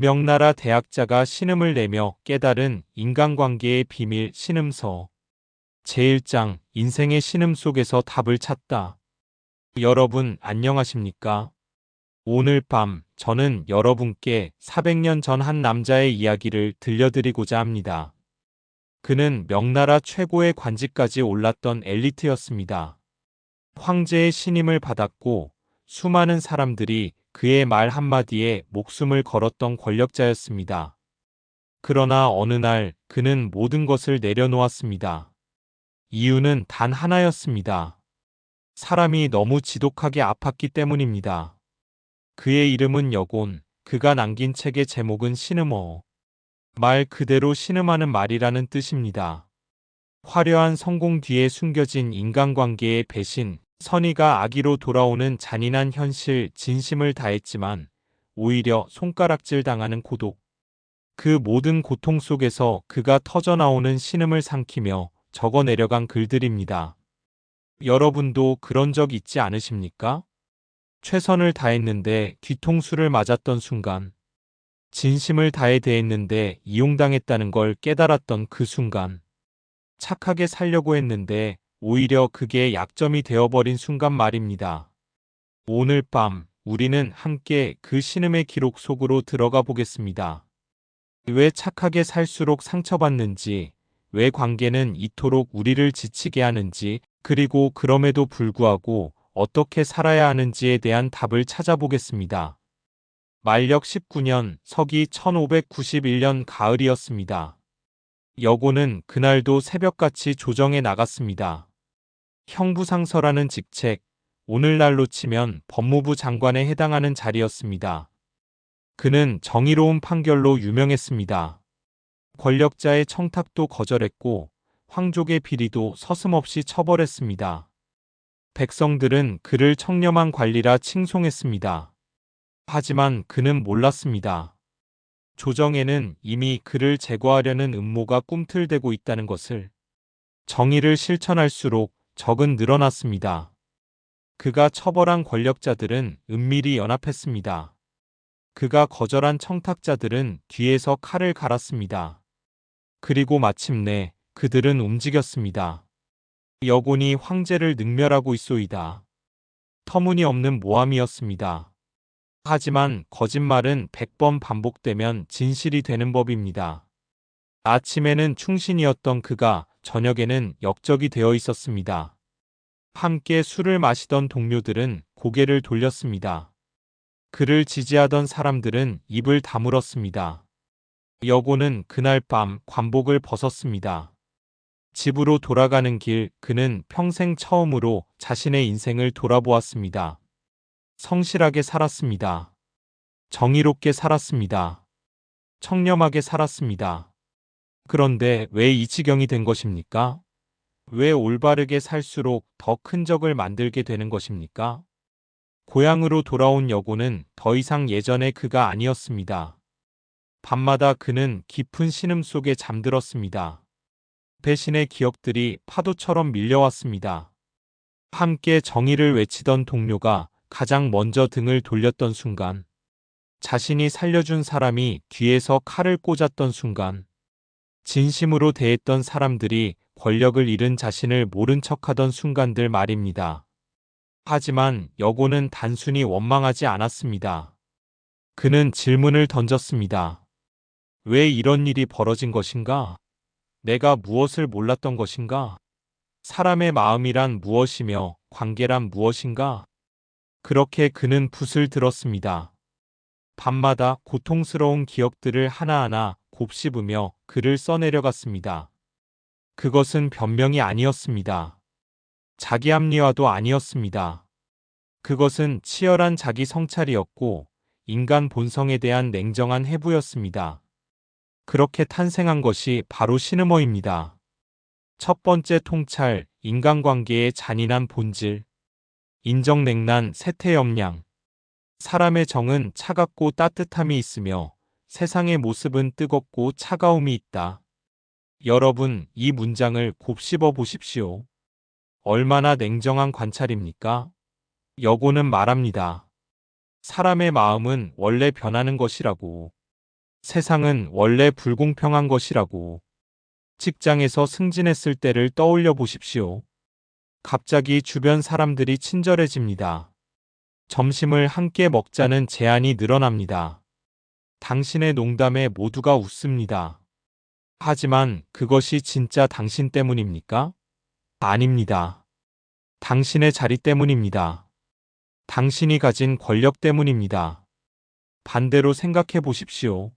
명나라 대학자가 신음을 내며 깨달은 인간관계의 비밀 신음서 제1장 인생의 신음 속에서 답을 찾다. 여러분 안녕하십니까? 오늘 밤 저는 여러분께 400년 전 한 남자의 이야기를 들려드리고자 합니다. 그는 명나라 최고의 관직까지 올랐던 엘리트였습니다. 황제의 신임을 받았고 수많은 사람들이 그의 말 한마디에 목숨을 걸었던 권력자였습니다. 그러나 어느 날 그는 모든 것을 내려놓았습니다. 이유는 단 하나였습니다. 사람이 너무 지독하게 아팠기 때문입니다. 그의 이름은 여곤, 그가 남긴 책의 제목은 신음어. 말 그대로 신음하는 말이라는 뜻입니다. 화려한 성공 뒤에 숨겨진 인간관계의 배신, 선의가 악의로 돌아오는 잔인한 현실, 진심을 다했지만 오히려 손가락질 당하는 고독. 그 모든 고통 속에서 그가 터져나오는 신음을 삼키며 적어 내려간 글들입니다. 여러분도 그런 적 있지 않으십니까? 최선을 다했는데 뒤통수를 맞았던 순간, 진심을 다해 대했는데 이용당했다는 걸 깨달았던 그 순간, 착하게 살려고 했는데 오히려 그게 약점이 되어버린 순간 말입니다. 오늘 밤 우리는 함께 그 신음의 기록 속으로 들어가 보겠습니다. 왜 착하게 살수록 상처받는지, 왜 관계는 이토록 우리를 지치게 하는지, 그리고 그럼에도 불구하고 어떻게 살아야 하는지에 대한 답을 찾아보겠습니다. 만력 19년 서기 1591년 가을이었습니다. 여곤은 그날도 새벽같이 조정에 나갔습니다. 형부상서라는 직책, 오늘날로 치면 법무부 장관에 해당하는 자리였습니다. 그는 정의로운 판결로 유명했습니다. 권력자의 청탁도 거절했고 황족의 비리도 서슴없이 처벌했습니다. 백성들은 그를 청렴한 관리라 칭송했습니다. 하지만 그는 몰랐습니다. 조정에는 이미 그를 제거하려는 음모가 꿈틀대고 있다는 것을. 정의를 실천할수록 적은 늘어났습니다. 그가 처벌한 권력자들은 은밀히 연합했습니다. 그가 거절한 청탁자들은 뒤에서 칼을 갈았습니다. 그리고 마침내 그들은 움직였습니다. 여곤이 황제를 능멸하고 있소이다. 터무니없는 모함이었습니다. 하지만 거짓말은 100번 반복되면 진실이 되는 법입니다. 아침에는 충신이었던 그가 저녁에는 역적이 되어 있었습니다. 함께 술을 마시던 동료들은 고개를 돌렸습니다. 그를 지지하던 사람들은 입을 다물었습니다. 여곤은 그날 밤 관복을 벗었습니다. 집으로 돌아가는 길 그는 평생 처음으로 자신의 인생을 돌아보았습니다. 성실하게 살았습니다. 정의롭게 살았습니다. 청렴하게 살았습니다. 그런데 왜 이 지경이 된 것입니까? 왜 올바르게 살수록 더 큰 적을 만들게 되는 것입니까? 고향으로 돌아온 여곤은 더 이상 예전의 그가 아니었습니다. 밤마다 그는 깊은 신음 속에 잠들었습니다. 배신의 기억들이 파도처럼 밀려왔습니다. 함께 정의를 외치던 동료가 가장 먼저 등을 돌렸던 순간, 자신이 살려준 사람이 뒤에서 칼을 꽂았던 순간, 진심으로 대했던 사람들이 권력을 잃은 자신을 모른 척하던 순간들 말입니다. 하지만 여곤은 단순히 원망하지 않았습니다. 그는 질문을 던졌습니다. 왜 이런 일이 벌어진 것인가? 내가 무엇을 몰랐던 것인가? 사람의 마음이란 무엇이며 관계란 무엇인가? 그렇게 그는 붓을 들었습니다. 밤마다 고통스러운 기억들을 하나하나 곱씹으며 글을 써내려갔습니다. 그것은 변명이 아니었습니다. 자기 합리화도 아니었습니다. 그것은 치열한 자기 성찰이었고 인간 본성에 대한 냉정한 해부였습니다. 그렇게 탄생한 것이 바로 신음어입니다. 첫 번째 통찰, 인간관계의 잔인한 본질. 인정냉란, 세태염량. 사람의 정은 차갑고 따뜻함이 있으며 세상의 모습은 뜨겁고 차가움이 있다. 여러분, 이 문장을 곱씹어 보십시오. 얼마나 냉정한 관찰입니까? 여고는 말합니다. 사람의 마음은 원래 변하는 것이라고. 세상은 원래 불공평한 것이라고. 직장에서 승진했을 때를 떠올려 보십시오. 갑자기 주변 사람들이 친절해집니다. 점심을 함께 먹자는 제안이 늘어납니다. 당신의 농담에 모두가 웃습니다. 하지만 그것이 진짜 당신 때문입니까? 아닙니다. 당신의 자리 때문입니다. 당신이 가진 권력 때문입니다. 반대로 생각해 보십시오.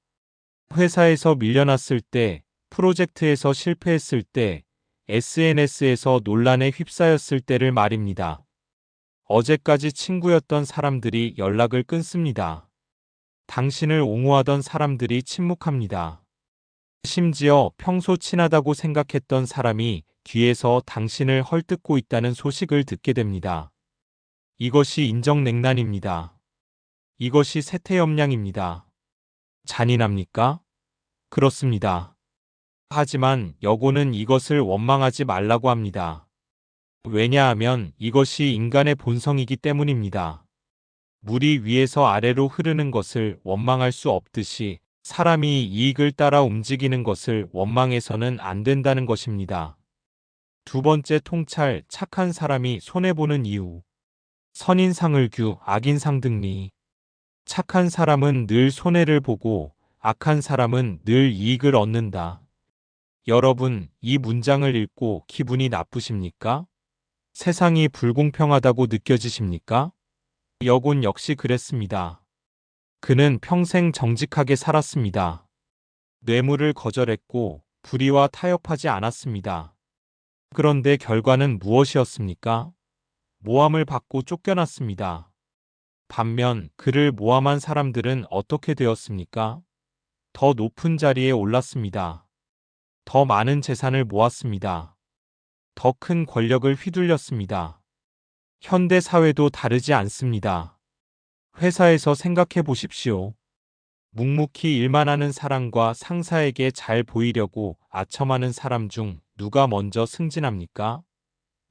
회사에서 밀려났을 때, 프로젝트에서 실패했을 때, SNS에서 논란에 휩싸였을 때를 말입니다. 어제까지 친구였던 사람들이 연락을 끊습니다. 당신을 옹호하던 사람들이 침묵합니다. 심지어 평소 친하다고 생각했던 사람이 뒤에서 당신을 헐뜯고 있다는 소식을 듣게 됩니다. 이것이 인정냉난입니다. 이것이 세태염량입니다. 잔인합니까? 그렇습니다. 하지만 여고는 이것을 원망하지 말라고 합니다. 왜냐하면 이것이 인간의 본성이기 때문입니다. 물이 위에서 아래로 흐르는 것을 원망할 수 없듯이 사람이 이익을 따라 움직이는 것을 원망해서는 안 된다는 것입니다. 두 번째 통찰, 착한 사람이 손해보는 이유. 선인상을규, 악인상등리. 착한 사람은 늘 손해를 보고 악한 사람은 늘 이익을 얻는다. 여러분, 이 문장을 읽고 기분이 나쁘십니까? 세상이 불공평하다고 느껴지십니까? 여곤 역시 그랬습니다. 그는 평생 정직하게 살았습니다. 뇌물을 거절했고 불의와 타협하지 않았습니다. 그런데 결과는 무엇이었습니까? 모함을 받고 쫓겨났습니다. 반면 그를 모함한 사람들은 어떻게 되었습니까? 더 높은 자리에 올랐습니다. 더 많은 재산을 모았습니다. 더 큰 권력을 휘둘렸습니다. 현대 사회도 다르지 않습니다. 회사에서 생각해 보십시오. 묵묵히 일만 하는 사람과 상사에게 잘 보이려고 아첨하는 사람 중 누가 먼저 승진합니까?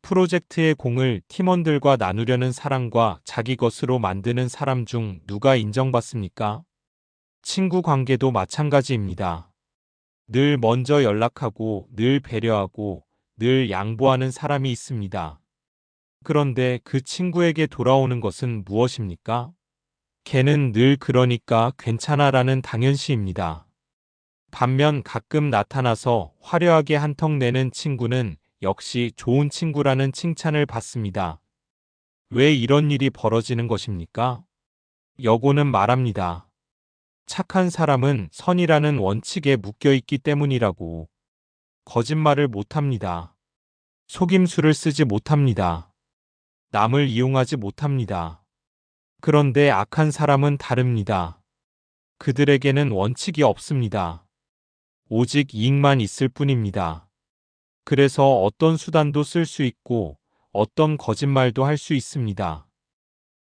프로젝트의 공을 팀원들과 나누려는 사람과 자기 것으로 만드는 사람 중 누가 인정받습니까? 친구 관계도 마찬가지입니다. 늘 먼저 연락하고 늘 배려하고 늘 양보하는 사람이 있습니다. 그런데 그 친구에게 돌아오는 것은 무엇입니까? 걔는 늘 그러니까 괜찮아라는 당연시입니다. 반면 가끔 나타나서 화려하게 한턱 내는 친구는 역시 좋은 친구라는 칭찬을 받습니다. 왜 이런 일이 벌어지는 것입니까? 여고는 말합니다. 착한 사람은 선이라는 원칙에 묶여 있기 때문이라고. 거짓말을 못합니다. 속임수를 쓰지 못합니다. 남을 이용하지 못합니다. 그런데 악한 사람은 다릅니다. 그들에게는 원칙이 없습니다. 오직 이익만 있을 뿐입니다. 그래서 어떤 수단도 쓸 수 있고 어떤 거짓말도 할 수 있습니다.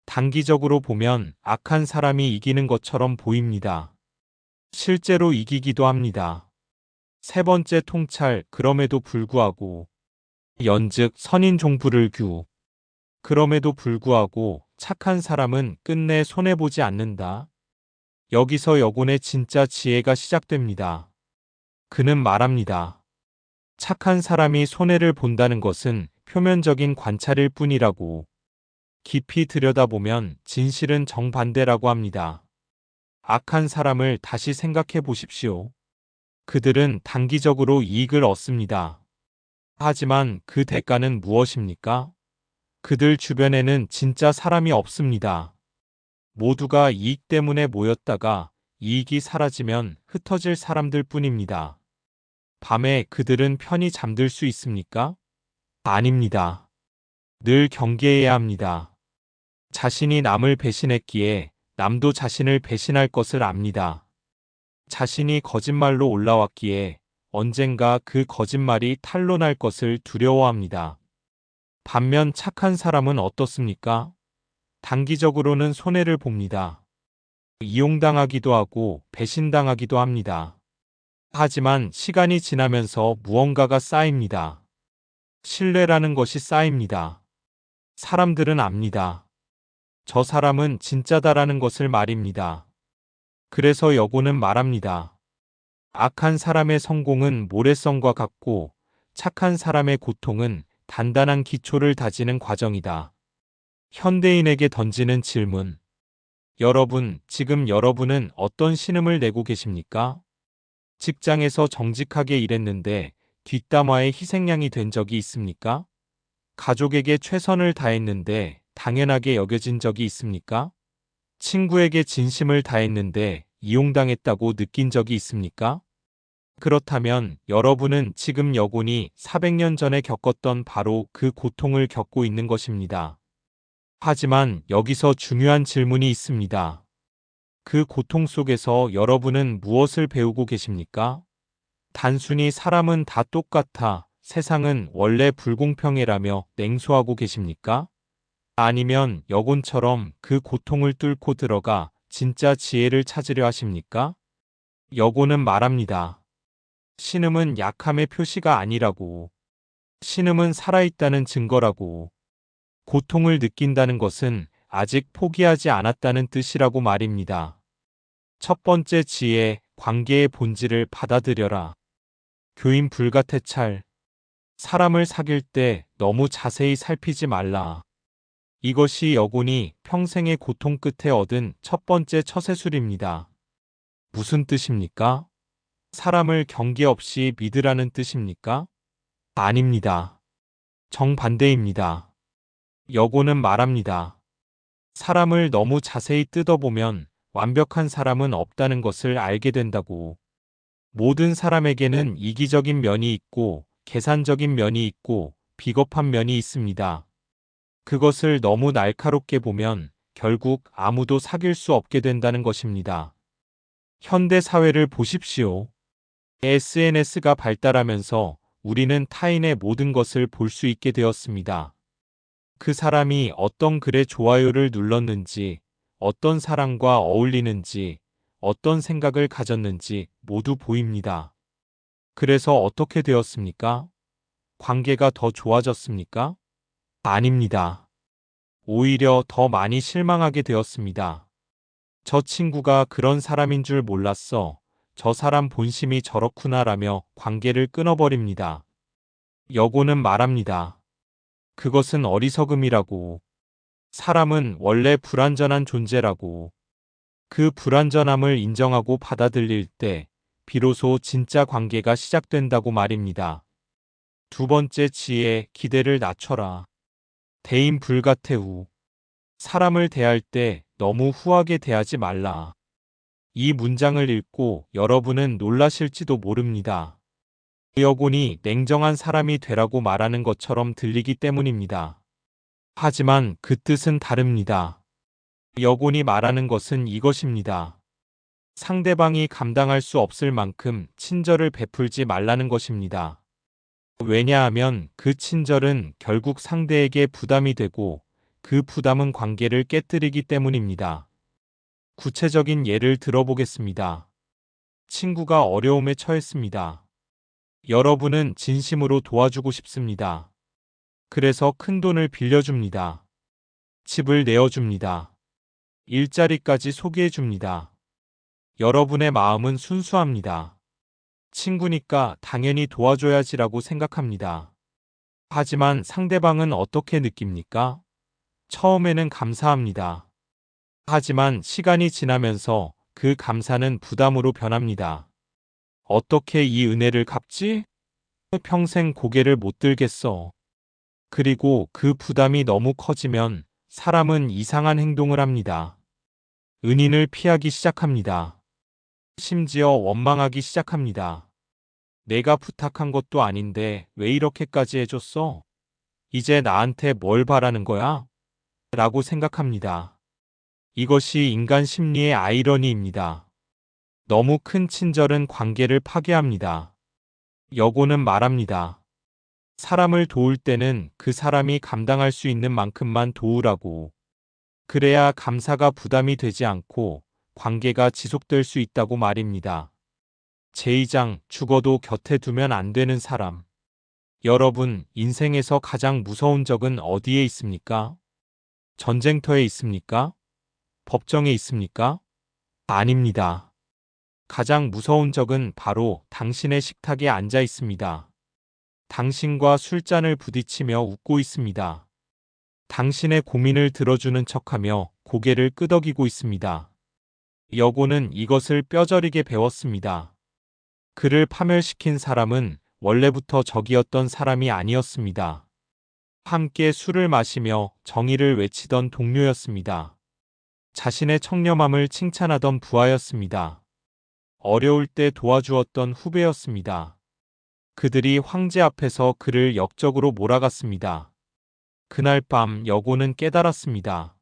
단기적으로 보면 악한 사람이 이기는 것처럼 보입니다. 실제로 이기기도 합니다. 세 번째 통찰, 그럼에도 불구하고. 연즉 선인종부를 규. 그럼에도 불구하고 착한 사람은 끝내 손해보지 않는다. 여기서 여곤의 진짜 지혜가 시작됩니다. 그는 말합니다. 착한 사람이 손해를 본다는 것은 표면적인 관찰일 뿐이라고. 깊이 들여다보면 진실은 정반대라고 합니다. 악한 사람을 다시 생각해 보십시오. 그들은 단기적으로 이익을 얻습니다. 하지만 그 대가는 무엇입니까? 그들 주변에는 진짜 사람이 없습니다. 모두가 이익 때문에 모였다가 이익이 사라지면 흩어질 사람들 뿐입니다. 밤에 그들은 편히 잠들 수 있습니까? 아닙니다. 늘 경계해야 합니다. 자신이 남을 배신했기에 남도 자신을 배신할 것을 압니다. 자신이 거짓말로 올라왔기에 언젠가 그 거짓말이 탄로날 것을 두려워합니다. 반면 착한 사람은 어떻습니까? 단기적으로는 손해를 봅니다. 이용당하기도 하고 배신당하기도 합니다. 하지만 시간이 지나면서 무언가가 쌓입니다. 신뢰라는 것이 쌓입니다. 사람들은 압니다. 저 사람은 진짜다라는 것을 말입니다. 그래서 여고는 말합니다. 악한 사람의 성공은 모래성과 같고 착한 사람의 고통은 단단한 기초를 다지는 과정이다. 현대인에게 던지는 질문. 여러분, 지금 여러분은 어떤 신음을 내고 계십니까? 직장에서 정직하게 일했는데 뒷담화의 희생양이 된 적이 있습니까? 가족에게 최선을 다했는데 당연하게 여겨진 적이 있습니까? 친구에게 진심을 다했는데 이용당했다고 느낀 적이 있습니까? 그렇다면 여러분은 지금 여군이 400년 전에 겪었던 바로 그 고통을 겪고 있는 것입니다. 하지만 여기서 중요한 질문이 있습니다. 그 고통 속에서 여러분은 무엇을 배우고 계십니까? 단순히 사람은 다 똑같아, 세상은 원래 불공평해라며 냉소하고 계십니까? 아니면 여곤처럼 그 고통을 뚫고 들어가 진짜 지혜를 찾으려 하십니까? 여곤은 말합니다. 신음은 약함의 표시가 아니라고. 신음은 살아있다는 증거라고. 고통을 느낀다는 것은 아직 포기하지 않았다는 뜻이라고 말입니다. 첫 번째 지혜, 관계의 본질을 받아들여라. 교인 불가태찰. 사람을 사귈 때 너무 자세히 살피지 말라. 이것이 여군이 평생의 고통 끝에 얻은 첫 번째 처세술입니다. 무슨 뜻입니까? 사람을 경계 없이 믿으라는 뜻입니까? 아닙니다. 정반대입니다. 여고는 말합니다. 사람을 너무 자세히 뜯어보면 완벽한 사람은 없다는 것을 알게 된다고. 모든 사람에게는 이기적인 면이 있고 계산적인 면이 있고 비겁한 면이 있습니다. 그것을 너무 날카롭게 보면 결국 아무도 사귈 수 없게 된다는 것입니다. 현대 사회를 보십시오. SNS가 발달하면서 우리는 타인의 모든 것을 볼 수 있게 되었습니다. 그 사람이 어떤 글에 좋아요를 눌렀는지, 어떤 사람과 어울리는지, 어떤 생각을 가졌는지 모두 보입니다. 그래서 어떻게 되었습니까? 관계가 더 좋아졌습니까? 아닙니다. 오히려 더 많이 실망하게 되었습니다. 저 친구가 그런 사람인 줄 몰랐어. 저 사람 본심이 저렇구나라며 관계를 끊어버립니다. 여고는 말합니다. 그것은 어리석음이라고. 사람은 원래 불완전한 존재라고. 그 불완전함을 인정하고 받아들일 때 비로소 진짜 관계가 시작된다고 말입니다. 두 번째 지혜, 기대를 낮춰라. 대인 불가태후. 사람을 대할 때 너무 후하게 대하지 말라. 이 문장을 읽고 여러분은 놀라실지도 모릅니다. 여군이 냉정한 사람이 되라고 말하는 것처럼 들리기 때문입니다. 하지만 그 뜻은 다릅니다. 여군이 말하는 것은 이것입니다. 상대방이 감당할 수 없을 만큼 친절을 베풀지 말라는 것입니다. 왜냐하면 그 친절은 결국 상대에게 부담이 되고 그 부담은 관계를 깨뜨리기 때문입니다. 구체적인 예를 들어보겠습니다. 친구가 어려움에 처했습니다. 여러분은 진심으로 도와주고 싶습니다. 그래서 큰 돈을 빌려줍니다. 집을 내어줍니다. 일자리까지 소개해줍니다. 여러분의 마음은 순수합니다. 친구니까 당연히 도와줘야지라고 생각합니다. 하지만 상대방은 어떻게 느낍니까? 처음에는 감사합니다. 하지만 시간이 지나면서 그 감사는 부담으로 변합니다. 어떻게 이 은혜를 갚지? 평생 고개를 못 들겠어. 그리고 그 부담이 너무 커지면 사람은 이상한 행동을 합니다. 은인을 피하기 시작합니다. 심지어 원망하기 시작합니다. 내가 부탁한 것도 아닌데 왜 이렇게까지 해줬어? 이제 나한테 뭘 바라는 거야? 라고 생각합니다. 이것이 인간 심리의 아이러니입니다. 너무 큰 친절은 관계를 파괴합니다. 여고는 말합니다. 사람을 도울 때는 그 사람이 감당할 수 있는 만큼만 도우라고. 그래야 감사가 부담이 되지 않고 관계가 지속될 수 있다고 말입니다. 제2장, 죽어도 곁에 두면 안 되는 사람. 여러분, 인생에서 가장 무서운 적은 어디에 있습니까? 전쟁터에 있습니까? 법정에 있습니까? 아닙니다. 가장 무서운 적은 바로 당신의 식탁에 앉아 있습니다. 당신과 술잔을 부딪히며 웃고 있습니다. 당신의 고민을 들어주는 척하며 고개를 끄덕이고 있습니다. 여고는 이것을 뼈저리게 배웠습니다. 그를 파멸시킨 사람은 원래부터 적이었던 사람이 아니었습니다. 함께 술을 마시며 정의를 외치던 동료였습니다. 자신의 청렴함을 칭찬하던 부하였습니다. 어려울 때 도와주었던 후배였습니다. 그들이 황제 앞에서 그를 역적으로 몰아갔습니다. 그날 밤 여고는 깨달았습니다.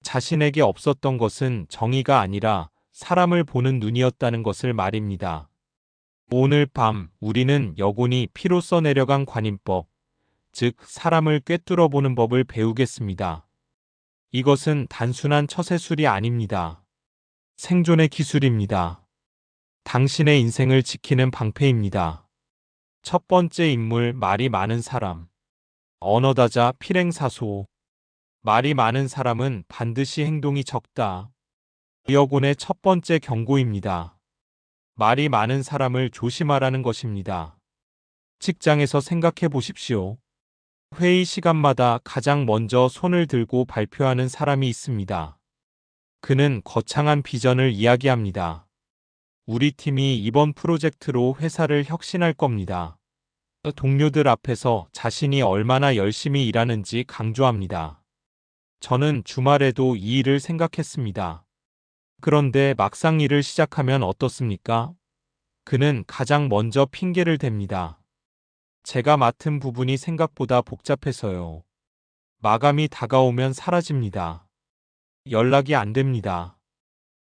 자신에게 없었던 것은 정의가 아니라 사람을 보는 눈이었다는 것을 말입니다. 오늘 밤 우리는 여곤이 피로 써내려간 관인법, 즉 사람을 꿰뚫어 보는 법을 배우겠습니다. 이것은 단순한 처세술이 아닙니다. 생존의 기술입니다. 당신의 인생을 지키는 방패입니다. 첫 번째 인물, 말이 많은 사람. 언어다자 필행사소. 말이 많은 사람은 반드시 행동이 적다. 여곤의 첫 번째 경고입니다. 말이 많은 사람을 조심하라는 것입니다. 직장에서 생각해 보십시오. 회의 시간마다 가장 먼저 손을 들고 발표하는 사람이 있습니다. 그는 거창한 비전을 이야기합니다. 우리 팀이 이번 프로젝트로 회사를 혁신할 겁니다. 동료들 앞에서 자신이 얼마나 열심히 일하는지 강조합니다. 저는 주말에도 이 일을 생각했습니다. 그런데 막상 일을 시작하면 어떻습니까? 그는 가장 먼저 핑계를 댑니다. 제가 맡은 부분이 생각보다 복잡해서요. 마감이 다가오면 사라집니다. 연락이 안 됩니다.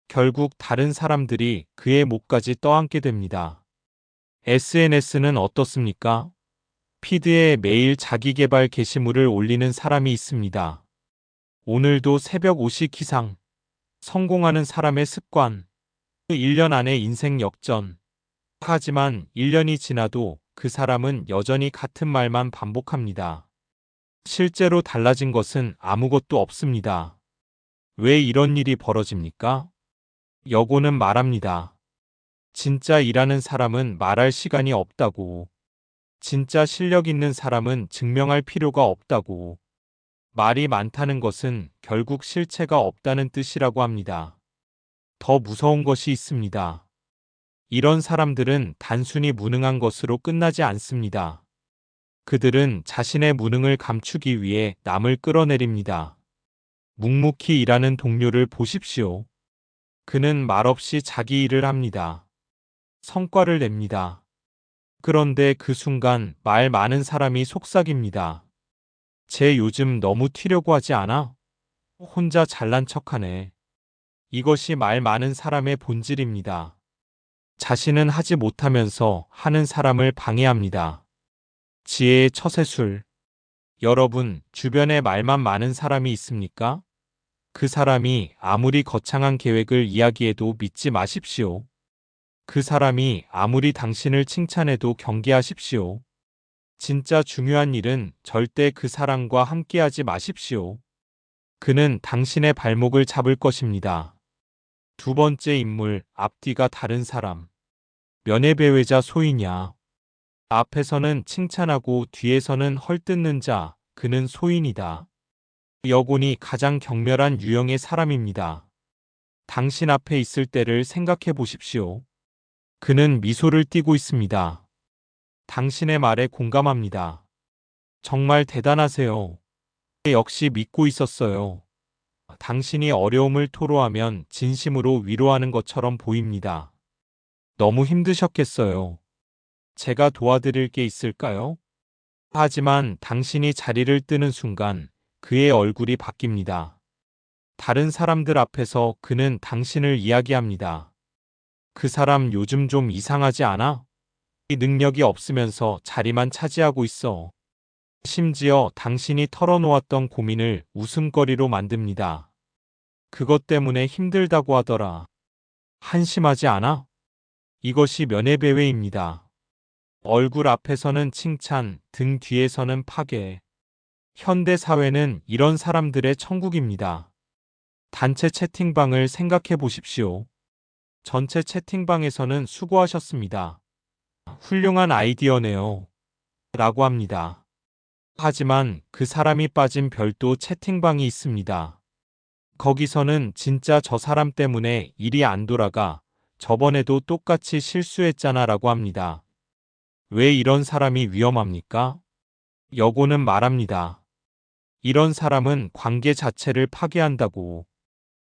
결국 다른 사람들이 그의 목까지 떠안게 됩니다. SNS는 어떻습니까? 피드에 매일 자기계발 게시물을 올리는 사람이 있습니다. 오늘도 새벽 5시 기상. 성공하는 사람의 습관. 1년 안에 인생 역전. 하지만 1년이 지나도 그 사람은 여전히 같은 말만 반복합니다. 실제로 달라진 것은 아무것도 없습니다. 왜 이런 일이 벌어집니까? 여고는 말합니다. 진짜 일하는 사람은 말할 시간이 없다고. 진짜 실력 있는 사람은 증명할 필요가 없다고. 말이 많다는 것은 결국 실체가 없다는 뜻이라고 합니다. 더 무서운 것이 있습니다. 이런 사람들은 단순히 무능한 것으로 끝나지 않습니다. 그들은 자신의 무능을 감추기 위해 남을 끌어내립니다. 묵묵히 일하는 동료를 보십시오. 그는 말없이 자기 일을 합니다. 성과를 냅니다. 그런데 그 순간 말 많은 사람이 속삭입니다. 쟤 요즘 너무 튀려고 하지 않아? 혼자 잘난 척하네. 이것이 말 많은 사람의 본질입니다. 자신은 하지 못하면서 하는 사람을 방해합니다. 지혜의 처세술. 여러분, 주변에 말만 많은 사람이 있습니까? 그 사람이 아무리 거창한 계획을 이야기해도 믿지 마십시오. 그 사람이 아무리 당신을 칭찬해도 경계하십시오. 진짜 중요한 일은 절대 그 사람과 함께하지 마십시오. 그는 당신의 발목을 잡을 것입니다. 두 번째 인물, 앞뒤가 다른 사람. 면회배회자 소이냐. 앞에서는 칭찬하고 뒤에서는 헐뜯는 자, 그는 소인이다. 여곤이 가장 경멸한 유형의 사람입니다. 당신 앞에 있을 때를 생각해 보십시오. 그는 미소를 띠고 있습니다. 당신의 말에 공감합니다. 정말 대단하세요. 역시 믿고 있었어요. 당신이 어려움을 토로하면 진심으로 위로하는 것처럼 보입니다. 너무 힘드셨겠어요. 제가 도와드릴 게 있을까요? 하지만 당신이 자리를 뜨는 순간 그의 얼굴이 바뀝니다. 다른 사람들 앞에서 그는 당신을 이야기합니다. 그 사람 요즘 좀 이상하지 않아? 이 능력이 없으면서 자리만 차지하고 있어. 심지어 당신이 털어놓았던 고민을 웃음거리로 만듭니다. 그것 때문에 힘들다고 하더라. 한심하지 않아? 이것이 면회배회입니다. 얼굴 앞에서는 칭찬, 등 뒤에서는 파괴. 현대 사회는 이런 사람들의 천국입니다. 단체 채팅방을 생각해 보십시오. 전체 채팅방에서는 수고하셨습니다. 훌륭한 아이디어네요. 라고 합니다. 하지만 그 사람이 빠진 별도 채팅방이 있습니다. 거기서는 진짜 저 사람 때문에 일이 안 돌아가. 저번에도 똑같이 실수했잖아 라고 합니다. 왜 이런 사람이 위험합니까? 여고는 말합니다. 이런 사람은 관계 자체를 파괴한다고.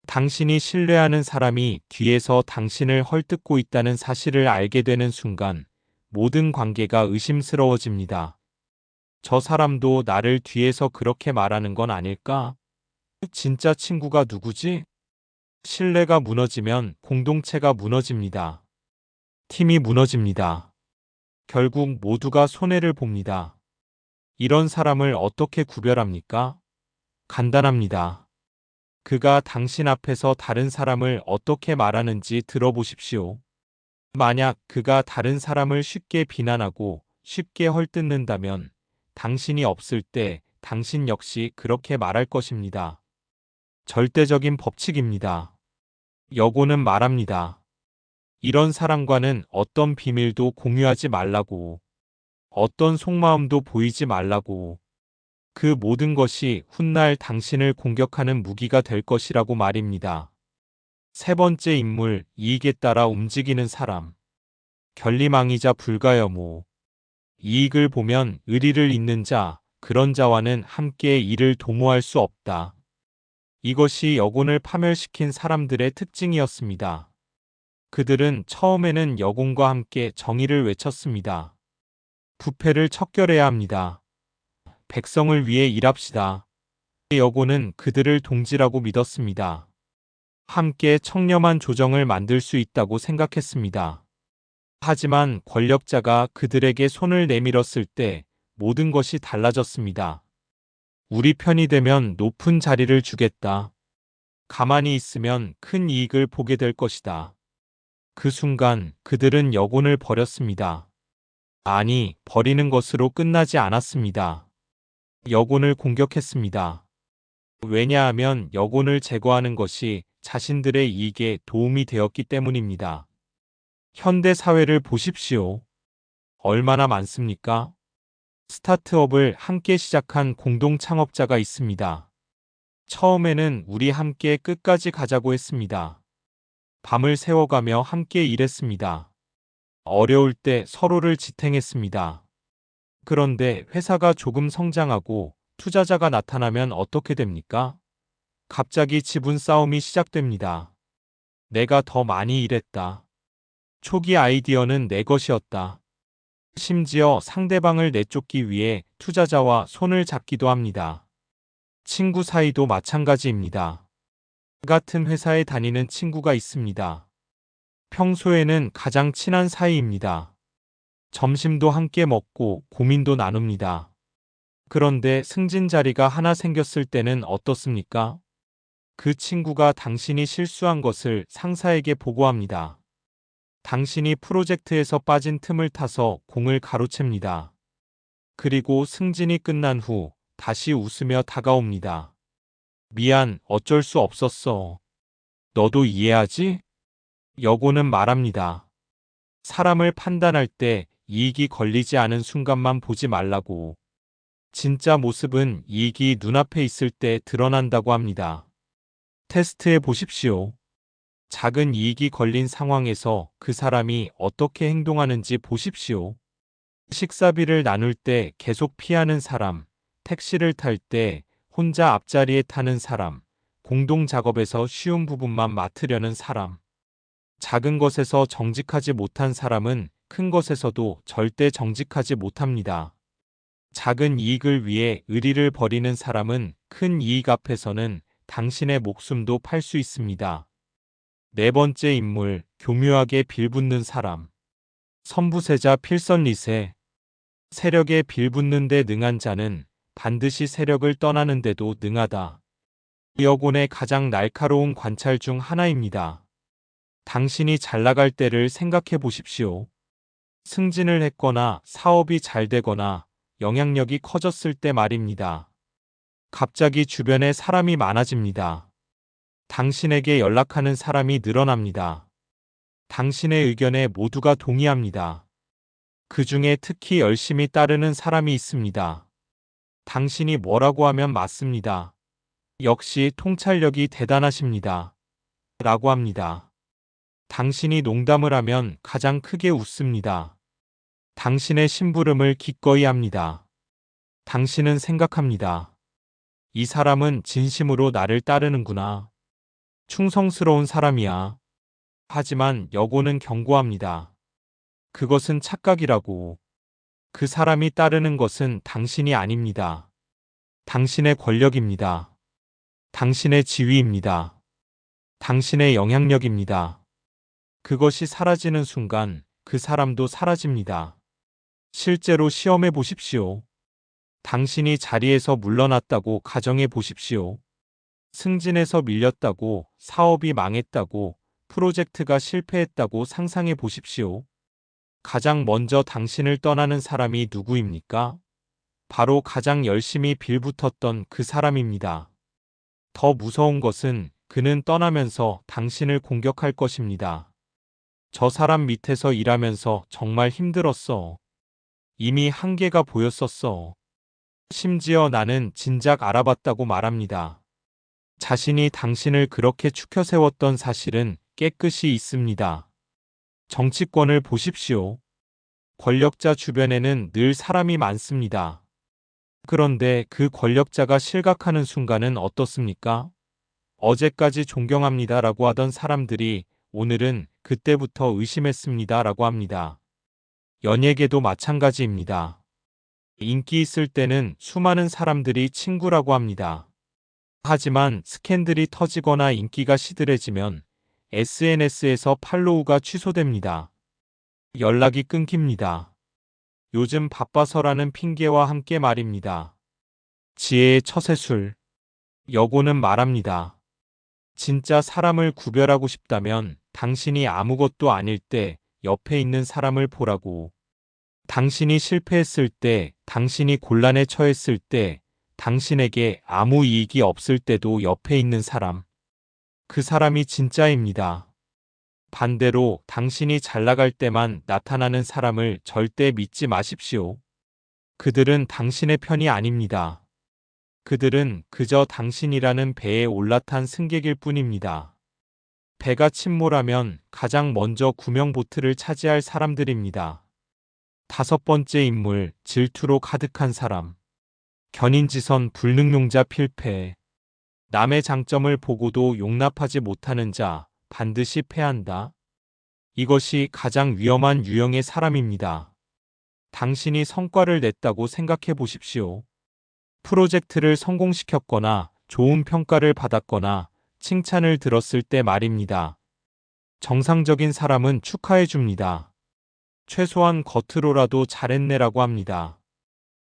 당신이 신뢰하는 사람이 뒤에서 당신을 헐뜯고 있다는 사실을 알게 되는 순간 모든 관계가 의심스러워집니다. 저 사람도 나를 뒤에서 그렇게 말하는 건 아닐까? 진짜 친구가 누구지? 신뢰가 무너지면 공동체가 무너집니다. 팀이 무너집니다. 결국 모두가 손해를 봅니다. 이런 사람을 어떻게 구별합니까? 간단합니다. 그가 당신 앞에서 다른 사람을 어떻게 말하는지 들어보십시오. 만약 그가 다른 사람을 쉽게 비난하고 쉽게 헐뜯는다면 당신이 없을 때 당신 역시 그렇게 말할 것입니다. 절대적인 법칙입니다. 여고는 말합니다. 이런 사람과는 어떤 비밀도 공유하지 말라고. 어떤 속마음도 보이지 말라고. 그 모든 것이 훗날 당신을 공격하는 무기가 될 것이라고 말입니다. 세 번째 인물, 이익에 따라 움직이는 사람. 결리망이자 불가여모. 이익을 보면 의리를 잇는 자, 그런 자와는 함께 이를 도모할 수 없다. 이것이 여곤을 파멸시킨 사람들의 특징이었습니다. 그들은 처음에는 여공과 함께 정의를 외쳤습니다. 부패를 척결해야 합니다. 백성을 위해 일합시다. 여고는 그들을 동지라고 믿었습니다. 함께 청렴한 조정을 만들 수 있다고 생각했습니다. 하지만 권력자가 그들에게 손을 내밀었을 때 모든 것이 달라졌습니다. 우리 편이 되면 높은 자리를 주겠다. 가만히 있으면 큰 이익을 보게 될 것이다. 그 순간 그들은 여곤을 버렸습니다. 아니, 버리는 것으로 끝나지 않았습니다. 여곤을 공격했습니다. 왜냐하면 여곤을 제거하는 것이 자신들의 이익에 도움이 되었기 때문입니다. 현대 사회를 보십시오. 얼마나 많습니까? 스타트업을 함께 시작한 공동 창업자가 있습니다. 처음에는 우리 함께 끝까지 가자고 했습니다. 밤을 새워가며 함께 일했습니다. 어려울 때 서로를 지탱했습니다. 그런데 회사가 조금 성장하고 투자자가 나타나면 어떻게 됩니까? 갑자기 지분 싸움이 시작됩니다. 내가 더 많이 일했다. 초기 아이디어는 내 것이었다. 심지어 상대방을 내쫓기 위해 투자자와 손을 잡기도 합니다. 친구 사이도 마찬가지입니다. 같은 회사에 다니는 친구가 있습니다. 평소에는 가장 친한 사이입니다. 점심도 함께 먹고 고민도 나눕니다. 그런데 승진 자리가 하나 생겼을 때는 어떻습니까? 그 친구가 당신이 실수한 것을 상사에게 보고합니다. 당신이 프로젝트에서 빠진 틈을 타서 공을 가로챕니다. 그리고 승진이 끝난 후 다시 웃으며 다가옵니다. 미안, 어쩔 수 없었어. 너도 이해하지? 여고는 말합니다. 사람을 판단할 때 이익이 걸리지 않은 순간만 보지 말라고. 진짜 모습은 이익이 눈앞에 있을 때 드러난다고 합니다. 테스트해 보십시오. 작은 이익이 걸린 상황에서 그 사람이 어떻게 행동하는지 보십시오. 식사비를 나눌 때 계속 피하는 사람, 택시를 탈 때 혼자 앞자리에 타는 사람, 공동 작업에서 쉬운 부분만 맡으려는 사람. 작은 것에서 정직하지 못한 사람은 큰 것에서도 절대 정직하지 못합니다. 작은 이익을 위해 의리를 버리는 사람은 큰 이익 앞에서는 당신의 목숨도 팔 수 있습니다. 네 번째 인물, 교묘하게 빌붙는 사람. 선부세자 필선리세. 세력에 빌붙는 데 능한 자는 반드시 세력을 떠나는 데도 능하다. 여곤의 가장 날카로운 관찰 중 하나입니다. 당신이 잘 나갈 때를 생각해 보십시오. 승진을 했거나 사업이 잘 되거나 영향력이 커졌을 때 말입니다. 갑자기 주변에 사람이 많아집니다. 당신에게 연락하는 사람이 늘어납니다. 당신의 의견에 모두가 동의합니다. 그 중에 특히 열심히 따르는 사람이 있습니다. 당신이 뭐라고 하면 맞습니다. 역시 통찰력이 대단하십니다. 라고 합니다. 당신이 농담을 하면 가장 크게 웃습니다. 당신의 심부름을 기꺼이 합니다. 당신은 생각합니다. 이 사람은 진심으로 나를 따르는구나. 충성스러운 사람이야. 하지만 여고는 경고합니다. 그것은 착각이라고. 그 사람이 따르는 것은 당신이 아닙니다. 당신의 권력입니다. 당신의 지위입니다. 당신의 영향력입니다. 그것이 사라지는 순간 그 사람도 사라집니다. 실제로 시험해 보십시오. 당신이 자리에서 물러났다고 가정해 보십시오. 승진해서 밀렸다고, 사업이 망했다고, 프로젝트가 실패했다고 상상해 보십시오. 가장 먼저 당신을 떠나는 사람이 누구입니까? 바로 가장 열심히 빌붙었던 그 사람입니다. 더 무서운 것은 그는 떠나면서 당신을 공격할 것입니다. 저 사람 밑에서 일하면서 정말 힘들었어. 이미 한계가 보였었어. 심지어 나는 진작 알아봤다고 말합니다. 자신이 당신을 그렇게 추켜 세웠던 사실은 깨끗이 있습니다. 정치권을 보십시오. 권력자 주변에는 늘 사람이 많습니다. 그런데 그 권력자가 실각하는 순간은 어떻습니까? 어제까지 존경합니다라고 하던 사람들이 오늘은 그때부터 의심했습니다라고 합니다. 연예계도 마찬가지입니다. 인기 있을 때는 수많은 사람들이 친구라고 합니다. 하지만 스캔들이 터지거나 인기가 시들해지면 SNS에서 팔로우가 취소됩니다. 연락이 끊깁니다. 요즘 바빠서라는 핑계와 함께 말입니다. 지혜의 처세술. 여고는 말합니다. 진짜 사람을 구별하고 싶다면 당신이 아무것도 아닐 때 옆에 있는 사람을 보라고. 당신이 실패했을 때, 당신이 곤란에 처했을 때, 당신에게 아무 이익이 없을 때도 옆에 있는 사람. 그 사람이 진짜입니다. 반대로 당신이 잘 나갈 때만 나타나는 사람을 절대 믿지 마십시오. 그들은 당신의 편이 아닙니다. 그들은 그저 당신이라는 배에 올라탄 승객일 뿐입니다. 배가 침몰하면 가장 먼저 구명보트를 차지할 사람들입니다. 다섯 번째 인물, 질투로 가득한 사람. 견인지선 불능용자 필패. 남의 장점을 보고도 용납하지 못하는 자, 반드시 패한다. 이것이 가장 위험한 유형의 사람입니다. 당신이 성과를 냈다고 생각해 보십시오. 프로젝트를 성공시켰거나 좋은 평가를 받았거나 칭찬을 들었을 때 말입니다. 정상적인 사람은 축하해 줍니다. 최소한 겉으로라도 잘했네라고 합니다.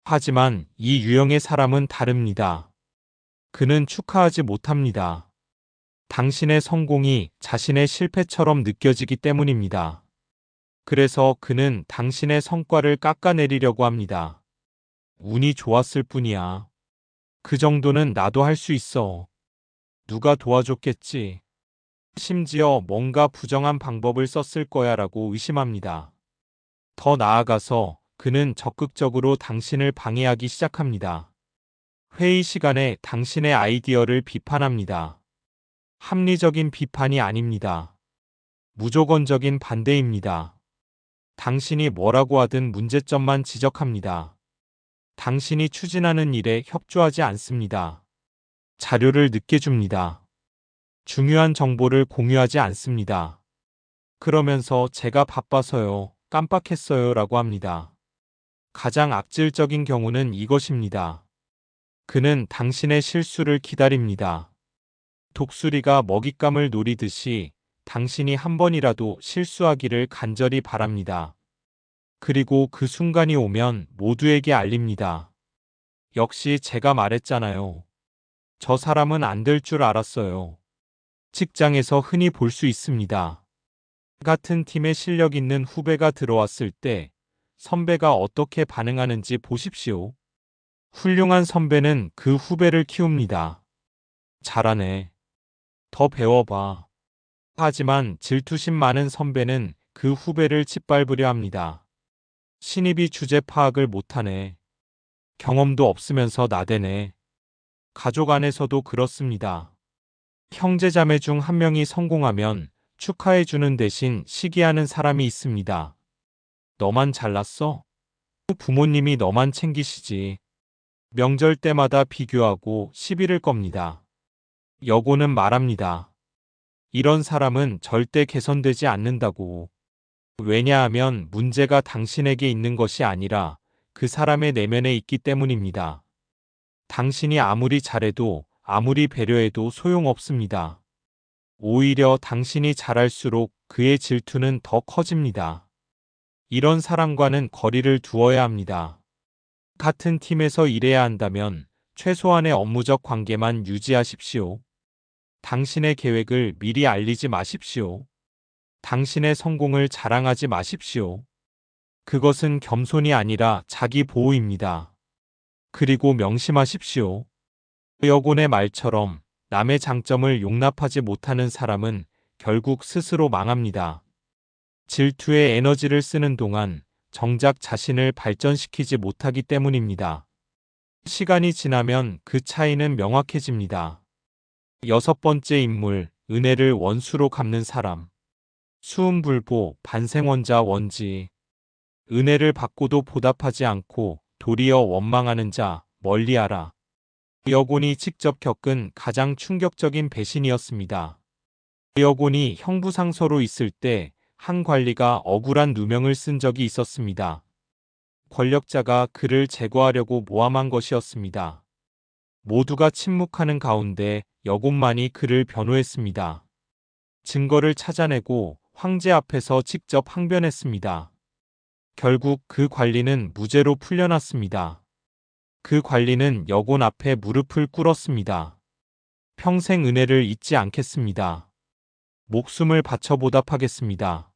하지만 이 유형의 사람은 다릅니다. 그는 축하하지 못합니다. 당신의 성공이 자신의 실패처럼 느껴지기 때문입니다. 그래서 그는 당신의 성과를 깎아내리려고 합니다. 운이 좋았을 뿐이야. 그 정도는 나도 할 수 있어. 누가 도와줬겠지. 심지어 뭔가 부정한 방법을 썼을 거야 라고 의심합니다. 더 나아가서 그는 적극적으로 당신을 방해하기 시작합니다. 회의 시간에 당신의 아이디어를 비판합니다. 합리적인 비판이 아닙니다. 무조건적인 반대입니다. 당신이 뭐라고 하든 문제점만 지적합니다. 당신이 추진하는 일에 협조하지 않습니다. 자료를 늦게 줍니다. 중요한 정보를 공유하지 않습니다. 그러면서 제가 바빠서요, 깜빡했어요 라고 합니다. 가장 악질적인 경우는 이것입니다. 그는 당신의 실수를 기다립니다. 독수리가 먹잇감을 노리듯이 당신이 한 번이라도 실수하기를 간절히 바랍니다. 그리고 그 순간이 오면 모두에게 알립니다. 역시 제가 말했잖아요. 저 사람은 안 될 줄 알았어요. 직장에서 흔히 볼 수 있습니다. 같은 팀에 실력 있는 후배가 들어왔을 때 선배가 어떻게 반응하는지 보십시오. 훌륭한 선배는 그 후배를 키웁니다. 잘하네. 더 배워봐. 하지만 질투심 많은 선배는 그 후배를 짓밟으려 합니다. 신입이 주제 파악을 못하네. 경험도 없으면서 나대네. 가족 안에서도 그렇습니다. 형제자매 중 한 명이 성공하면 축하해주는 대신 시기하는 사람이 있습니다. 너만 잘났어? 부모님이 너만 챙기시지. 명절 때마다 비교하고 시비를 겁니다. 여고는 말합니다. 이런 사람은 절대 개선되지 않는다고. 왜냐하면 문제가 당신에게 있는 것이 아니라 그 사람의 내면에 있기 때문입니다. 당신이 아무리 잘해도 아무리 배려해도 소용없습니다. 오히려 당신이 잘할수록 그의 질투는 더 커집니다. 이런 사람과는 거리를 두어야 합니다. 같은 팀에서 일해야 한다면 최소한의 업무적 관계만 유지하십시오. 당신의 계획을 미리 알리지 마십시오. 당신의 성공을 자랑하지 마십시오. 그것은 겸손이 아니라 자기 보호입니다. 그리고 명심하십시오. 여곤의 말처럼 남의 장점을 용납하지 못하는 사람은 결국 스스로 망합니다. 질투에 에너지를 쓰는 동안 정작 자신을 발전시키지 못하기 때문입니다. 시간이 지나면 그 차이는 명확해집니다. 여섯 번째 인물, 은혜를 원수로 갚는 사람. 수음불보, 반생원자 원지. 은혜를 받고도 보답하지 않고 도리어 원망하는 자, 멀리하라. 여곤이 직접 겪은 가장 충격적인 배신이었습니다. 여곤이 형부상서로 있을 때 한 관리가 억울한 누명을 쓴 적이 있었습니다. 권력자가 그를 제거하려고 모함한 것이었습니다. 모두가 침묵하는 가운데 여곤만이 그를 변호했습니다. 증거를 찾아내고 황제 앞에서 직접 항변했습니다. 결국 그 관리는 무죄로 풀려났습니다. 그 관리는 여곤 앞에 무릎을 꿇었습니다. 평생 은혜를 잊지 않겠습니다. 목숨을 바쳐 보답하겠습니다.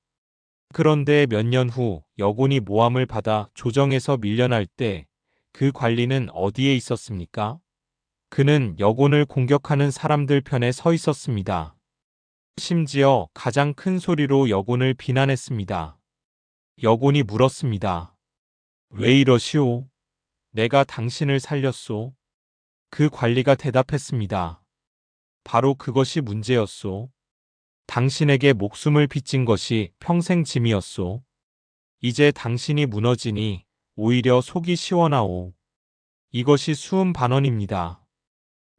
그런데 몇 년 후 여곤이 모함을 받아 조정에서 밀려날 때 그 관리는 어디에 있었습니까? 그는 여곤을 공격하는 사람들 편에 서 있었습니다. 심지어 가장 큰 소리로 여곤을 비난했습니다. 여곤이 물었습니다. 왜 이러시오? 내가 당신을 살렸소. 그 관리가 대답했습니다. 바로 그것이 문제였소. 당신에게 목숨을 빚진 것이 평생 짐이었소. 이제 당신이 무너지니 오히려 속이 시원하오. 이것이 수음 반언입니다.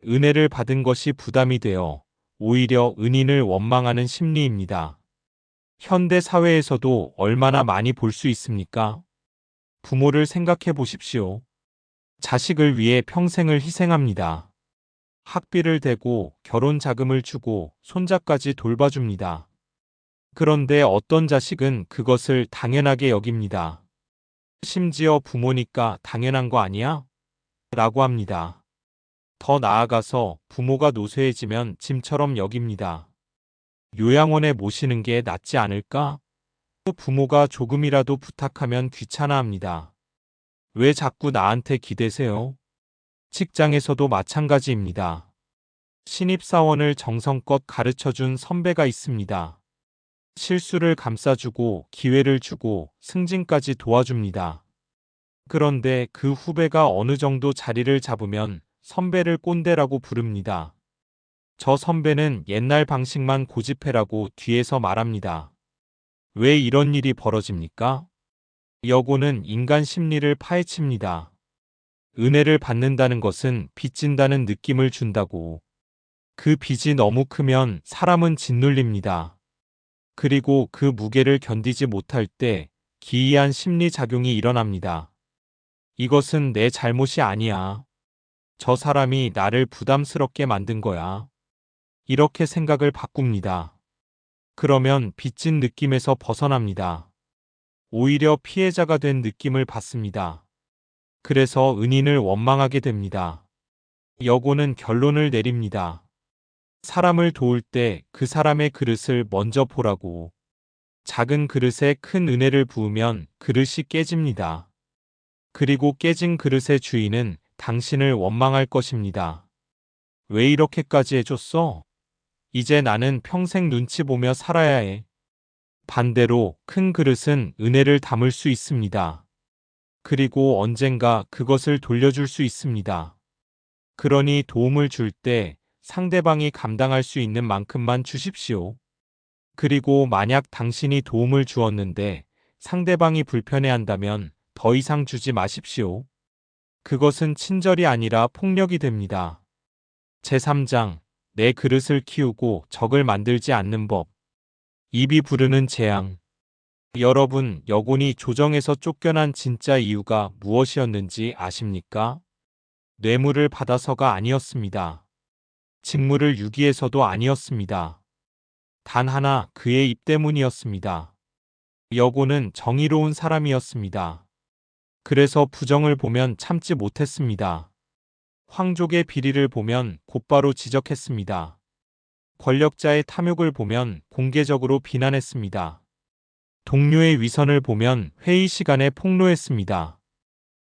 은혜를 받은 것이 부담이 되어 오히려 은인을 원망하는 심리입니다. 현대 사회에서도 얼마나 많이 볼 수 있습니까? 부모를 생각해 보십시오. 자식을 위해 평생을 희생합니다. 학비를 대고 결혼 자금을 주고 손자까지 돌봐줍니다. 그런데 어떤 자식은 그것을 당연하게 여깁니다. 심지어 부모니까 당연한 거 아니야? 라고 합니다. 더 나아가서 부모가 노쇠해지면 짐처럼 여깁니다. 요양원에 모시는 게 낫지 않을까? 부모가 조금이라도 부탁하면 귀찮아합니다. 왜 자꾸 나한테 기대세요? 직장에서도 마찬가지입니다. 신입사원을 정성껏 가르쳐준 선배가 있습니다. 실수를 감싸주고 기회를 주고 승진까지 도와줍니다. 그런데 그 후배가 어느 정도 자리를 잡으면 선배를 꼰대라고 부릅니다. 저 선배는 옛날 방식만 고집해라고 뒤에서 말합니다. 왜 이런 일이 벌어집니까? 여고는 인간 심리를 파헤칩니다. 은혜를 받는다는 것은 빚진다는 느낌을 준다고. 그 빚이 너무 크면 사람은 짓눌립니다. 그리고 그 무게를 견디지 못할 때 기이한 심리작용이 일어납니다. 이것은 내 잘못이 아니야. 저 사람이 나를 부담스럽게 만든 거야. 이렇게 생각을 바꿉니다. 그러면 빚진 느낌에서 벗어납니다. 오히려 피해자가 된 느낌을 받습니다. 그래서 은인을 원망하게 됩니다. 여고는 결론을 내립니다. 사람을 도울 때 그 사람의 그릇을 먼저 보라고. 작은 그릇에 큰 은혜를 부으면 그릇이 깨집니다. 그리고 깨진 그릇의 주인은 당신을 원망할 것입니다. 왜 이렇게까지 해줬어? 이제 나는 평생 눈치 보며 살아야 해. 반대로 큰 그릇은 은혜를 담을 수 있습니다. 그리고 언젠가 그것을 돌려줄 수 있습니다. 그러니 도움을 줄 때 상대방이 감당할 수 있는 만큼만 주십시오. 그리고 만약 당신이 도움을 주었는데 상대방이 불편해한다면 더 이상 주지 마십시오. 그것은 친절이 아니라 폭력이 됩니다. 제3장, 내 그릇을 키우고 적을 만들지 않는 법. 입이 부르는 재앙. 여러분, 여곤이 조정에서 쫓겨난 진짜 이유가 무엇이었는지 아십니까? 뇌물을 받아서가 아니었습니다. 직무를 유기해서도 아니었습니다. 단 하나 그의 입 때문이었습니다. 여곤은 정의로운 사람이었습니다. 그래서 부정을 보면 참지 못했습니다. 황족의 비리를 보면 곧바로 지적했습니다. 권력자의 탐욕을 보면 공개적으로 비난했습니다. 동료의 위선을 보면 회의 시간에 폭로했습니다.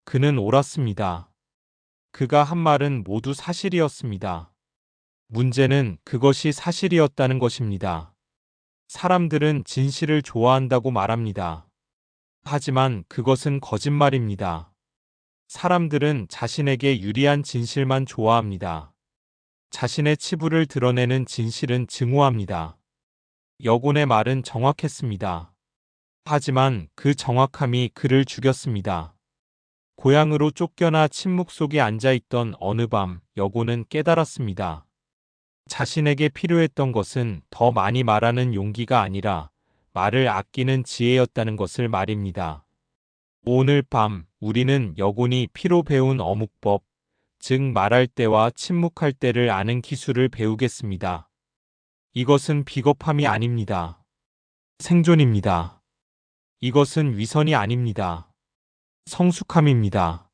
그는 옳았습니다. 그가 한 말은 모두 사실이었습니다. 문제는 그것이 사실이었다는 것입니다. 사람들은 진실을 좋아한다고 말합니다. 하지만 그것은 거짓말입니다. 사람들은 자신에게 유리한 진실만 좋아합니다. 자신의 치부를 드러내는 진실은 증오합니다. 여곤의 말은 정확했습니다. 하지만 그 정확함이 그를 죽였습니다. 고향으로 쫓겨나 침묵 속에 앉아있던 어느 밤 여곤은 깨달았습니다. 자신에게 필요했던 것은 더 많이 말하는 용기가 아니라 말을 아끼는 지혜였다는 것을 말입니다. 오늘 밤 우리는 여곤이 피로 배운 어묵법, 즉 말할 때와 침묵할 때를 아는 기술을 배우겠습니다. 이것은 비겁함이 아닙니다. 생존입니다. 이것은 위선이 아닙니다. 성숙함입니다.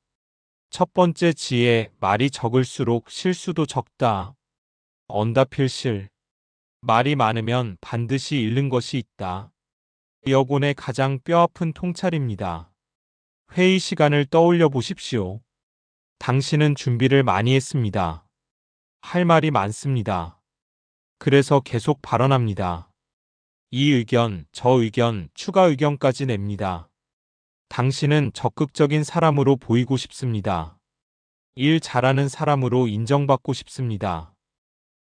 첫 번째 지혜, 말이 적을수록 실수도 적다. 언다필실. 말이 많으면 반드시 잃는 것이 있다. 여곤의 가장 뼈아픈 통찰입니다. 회의 시간을 떠올려 보십시오. 당신은 준비를 많이 했습니다. 할 말이 많습니다. 그래서 계속 발언합니다. 이 의견, 저 의견, 추가 의견까지 냅니다. 당신은 적극적인 사람으로 보이고 싶습니다. 일 잘하는 사람으로 인정받고 싶습니다.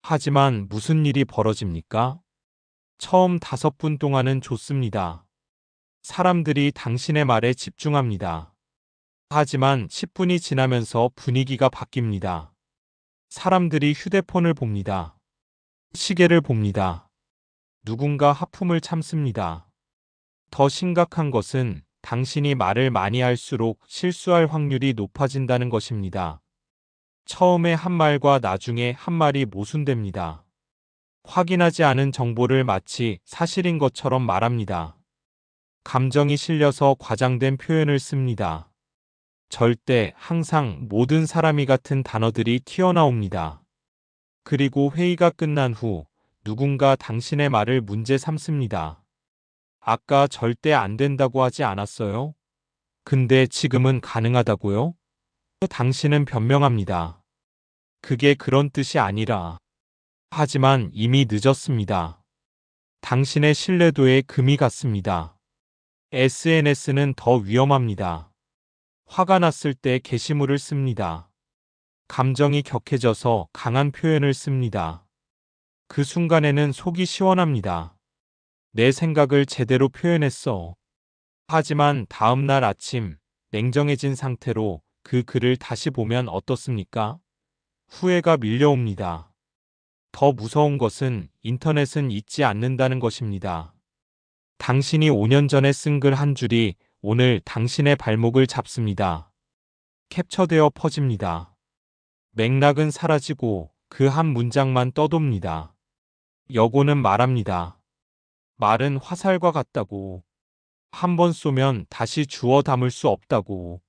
하지만 무슨 일이 벌어집니까? 처음 5분 동안은 좋습니다. 사람들이 당신의 말에 집중합니다. 하지만 10분이 지나면서 분위기가 바뀝니다. 사람들이 휴대폰을 봅니다. 시계를 봅니다. 누군가 하품을 참습니다. 더 심각한 것은 당신이 말을 많이 할수록 실수할 확률이 높아진다는 것입니다. 처음에 한 말과 나중에 한 말이 모순됩니다. 확인하지 않은 정보를 마치 사실인 것처럼 말합니다. 감정이 실려서 과장된 표현을 씁니다. 절대, 항상, 모든 사람이 같은 단어들이 튀어나옵니다. 그리고 회의가 끝난 후 누군가 당신의 말을 문제 삼습니다. 아까 절대 안 된다고 하지 않았어요? 근데 지금은 가능하다고요? 당신은 변명합니다. 그게 그런 뜻이 아니라. 하지만 이미 늦었습니다. 당신의 신뢰도에 금이 갔습니다. SNS는 더 위험합니다. 화가 났을 때 게시물을 씁니다. 감정이 격해져서 강한 표현을 씁니다. 그 순간에는 속이 시원합니다. 내 생각을 제대로 표현했어. 하지만 다음 날 아침 냉정해진 상태로 그 글을 다시 보면 어떻습니까? 후회가 밀려옵니다. 더 무서운 것은 인터넷은 잊지 않는다는 것입니다. 당신이 5년 전에 쓴 글 한 줄이 오늘 당신의 발목을 잡습니다. 캡처되어 퍼집니다. 맥락은 사라지고 그 한 문장만 떠돕니다. 여고는 말합니다. 말은 화살과 같다고. 한 번 쏘면 다시 주워 담을 수 없다고.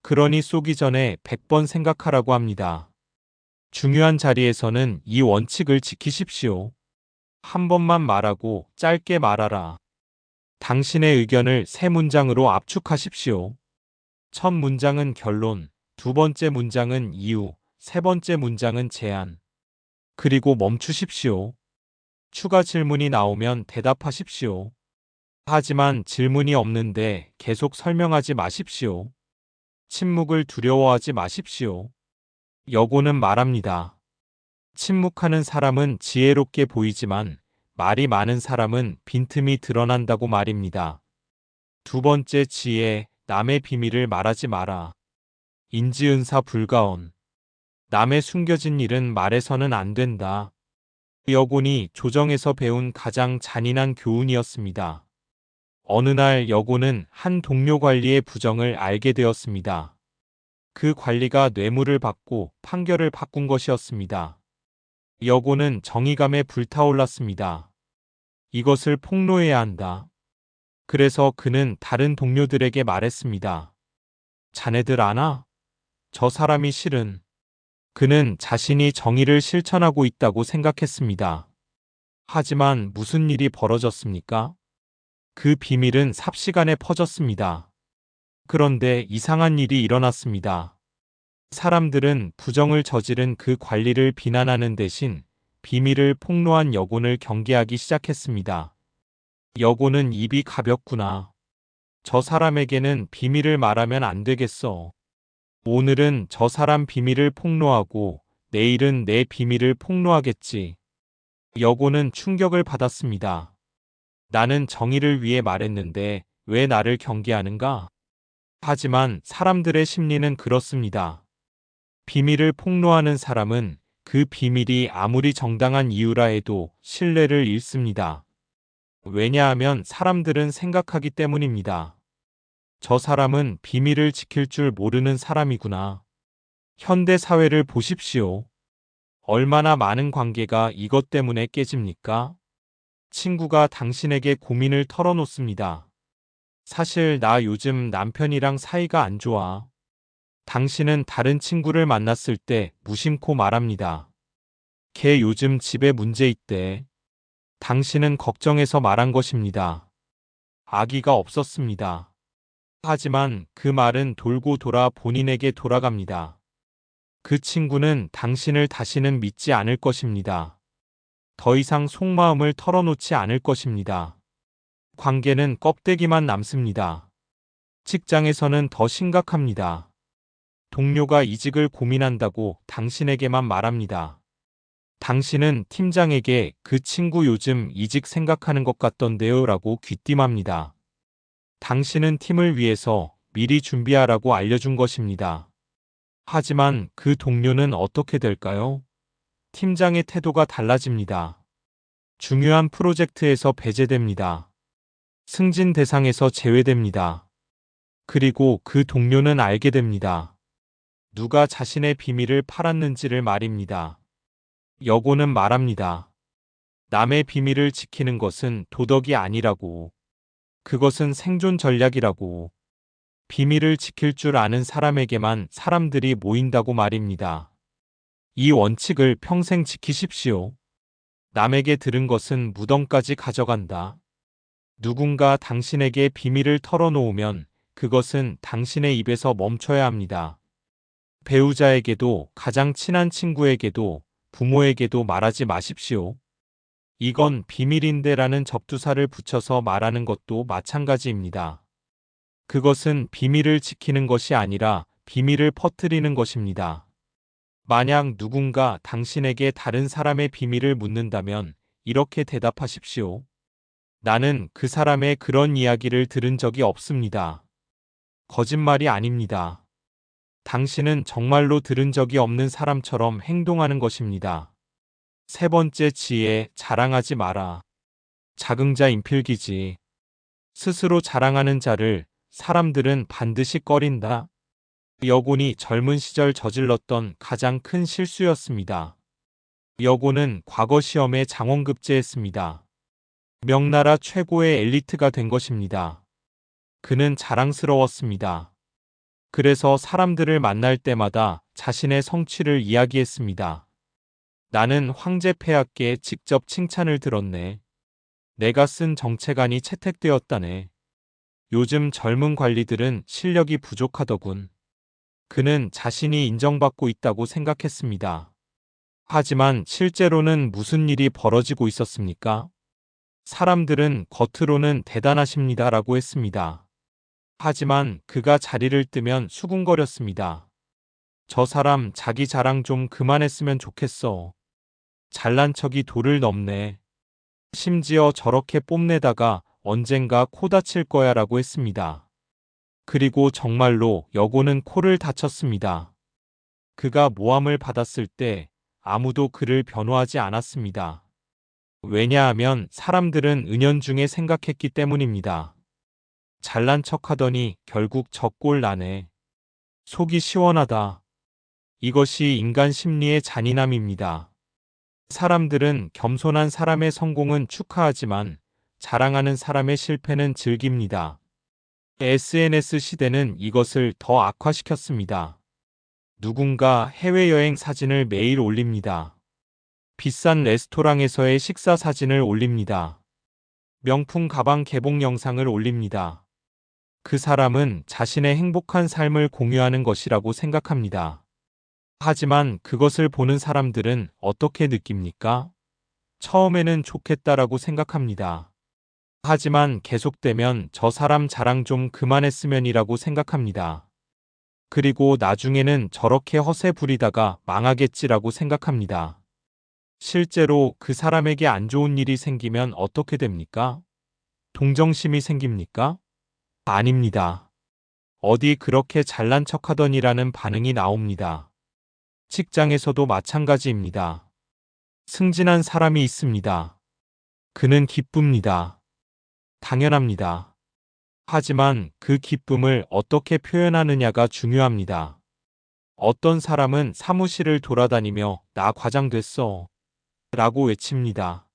그러니 쏘기 전에 100번 생각하라고 합니다. 중요한 자리에서는 이 원칙을 지키십시오. 한 번만 말하고 짧게 말하라. 당신의 의견을 3문장으로 압축하십시오. 첫 문장은 결론, 두 번째 문장은 이유, 세 번째 문장은 제안. 그리고 멈추십시오. 추가 질문이 나오면 대답하십시오. 하지만 질문이 없는데 계속 설명하지 마십시오. 침묵을 두려워하지 마십시오. 여고는 말합니다. 침묵하는 사람은 지혜롭게 보이지만 말이 많은 사람은 빈틈이 드러난다고 말입니다. 두 번째 지혜, 남의 비밀을 말하지 마라. 인지은사 불가언. 남의 숨겨진 일은 말해서는 안 된다. 여곤이 조정에서 배운 가장 잔인한 교훈이었습니다. 어느 날 여곤은 한 동료 관리의 부정을 알게 되었습니다. 그 관리가 뇌물을 받고 판결을 바꾼 것이었습니다. 여곤은 정의감에 불타올랐습니다. 이것을 폭로해야 한다. 그래서 그는 다른 동료들에게 말했습니다. 자네들 아나? 저 사람이 실은. 그는 자신이 정의를 실천하고 있다고 생각했습니다. 하지만 무슨 일이 벌어졌습니까? 그 비밀은 삽시간에 퍼졌습니다. 그런데 이상한 일이 일어났습니다. 사람들은 부정을 저지른 그 관리를 비난하는 대신 비밀을 폭로한 여곤을 경계하기 시작했습니다. 여곤은 입이 가볍구나. 저 사람에게는 비밀을 말하면 안 되겠어. 오늘은 저 사람 비밀을 폭로하고 내일은 내 비밀을 폭로하겠지. 여곤은 충격을 받았습니다. 나는 정의를 위해 말했는데 왜 나를 경계하는가? 하지만 사람들의 심리는 그렇습니다. 비밀을 폭로하는 사람은 그 비밀이 아무리 정당한 이유라 해도 신뢰를 잃습니다. 왜냐하면 사람들은 생각하기 때문입니다. 저 사람은 비밀을 지킬 줄 모르는 사람이구나. 현대 사회를 보십시오. 얼마나 많은 관계가 이것 때문에 깨집니까? 친구가 당신에게 고민을 털어놓습니다. 사실 나 요즘 남편이랑 사이가 안 좋아. 당신은 다른 친구를 만났을 때 무심코 말합니다. 걔 요즘 집에 문제 있대. 당신은 걱정해서 말한 것입니다. 아기가 없었습니다. 하지만 그 말은 돌고 돌아 본인에게 돌아갑니다. 그 친구는 당신을 다시는 믿지 않을 것입니다. 더 이상 속마음을 털어놓지 않을 것입니다. 관계는 껍데기만 남습니다. 직장에서는 더 심각합니다. 동료가 이직을 고민한다고 당신에게만 말합니다. 당신은 팀장에게 그 친구 요즘 이직 생각하는 것 같던데요 라고 귀띔합니다. 당신은 팀을 위해서 미리 준비하라고 알려준 것입니다. 하지만 그 동료는 어떻게 될까요? 팀장의 태도가 달라집니다. 중요한 프로젝트에서 배제됩니다. 승진 대상에서 제외됩니다. 그리고 그 동료는 알게 됩니다. 누가 자신의 비밀을 팔았는지를 말입니다. 여고는 말합니다. 남의 비밀을 지키는 것은 도덕이 아니라고. 그것은 생존 전략이라고. 비밀을 지킬 줄 아는 사람에게만 사람들이 모인다고 말입니다. 이 원칙을 평생 지키십시오. 남에게 들은 것은 무덤까지 가져간다. 누군가 당신에게 비밀을 털어놓으면 그것은 당신의 입에서 멈춰야 합니다. 배우자에게도 가장 친한 친구에게도 부모에게도 말하지 마십시오. 이건 비밀인데라는 접두사를 붙여서 말하는 것도 마찬가지입니다. 그것은 비밀을 지키는 것이 아니라 비밀을 퍼뜨리는 것입니다. 만약 누군가 당신에게 다른 사람의 비밀을 묻는다면 이렇게 대답하십시오. 나는 그 사람의 그런 이야기를 들은 적이 없습니다. 거짓말이 아닙니다. 당신은 정말로 들은 적이 없는 사람처럼 행동하는 것입니다. 세 번째 지혜, 자랑하지 마라. 자긍자 인필기지. 스스로 자랑하는 자를 사람들은 반드시 꺼린다. 여곤이 젊은 시절 저질렀던 가장 큰 실수였습니다. 여곤은 과거 시험에 장원급제했습니다. 명나라 최고의 엘리트가 된 것입니다. 그는 자랑스러웠습니다. 그래서 사람들을 만날 때마다 자신의 성취를 이야기했습니다. 나는 황제 폐하께 직접 칭찬을 들었네. 내가 쓴 정책안이 채택되었다네. 요즘 젊은 관리들은 실력이 부족하더군. 그는 자신이 인정받고 있다고 생각했습니다. 하지만 실제로는 무슨 일이 벌어지고 있었습니까? 사람들은 겉으로는 대단하십니다라고 했습니다. 하지만 그가 자리를 뜨면 수군거렸습니다. 저 사람 자기 자랑 좀 그만했으면 좋겠어. 잘난 척이 도를 넘네. 심지어 저렇게 뽐내다가 언젠가 코 다칠 거야 라고 했습니다. 그리고 정말로 여고는 코를 다쳤습니다. 그가 모함을 받았을 때 아무도 그를 변호하지 않았습니다. 왜냐하면 사람들은 은연중에 생각했기 때문입니다. 잘난 척하더니 결국 적골 나네. 속이 시원하다. 이것이 인간 심리의 잔인함입니다. 사람들은 겸손한 사람의 성공은 축하하지만 자랑하는 사람의 실패는 즐깁니다. SNS 시대는 이것을 더 악화시켰습니다. 누군가 해외여행 사진을 매일 올립니다. 비싼 레스토랑에서의 식사 사진을 올립니다. 명품 가방 개봉 영상을 올립니다. 그 사람은 자신의 행복한 삶을 공유하는 것이라고 생각합니다. 하지만 그것을 보는 사람들은 어떻게 느낍니까? 처음에는 좋겠다라고 생각합니다. 하지만 계속되면 저 사람 자랑 좀 그만했으면이라고 생각합니다. 그리고 나중에는 저렇게 허세 부리다가 망하겠지라고 생각합니다. 실제로 그 사람에게 안 좋은 일이 생기면 어떻게 됩니까? 동정심이 생깁니까? 아닙니다. 어디 그렇게 잘난 척하더니라는 반응이 나옵니다. 직장에서도 마찬가지입니다. 승진한 사람이 있습니다. 그는 기쁩니다. 당연합니다. 하지만 그 기쁨을 어떻게 표현하느냐가 중요합니다. 어떤 사람은 사무실을 돌아다니며 나 과장됐어 라고 외칩니다.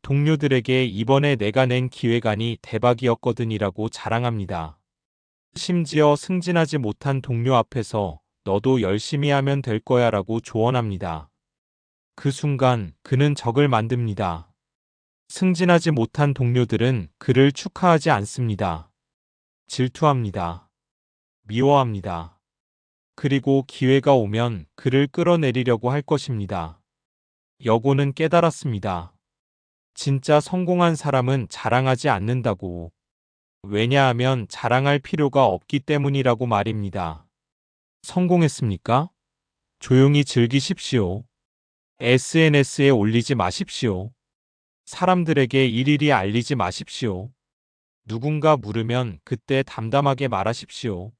동료들에게 이번에 내가 낸 기획안이 대박이었거든이라고 자랑합니다. 심지어 승진하지 못한 동료 앞에서 너도 열심히 하면 될 거야 라고 조언합니다. 그 순간 그는 적을 만듭니다. 승진하지 못한 동료들은 그를 축하하지 않습니다. 질투합니다. 미워합니다. 그리고 기회가 오면 그를 끌어내리려고 할 것입니다. 여고는 깨달았습니다. 진짜 성공한 사람은 자랑하지 않는다고. 왜냐하면 자랑할 필요가 없기 때문이라고 말입니다. 성공했습니까? 조용히 즐기십시오. SNS에 올리지 마십시오. 사람들에게 일일이 알리지 마십시오. 누군가 물으면 그때 담담하게 말하십시오.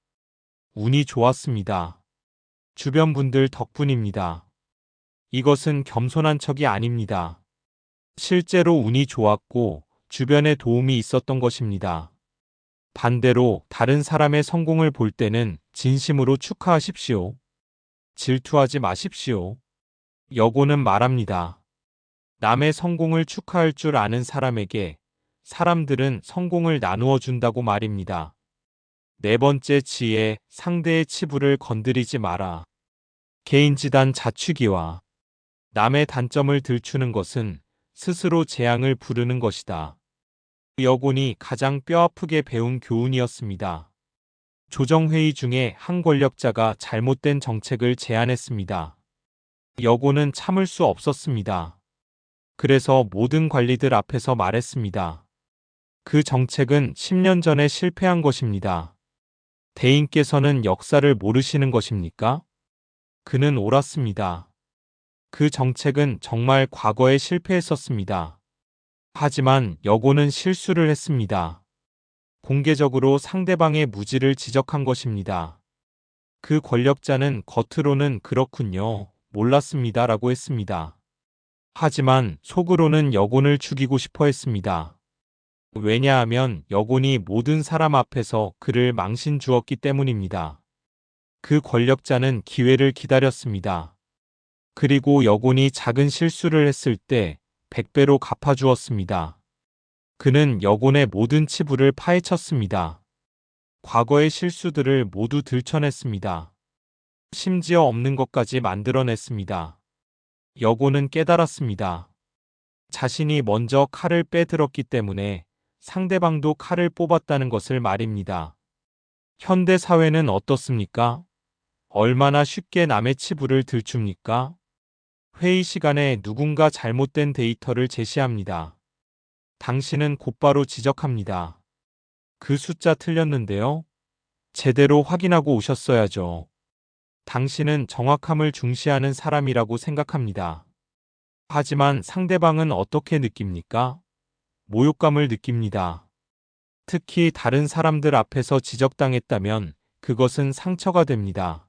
운이 좋았습니다. 주변 분들 덕분입니다. 이것은 겸손한 척이 아닙니다. 실제로 운이 좋았고 주변에 도움이 있었던 것입니다. 반대로 다른 사람의 성공을 볼 때는 진심으로 축하하십시오. 질투하지 마십시오. 여고는 말합니다. 남의 성공을 축하할 줄 아는 사람에게 사람들은 성공을 나누어 준다고 말입니다. 네 번째 지혜, 상대의 치부를 건드리지 마라. 개인지단 자축이와 남의 단점을 들추는 것은 스스로 재앙을 부르는 것이다. 여곤이 가장 뼈아프게 배운 교훈이었습니다. 조정회의 중에 한 권력자가 잘못된 정책을 제안했습니다. 여곤은 참을 수 없었습니다. 그래서 모든 관리들 앞에서 말했습니다. 그 정책은 10년 전에 실패한 것입니다. 대인께서는 역사를 모르시는 것입니까? 그는 옳았습니다. 그 정책은 정말 과거에 실패했었습니다. 하지만 여고는 실수를 했습니다. 공개적으로 상대방의 무지를 지적한 것입니다. 그 권력자는 겉으로는 그렇군요. 몰랐습니다. 라고 했습니다. 하지만 속으로는 여곤을 죽이고 싶어 했습니다. 왜냐하면 여곤이 모든 사람 앞에서 그를 망신 주었기 때문입니다. 그 권력자는 기회를 기다렸습니다. 그리고 여곤이 작은 실수를 했을 때 100배로 갚아주었습니다. 그는 여곤의 모든 치부를 파헤쳤습니다. 과거의 실수들을 모두 들춰냈습니다. 심지어 없는 것까지 만들어냈습니다. 여곤은 깨달았습니다. 자신이 먼저 칼을 빼들었기 때문에 상대방도 칼을 뽑았다는 것을 말입니다. 현대 사회는 어떻습니까? 얼마나 쉽게 남의 치부를 들춥니까? 회의 시간에 누군가 잘못된 데이터를 제시합니다. 당신은 곧바로 지적합니다. 그 숫자 틀렸는데요? 제대로 확인하고 오셨어야죠. 당신은 정확함을 중시하는 사람이라고 생각합니다. 하지만 상대방은 어떻게 느낍니까? 모욕감을 느낍니다. 특히 다른 사람들 앞에서 지적당했다면 그것은 상처가 됩니다.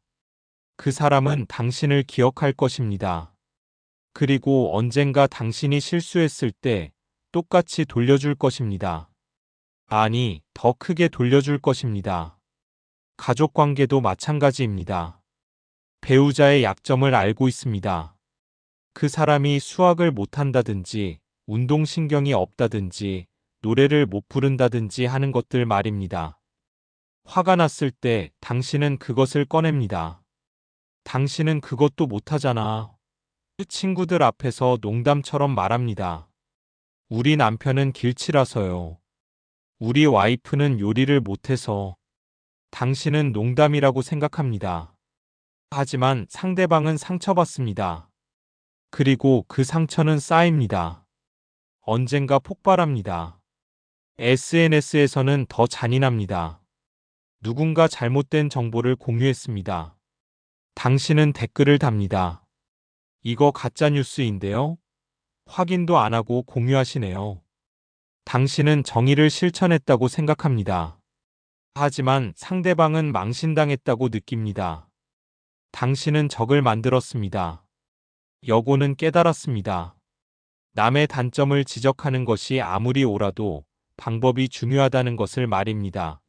그 사람은 당신을 기억할 것입니다. 그리고 언젠가 당신이 실수했을 때 똑같이 돌려줄 것입니다. 아니, 더 크게 돌려줄 것입니다. 가족 관계도 마찬가지입니다. 배우자의 약점을 알고 있습니다. 그 사람이 수학을 못한다든지, 운동신경이 없다든지, 노래를 못 부른다든지 하는 것들 말입니다. 화가 났을 때 당신은 그것을 꺼냅니다. 당신은 그것도 못하잖아. 친구들 앞에서 농담처럼 말합니다. 우리 남편은 길치라서요. 우리 와이프는 요리를 못해서. 당신은 농담이라고 생각합니다. 하지만 상대방은 상처받습니다. 그리고 그 상처는 쌓입니다. 언젠가 폭발합니다. SNS에서는 더 잔인합니다. 누군가 잘못된 정보를 공유했습니다. 당신은 댓글을 답니다. 이거 가짜뉴스인데요? 확인도 안 하고 공유하시네요. 당신은 정의를 실천했다고 생각합니다. 하지만 상대방은 망신당했다고 느낍니다. 당신은 적을 만들었습니다. 여고는 깨달았습니다. 남의 단점을 지적하는 것이 아무리 옳아도 방법이 중요하다는 것을 말입니다.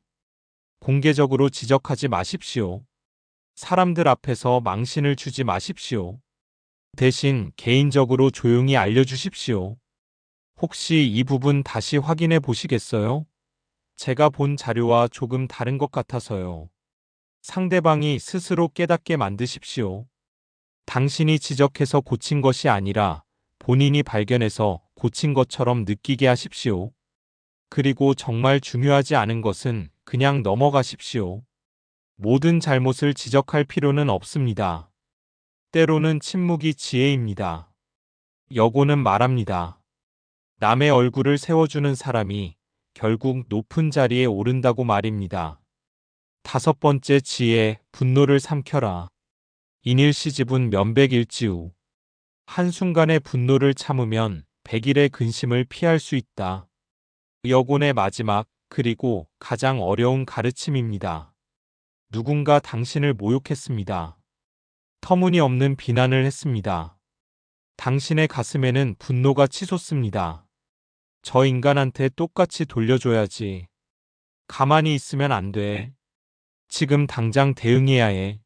공개적으로 지적하지 마십시오. 사람들 앞에서 망신을 주지 마십시오. 대신 개인적으로 조용히 알려주십시오. 혹시 이 부분 다시 확인해 보시겠어요? 제가 본 자료와 조금 다른 것 같아서요. 상대방이 스스로 깨닫게 만드십시오. 당신이 지적해서 고친 것이 아니라 본인이 발견해서 고친 것처럼 느끼게 하십시오. 그리고 정말 중요하지 않은 것은 그냥 넘어가십시오. 모든 잘못을 지적할 필요는 없습니다. 때로는 침묵이 지혜입니다. 여고는 말합니다. 남의 얼굴을 세워주는 사람이 결국 높은 자리에 오른다고 말입니다. 5번째 지혜, 분노를 삼켜라. 인일시집은 면백일지우. 한순간의 분노를 참으면 100일의 근심을 피할 수 있다. 여곤의 마지막, 그리고 가장 어려운 가르침입니다. 누군가 당신을 모욕했습니다. 터무니없는 비난을 했습니다. 당신의 가슴에는 분노가 치솟습니다. 저 인간한테 똑같이 돌려줘야지. 가만히 있으면 안 돼. 지금 당장 대응해야 해.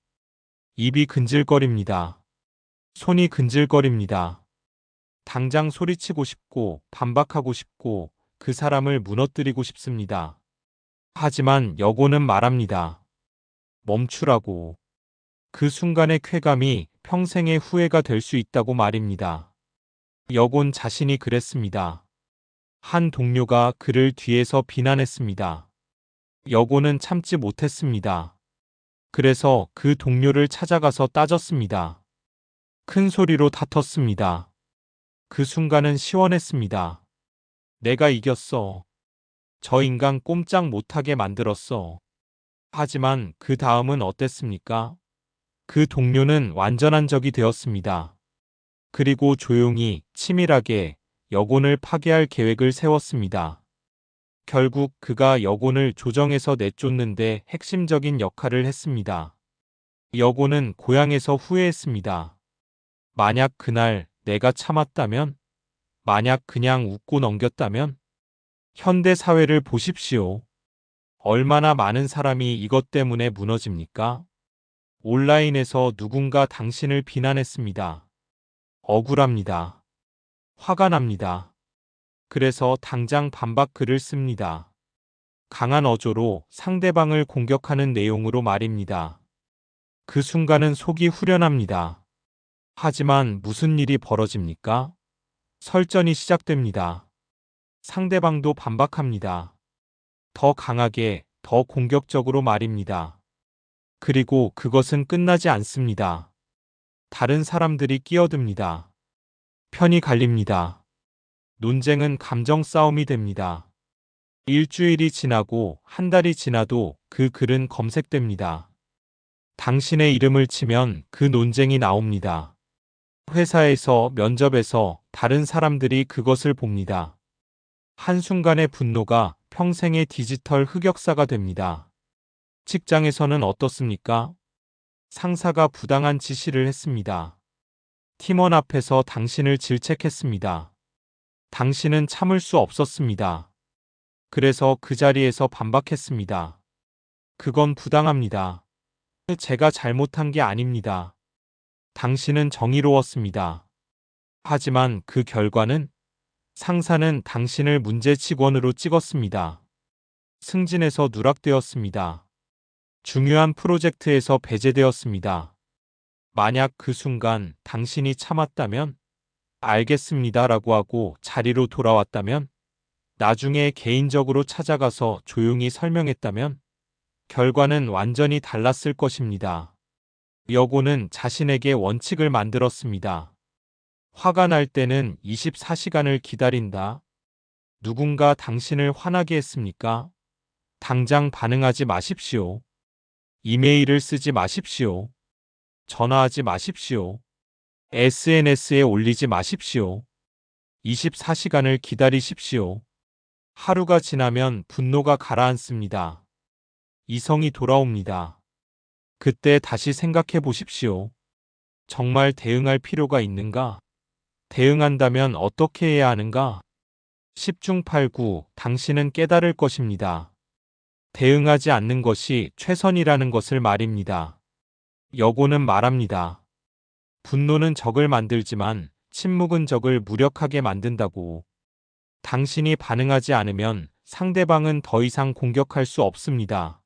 입이 근질거립니다. 손이 근질거립니다. 당장 소리치고 싶고 반박하고 싶고 그 사람을 무너뜨리고 싶습니다. 하지만 여고는 말합니다. 멈추라고. 그 순간의 쾌감이 평생의 후회가 될 수 있다고 말입니다. 여곤 자신이 그랬습니다. 한 동료가 그를 뒤에서 비난했습니다. 여고는 참지 못했습니다. 그래서 그 동료를 찾아가서 따졌습니다. 큰 소리로 다퉜습니다. 그 순간은 시원했습니다. 내가 이겼어. 저 인간 꼼짝 못하게 만들었어. 하지만 그 다음은 어땠습니까? 그 동료는 완전한 적이 되었습니다. 그리고 조용히, 치밀하게 여곤을 파괴할 계획을 세웠습니다. 결국 그가 여곤을 조정해서 내쫓는데 핵심적인 역할을 했습니다. 여곤은 고향에서 후회했습니다. 만약 그날 내가 참았다면? 만약 그냥 웃고 넘겼다면? 현대 사회를 보십시오. 얼마나 많은 사람이 이것 때문에 무너집니까? 온라인에서 누군가 당신을 비난했습니다. 억울합니다. 화가 납니다. 그래서 당장 반박 글을 씁니다. 강한 어조로 상대방을 공격하는 내용으로 말입니다. 그 순간은 속이 후련합니다. 하지만 무슨 일이 벌어집니까? 설전이 시작됩니다. 상대방도 반박합니다. 더 강하게, 더 공격적으로 말입니다. 그리고 그것은 끝나지 않습니다. 다른 사람들이 끼어듭니다. 편이 갈립니다. 논쟁은 감정 싸움이 됩니다. 일주일이 지나고 한 달이 지나도 그 글은 검색됩니다. 당신의 이름을 치면 그 논쟁이 나옵니다. 회사에서, 면접에서 다른 사람들이 그것을 봅니다. 한순간의 분노가 평생의 디지털 흑역사가 됩니다. 직장에서는 어떻습니까? 상사가 부당한 지시를 했습니다. 팀원 앞에서 당신을 질책했습니다. 당신은 참을 수 없었습니다. 그래서 그 자리에서 반박했습니다. 그건 부당합니다. 제가 잘못한 게 아닙니다. 당신은 정의로웠습니다. 하지만 그 결과는 상사는 당신을 문제 직원으로 찍었습니다. 승진에서 누락되었습니다. 중요한 프로젝트에서 배제되었습니다. 만약 그 순간 당신이 참았다면, 알겠습니다 라고 하고 자리로 돌아왔다면, 나중에 개인적으로 찾아가서 조용히 설명했다면, 결과는 완전히 달랐을 것입니다. 여고는 자신에게 원칙을 만들었습니다. 화가 날 때는 24시간을 기다린다. 누군가 당신을 화나게 했습니까? 당장 반응하지 마십시오. 이메일을 쓰지 마십시오. 전화하지 마십시오. SNS에 올리지 마십시오. 24시간을 기다리십시오. 하루가 지나면 분노가 가라앉습니다. 이성이 돌아옵니다. 그때 다시 생각해 보십시오. 정말 대응할 필요가 있는가? 대응한다면 어떻게 해야 하는가? 10중 8구 당신은 깨달을 것입니다. 대응하지 않는 것이 최선이라는 것을 말입니다. 여고는 말합니다. 분노는 적을 만들지만 침묵은 적을 무력하게 만든다고. 당신이 반응하지 않으면 상대방은 더 이상 공격할 수 없습니다.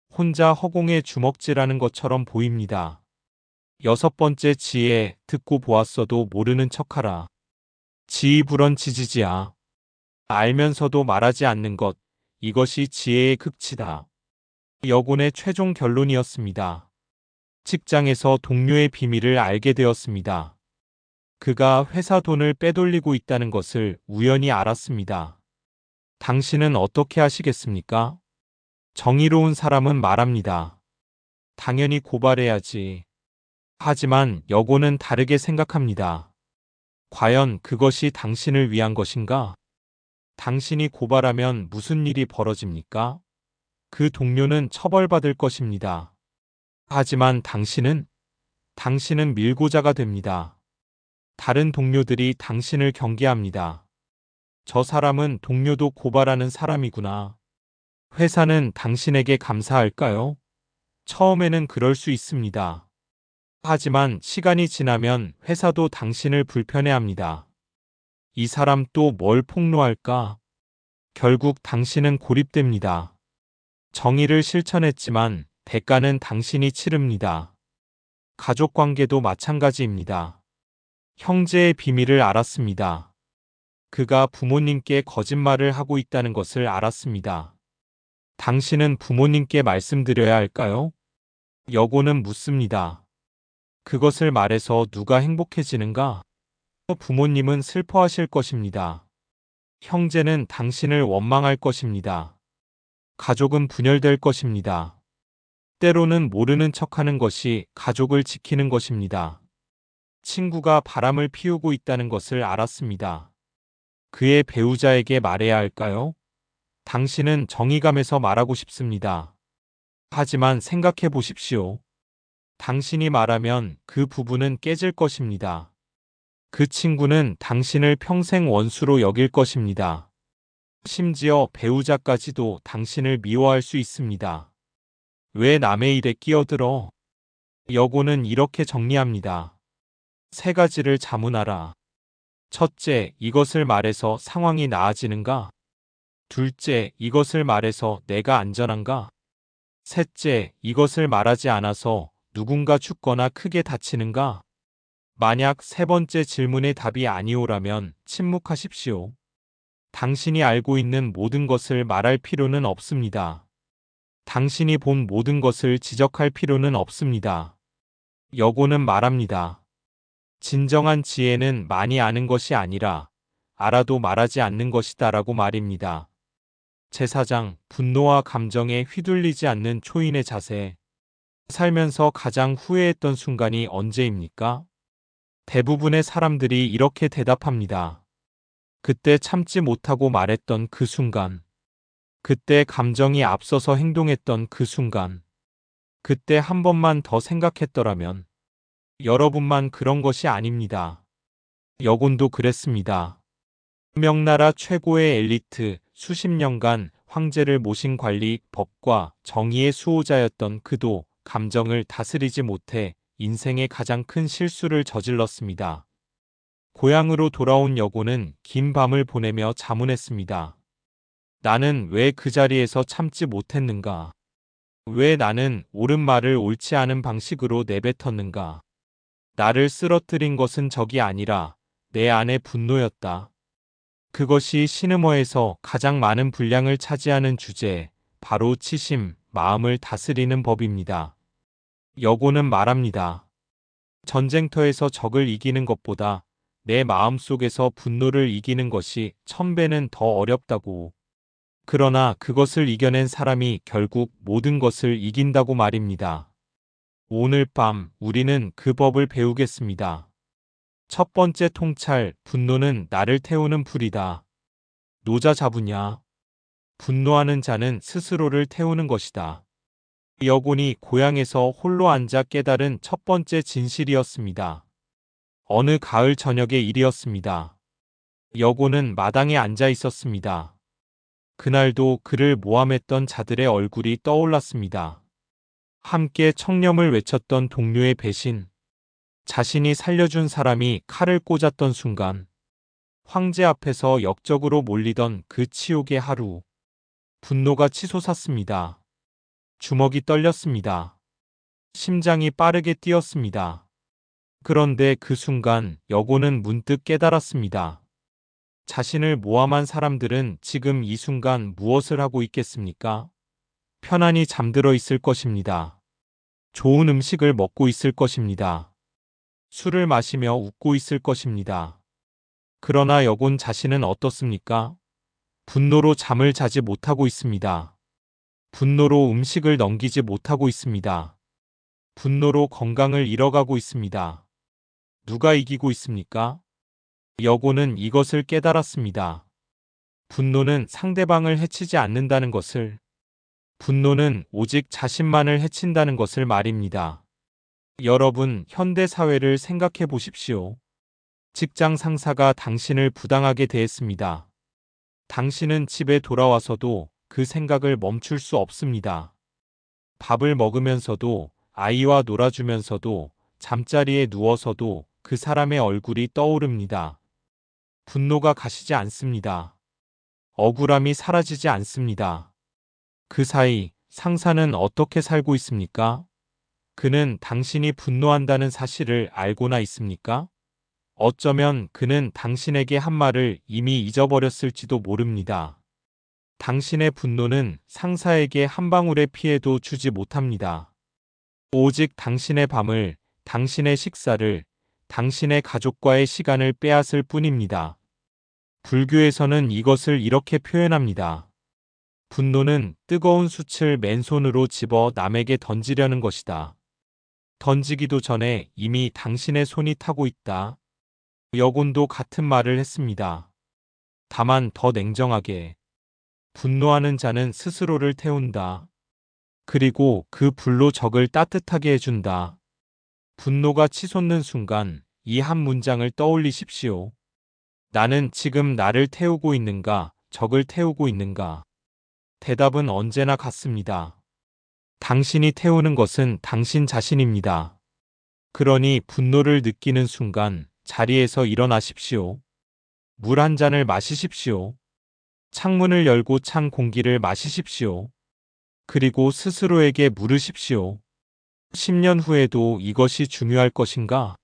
혼자 허공에 주먹질하는 것처럼 보입니다. 6번째 지혜, 듣고 보았어도 모르는 척하라. 지휘불언지지지야. 알면서도 말하지 않는 것, 이것이 지혜의 극치다. 여군의 최종 결론이었습니다. 직장에서 동료의 비밀을 알게 되었습니다. 그가 회사 돈을 빼돌리고 있다는 것을 우연히 알았습니다. 당신은 어떻게 하시겠습니까? 정의로운 사람은 말합니다. 당연히 고발해야지. 하지만 여고는 다르게 생각합니다. 과연 그것이 당신을 위한 것인가? 당신이 고발하면 무슨 일이 벌어집니까? 그 동료는 처벌받을 것입니다. 하지만 당신은 밀고자가 됩니다. 다른 동료들이 당신을 경계합니다. 저 사람은 동료도 고발하는 사람이구나. 회사는 당신에게 감사할까요? 처음에는 그럴 수 있습니다. 하지만 시간이 지나면 회사도 당신을 불편해합니다. 이 사람 또 뭘 폭로할까? 결국 당신은 고립됩니다. 정의를 실천했지만 대가는 당신이 치릅니다. 가족 관계도 마찬가지입니다. 형제의 비밀을 알았습니다. 그가 부모님께 거짓말을 하고 있다는 것을 알았습니다. 당신은 부모님께 말씀드려야 할까요? 여고는 묻습니다. 그것을 말해서 누가 행복해지는가? 부모님은 슬퍼하실 것입니다. 형제는 당신을 원망할 것입니다. 가족은 분열될 것입니다. 때로는 모르는 척하는 것이 가족을 지키는 것입니다. 친구가 바람을 피우고 있다는 것을 알았습니다. 그의 배우자에게 말해야 할까요? 당신은 정의감에서 말하고 싶습니다. 하지만 생각해 보십시오. 당신이 말하면 그 부부는 깨질 것입니다. 그 친구는 당신을 평생 원수로 여길 것입니다. 심지어 배우자까지도 당신을 미워할 수 있습니다. 왜 남의 일에 끼어들어? 여고는 이렇게 정리합니다. 3가지를 자문하라. 첫째, 이것을 말해서 상황이 나아지는가? 둘째, 이것을 말해서 내가 안전한가? 셋째, 이것을 말하지 않아서 누군가 죽거나 크게 다치는가? 만약 3번째 질문의 답이 아니오라면 침묵하십시오. 당신이 알고 있는 모든 것을 말할 필요는 없습니다. 당신이 본 모든 것을 지적할 필요는 없습니다. 여고는 말합니다. 진정한 지혜는 많이 아는 것이 아니라 알아도 말하지 않는 것이다라고 말입니다. 제4장, 분노와 감정에 휘둘리지 않는 초인의 자세. 살면서 가장 후회했던 순간이 언제입니까? 대부분의 사람들이 이렇게 대답합니다. 그때 참지 못하고 말했던 그 순간. 그때 감정이 앞서서 행동했던 그 순간. 그때 한 번만 더 생각했더라면. 여러분만 그런 것이 아닙니다. 여군도 그랬습니다. 명나라 최고의 엘리트, 수십 년간 황제를 모신 관리, 법과 정의의 수호자였던 그도 감정을 다스리지 못해 인생의 가장 큰 실수를 저질렀습니다. 고향으로 돌아온 여고는 긴 밤을 보내며 자문했습니다. 나는 왜 그 자리에서 참지 못했는가? 왜 나는 옳은 말을 옳지 않은 방식으로 내뱉었는가? 나를 쓰러뜨린 것은 적이 아니라 내 안의 분노였다. 그것이 시느머에서 가장 많은 분량을 차지하는 주제, 바로 치심, 마음을 다스리는 법입니다. 여고는 말합니다. 전쟁터에서 적을 이기는 것보다 내 마음속에서 분노를 이기는 것이 1000배는 더 어렵다고. 그러나 그것을 이겨낸 사람이 결국 모든 것을 이긴다고 말입니다. 오늘 밤 우리는 그 법을 배우겠습니다. 첫 번째 통찰, 분노는 나를 태우는 불이다. 노자 잡으냐? 분노하는 자는 스스로를 태우는 것이다. 여군이 고향에서 홀로 앉아 깨달은 첫 번째 진실이었습니다. 어느 가을 저녁의 일이었습니다. 여군은 마당에 앉아 있었습니다. 그날도 그를 모함했던 자들의 얼굴이 떠올랐습니다. 함께 청렴을 외쳤던 동료의 배신, 자신이 살려준 사람이 칼을 꽂았던 순간, 황제 앞에서 역적으로 몰리던 그 치욕의 하루, 분노가 치솟았습니다. 주먹이 떨렸습니다. 심장이 빠르게 뛰었습니다. 그런데 그 순간 여고는 문득 깨달았습니다. 자신을 모함한 사람들은 지금 이 순간 무엇을 하고 있겠습니까? 편안히 잠들어 있을 것입니다. 좋은 음식을 먹고 있을 것입니다. 술을 마시며 웃고 있을 것입니다. 그러나 여군 자신은 어떻습니까? 분노로 잠을 자지 못하고 있습니다. 분노로 음식을 넘기지 못하고 있습니다. 분노로 건강을 잃어가고 있습니다. 누가 이기고 있습니까? 여고는 이것을 깨달았습니다. 분노는 상대방을 해치지 않는다는 것을, 분노는 오직 자신만을 해친다는 것을 말입니다. 여러분, 현대 사회를 생각해 보십시오. 직장 상사가 당신을 부당하게 대했습니다. 당신은 집에 돌아와서도 그 생각을 멈출 수 없습니다. 밥을 먹으면서도, 아이와 놀아주면서도, 잠자리에 누워서도 그 사람의 얼굴이 떠오릅니다. 분노가 가시지 않습니다. 억울함이 사라지지 않습니다. 그 사이 상사는 어떻게 살고 있습니까? 그는 당신이 분노한다는 사실을 알고나 있습니까? 어쩌면 그는 당신에게 한 말을 이미 잊어버렸을지도 모릅니다. 당신의 분노는 상사에게 한 방울의 피해도 주지 못합니다. 오직 당신의 밤을, 당신의 식사를, 당신의 가족과의 시간을 빼앗을 뿐입니다. 불교에서는 이것을 이렇게 표현합니다. 분노는 뜨거운 숯을 맨손으로 집어 남에게 던지려는 것이다. 던지기도 전에 이미 당신의 손이 타고 있다. 여군도 같은 말을 했습니다. 다만 더 냉정하게. 분노하는 자는 스스로를 태운다. 그리고 그 불로 적을 따뜻하게 해준다. 분노가 치솟는 순간 이 한 문장을 떠올리십시오. 나는 지금 나를 태우고 있는가, 적을 태우고 있는가? 대답은 언제나 같습니다. 당신이 태우는 것은 당신 자신입니다. 그러니 분노를 느끼는 순간 자리에서 일어나십시오. 물 한 잔을 마시십시오. 창문을 열고 찬 공기를 마시십시오. 그리고 스스로에게 물으십시오. 10년 후에도 이것이 중요할 것인가?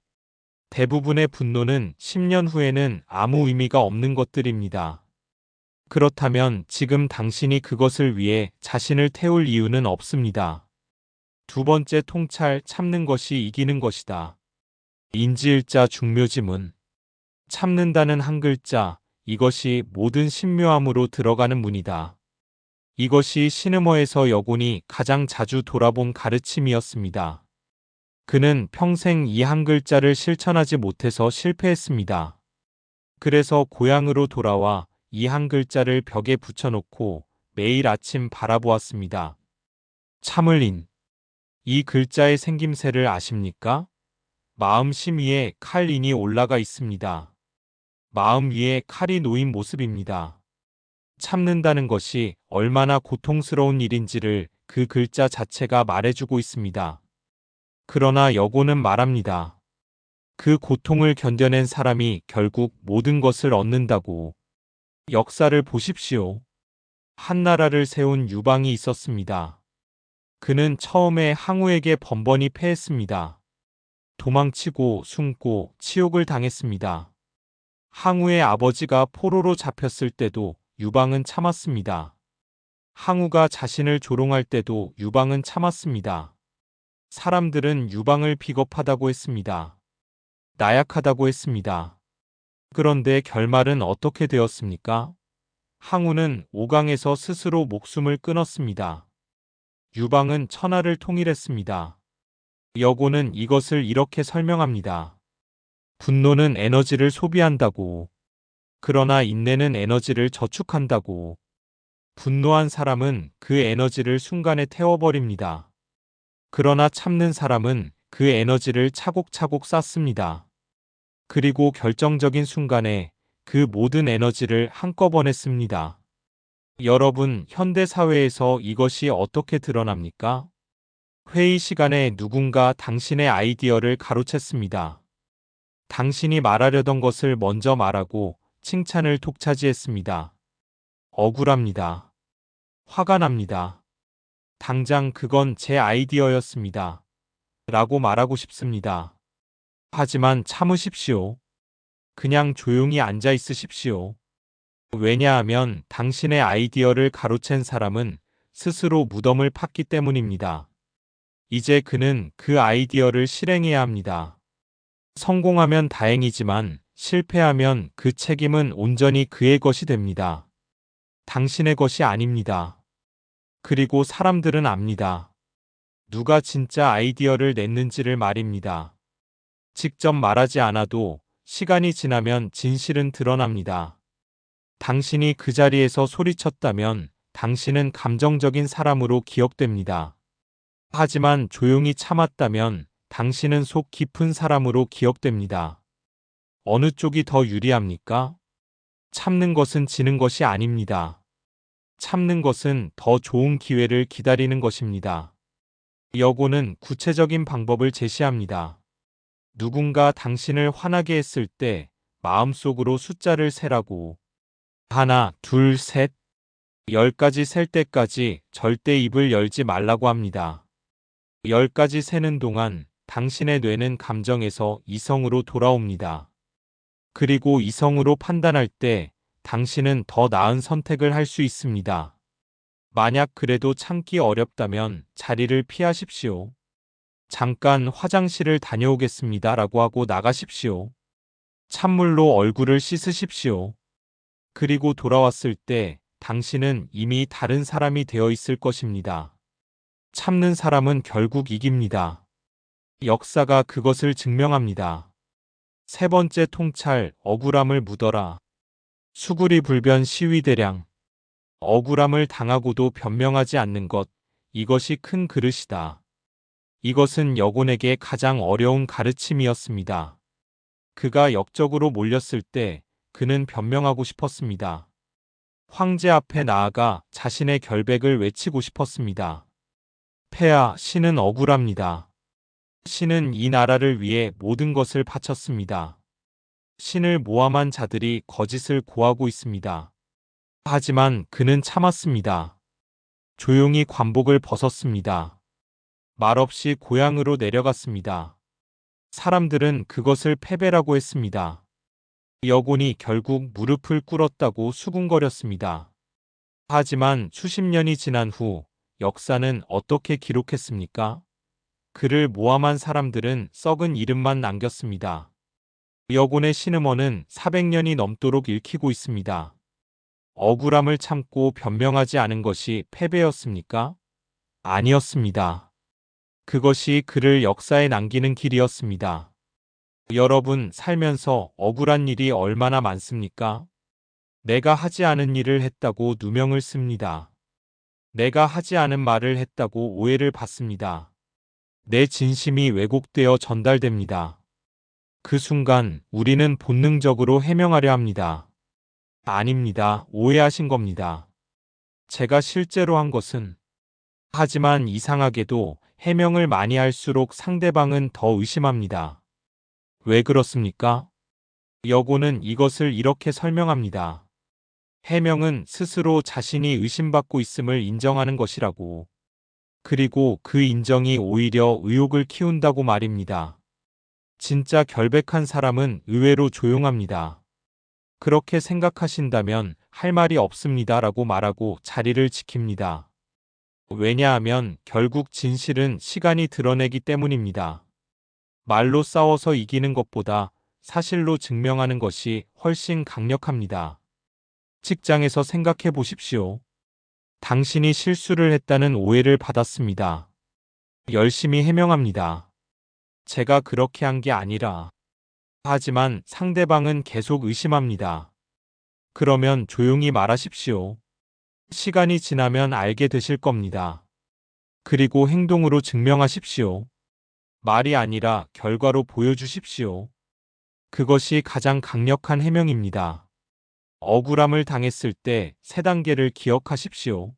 대부분의 분노는 10년 후에는 아무 의미가 없는 것들입니다. 그렇다면 지금 당신이 그것을 위해 자신을 태울 이유는 없습니다. 두 번째 통찰, 참는 것이 이기는 것이다. 인지일자 중묘지문. 참는다는 한 글자, 이것이 모든 신묘함으로 들어가는 문이다. 이것이 시느머에서 여곤이 가장 자주 돌아본 가르침이었습니다. 그는 평생 이 한 글자를 실천하지 못해서 실패했습니다. 그래서 고향으로 돌아와 이 한 글자를 벽에 붙여놓고 매일 아침 바라보았습니다. 참을인. 이 글자의 생김새를 아십니까? 마음 심위에 칼인이 올라가 있습니다. 마음 위에 칼이 놓인 모습입니다. 참는다는 것이 얼마나 고통스러운 일인지를 그 글자 자체가 말해주고 있습니다. 그러나 여고는 말합니다. 그 고통을 견뎌낸 사람이 결국 모든 것을 얻는다고. 역사를 보십시오. 한 나라를 세운 유방이 있었습니다. 그는 처음에 항우에게 번번이 패했습니다. 도망치고 숨고 치욕을 당했습니다. 항우의 아버지가 포로로 잡혔을 때도 유방은 참았습니다. 항우가 자신을 조롱할 때도 유방은 참았습니다. 사람들은 유방을 비겁하다고 했습니다. 나약하다고 했습니다. 그런데 결말은 어떻게 되었습니까? 항우는 오강에서 스스로 목숨을 끊었습니다. 유방은 천하를 통일했습니다. 여고는 이것을 이렇게 설명합니다. 분노는 에너지를 소비한다고. 그러나 인내는 에너지를 저축한다고. 분노한 사람은 그 에너지를 순간에 태워버립니다. 그러나 참는 사람은 그 에너지를 차곡차곡 쌓습니다. 그리고 결정적인 순간에 그 모든 에너지를 한꺼번에 씁니다. 여러분, 현대 사회에서 이것이 어떻게 드러납니까? 회의 시간에 누군가 당신의 아이디어를 가로챘습니다. 당신이 말하려던 것을 먼저 말하고 칭찬을 독차지했습니다. 억울합니다. 화가 납니다. 당장 그건 제 아이디어였습니다. 라고 말하고 싶습니다. 하지만 참으십시오. 그냥 조용히 앉아 있으십시오. 왜냐하면 당신의 아이디어를 가로챈 사람은 스스로 무덤을 팠기 때문입니다. 이제 그는 그 아이디어를 실행해야 합니다. 성공하면 다행이지만 실패하면 그 책임은 온전히 그의 것이 됩니다. 당신의 것이 아닙니다. 그리고 사람들은 압니다. 누가 진짜 아이디어를 냈는지를 말입니다. 직접 말하지 않아도 시간이 지나면 진실은 드러납니다. 당신이 그 자리에서 소리쳤다면 당신은 감정적인 사람으로 기억됩니다. 하지만 조용히 참았다면 당신은 속 깊은 사람으로 기억됩니다. 어느 쪽이 더 유리합니까? 참는 것은 지는 것이 아닙니다. 참는 것은 더 좋은 기회를 기다리는 것입니다. 여고는 구체적인 방법을 제시합니다. 누군가 당신을 화나게 했을 때 마음속으로 숫자를 세라고. 하나, 둘, 셋, 10까지 셀 때까지 절대 입을 열지 말라고 합니다. 10까지 세는 동안 당신의 뇌는 감정에서 이성으로 돌아옵니다. 그리고 이성으로 판단할 때 당신은 더 나은 선택을 할 수 있습니다. 만약 그래도 참기 어렵다면 자리를 피하십시오. 잠깐 화장실을 다녀오겠습니다. 라고 하고 나가십시오. 찬물로 얼굴을 씻으십시오. 그리고 돌아왔을 때 당신은 이미 다른 사람이 되어 있을 것입니다. 참는 사람은 결국 이깁니다. 역사가 그것을 증명합니다. 세 번째 통찰, 억울함을 묻어라. 수구리 불변 시위대량. 억울함을 당하고도 변명하지 않는 것, 이것이 큰 그릇이다. 이것은 여곤에게 가장 어려운 가르침이었습니다. 그가 역적으로 몰렸을 때 그는 변명하고 싶었습니다. 황제 앞에 나아가 자신의 결백을 외치고 싶었습니다. 폐하, 신은 억울합니다. 신은 이 나라를 위해 모든 것을 바쳤습니다. 신을 모함한 자들이 거짓을 고하고 있습니다. 하지만 그는 참았습니다. 조용히 관복을 벗었습니다. 말없이 고향으로 내려갔습니다. 사람들은 그것을 패배라고 했습니다. 여곤이 결국 무릎을 꿇었다고 수군거렸습니다. 하지만 수십 년이 지난 후 역사는 어떻게 기록했습니까? 그를 모함한 사람들은 썩은 이름만 남겼습니다. 여곤의 신음원은 400년이 넘도록 읽히고 있습니다. 억울함을 참고 변명하지 않은 것이 패배였습니까? 아니었습니다. 그것이 그를 역사에 남기는 길이었습니다. 여러분, 살면서 억울한 일이 얼마나 많습니까? 내가 하지 않은 일을 했다고 누명을 씁니다. 내가 하지 않은 말을 했다고 오해를 받습니다. 내 진심이 왜곡되어 전달됩니다. 그 순간 우리는 본능적으로 해명하려 합니다. 아닙니다. 오해하신 겁니다. 제가 실제로 한 것은. 하지만 이상하게도 해명을 많이 할수록 상대방은 더 의심합니다. 왜 그렇습니까? 여고는 이것을 이렇게 설명합니다. 해명은 스스로 자신이 의심받고 있음을 인정하는 것이라고. 그리고 그 인정이 오히려 의혹을 키운다고 말입니다. 진짜 결백한 사람은 의외로 조용합니다. 그렇게 생각하신다면 할 말이 없습니다라고 말하고 자리를 지킵니다. 왜냐하면 결국 진실은 시간이 드러내기 때문입니다. 말로 싸워서 이기는 것보다 사실로 증명하는 것이 훨씬 강력합니다. 직장에서 생각해 보십시오. 당신이 실수를 했다는 오해를 받았습니다. 열심히 해명합니다. 제가 그렇게 한 게 아니라. 하지만 상대방은 계속 의심합니다. 그러면 조용히 말하십시오. 시간이 지나면 알게 되실 겁니다. 그리고 행동으로 증명하십시오. 말이 아니라 결과로 보여주십시오. 그것이 가장 강력한 해명입니다. 억울함을 당했을 때 세 단계를 기억하십시오.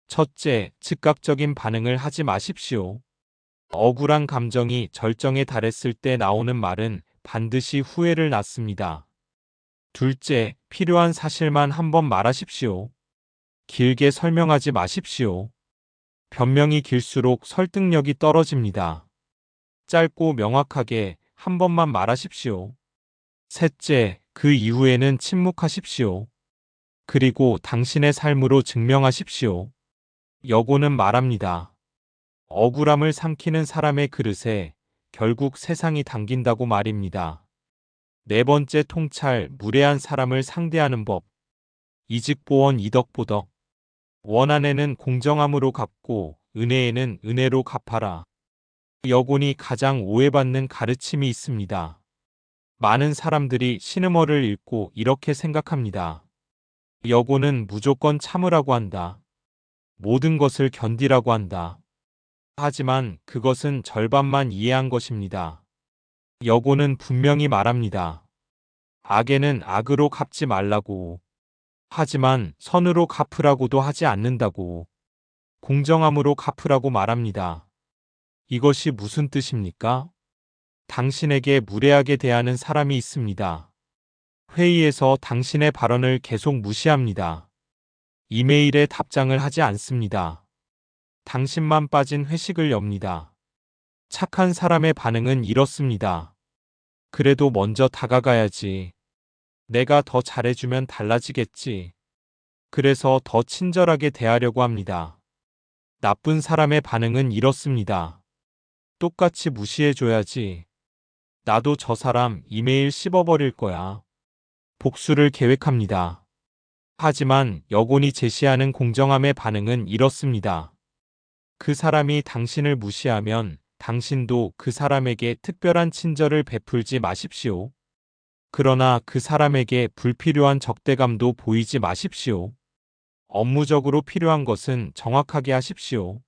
첫째, 즉각적인 반응을 하지 마십시오. 억울한 감정이 절정에 달했을 때 나오는 말은 반드시 후회를 낳습니다. 둘째, 필요한 사실만 한번 말하십시오. 길게 설명하지 마십시오. 변명이 길수록 설득력이 떨어집니다. 짧고 명확하게 한 번만 말하십시오. 셋째, 그 이후에는 침묵하십시오. 그리고 당신의 삶으로 증명하십시오. 여고는 말합니다. 억울함을 삼키는 사람의 그릇에 결국 세상이 담긴다고 말입니다. 네 번째 통찰, 무례한 사람을 상대하는 법. 이직보원 이덕보덕. 원한에는 공정함으로 갚고 은혜에는 은혜로 갚아라. 여곤이 가장 오해받는 가르침이 있습니다. 많은 사람들이 신음어를 읽고 이렇게 생각합니다. 여고는 무조건 참으라고 한다. 모든 것을 견디라고 한다. 하지만 그것은 절반만 이해한 것입니다. 여고는 분명히 말합니다. 악에는 악으로 갚지 말라고. 하지만 선으로 갚으라고도 하지 않는다고. 공정함으로 갚으라고 말합니다. 이것이 무슨 뜻입니까? 당신에게 무례하게 대하는 사람이 있습니다. 회의에서 당신의 발언을 계속 무시합니다. 이메일에 답장을 하지 않습니다. 당신만 빠진 회식을 엽니다. 착한 사람의 반응은 이렇습니다. 그래도 먼저 다가가야지. 내가 더 잘해주면 달라지겠지. 그래서 더 친절하게 대하려고 합니다. 나쁜 사람의 반응은 이렇습니다. 똑같이 무시해줘야지. 나도 저 사람 이메일 씹어버릴 거야. 복수를 계획합니다. 하지만 여곤이 제시하는 공정함의 반응은 이렇습니다. 그 사람이 당신을 무시하면 당신도 그 사람에게 특별한 친절을 베풀지 마십시오. 그러나 그 사람에게 불필요한 적대감도 보이지 마십시오. 업무적으로 필요한 것은 정확하게 하십시오.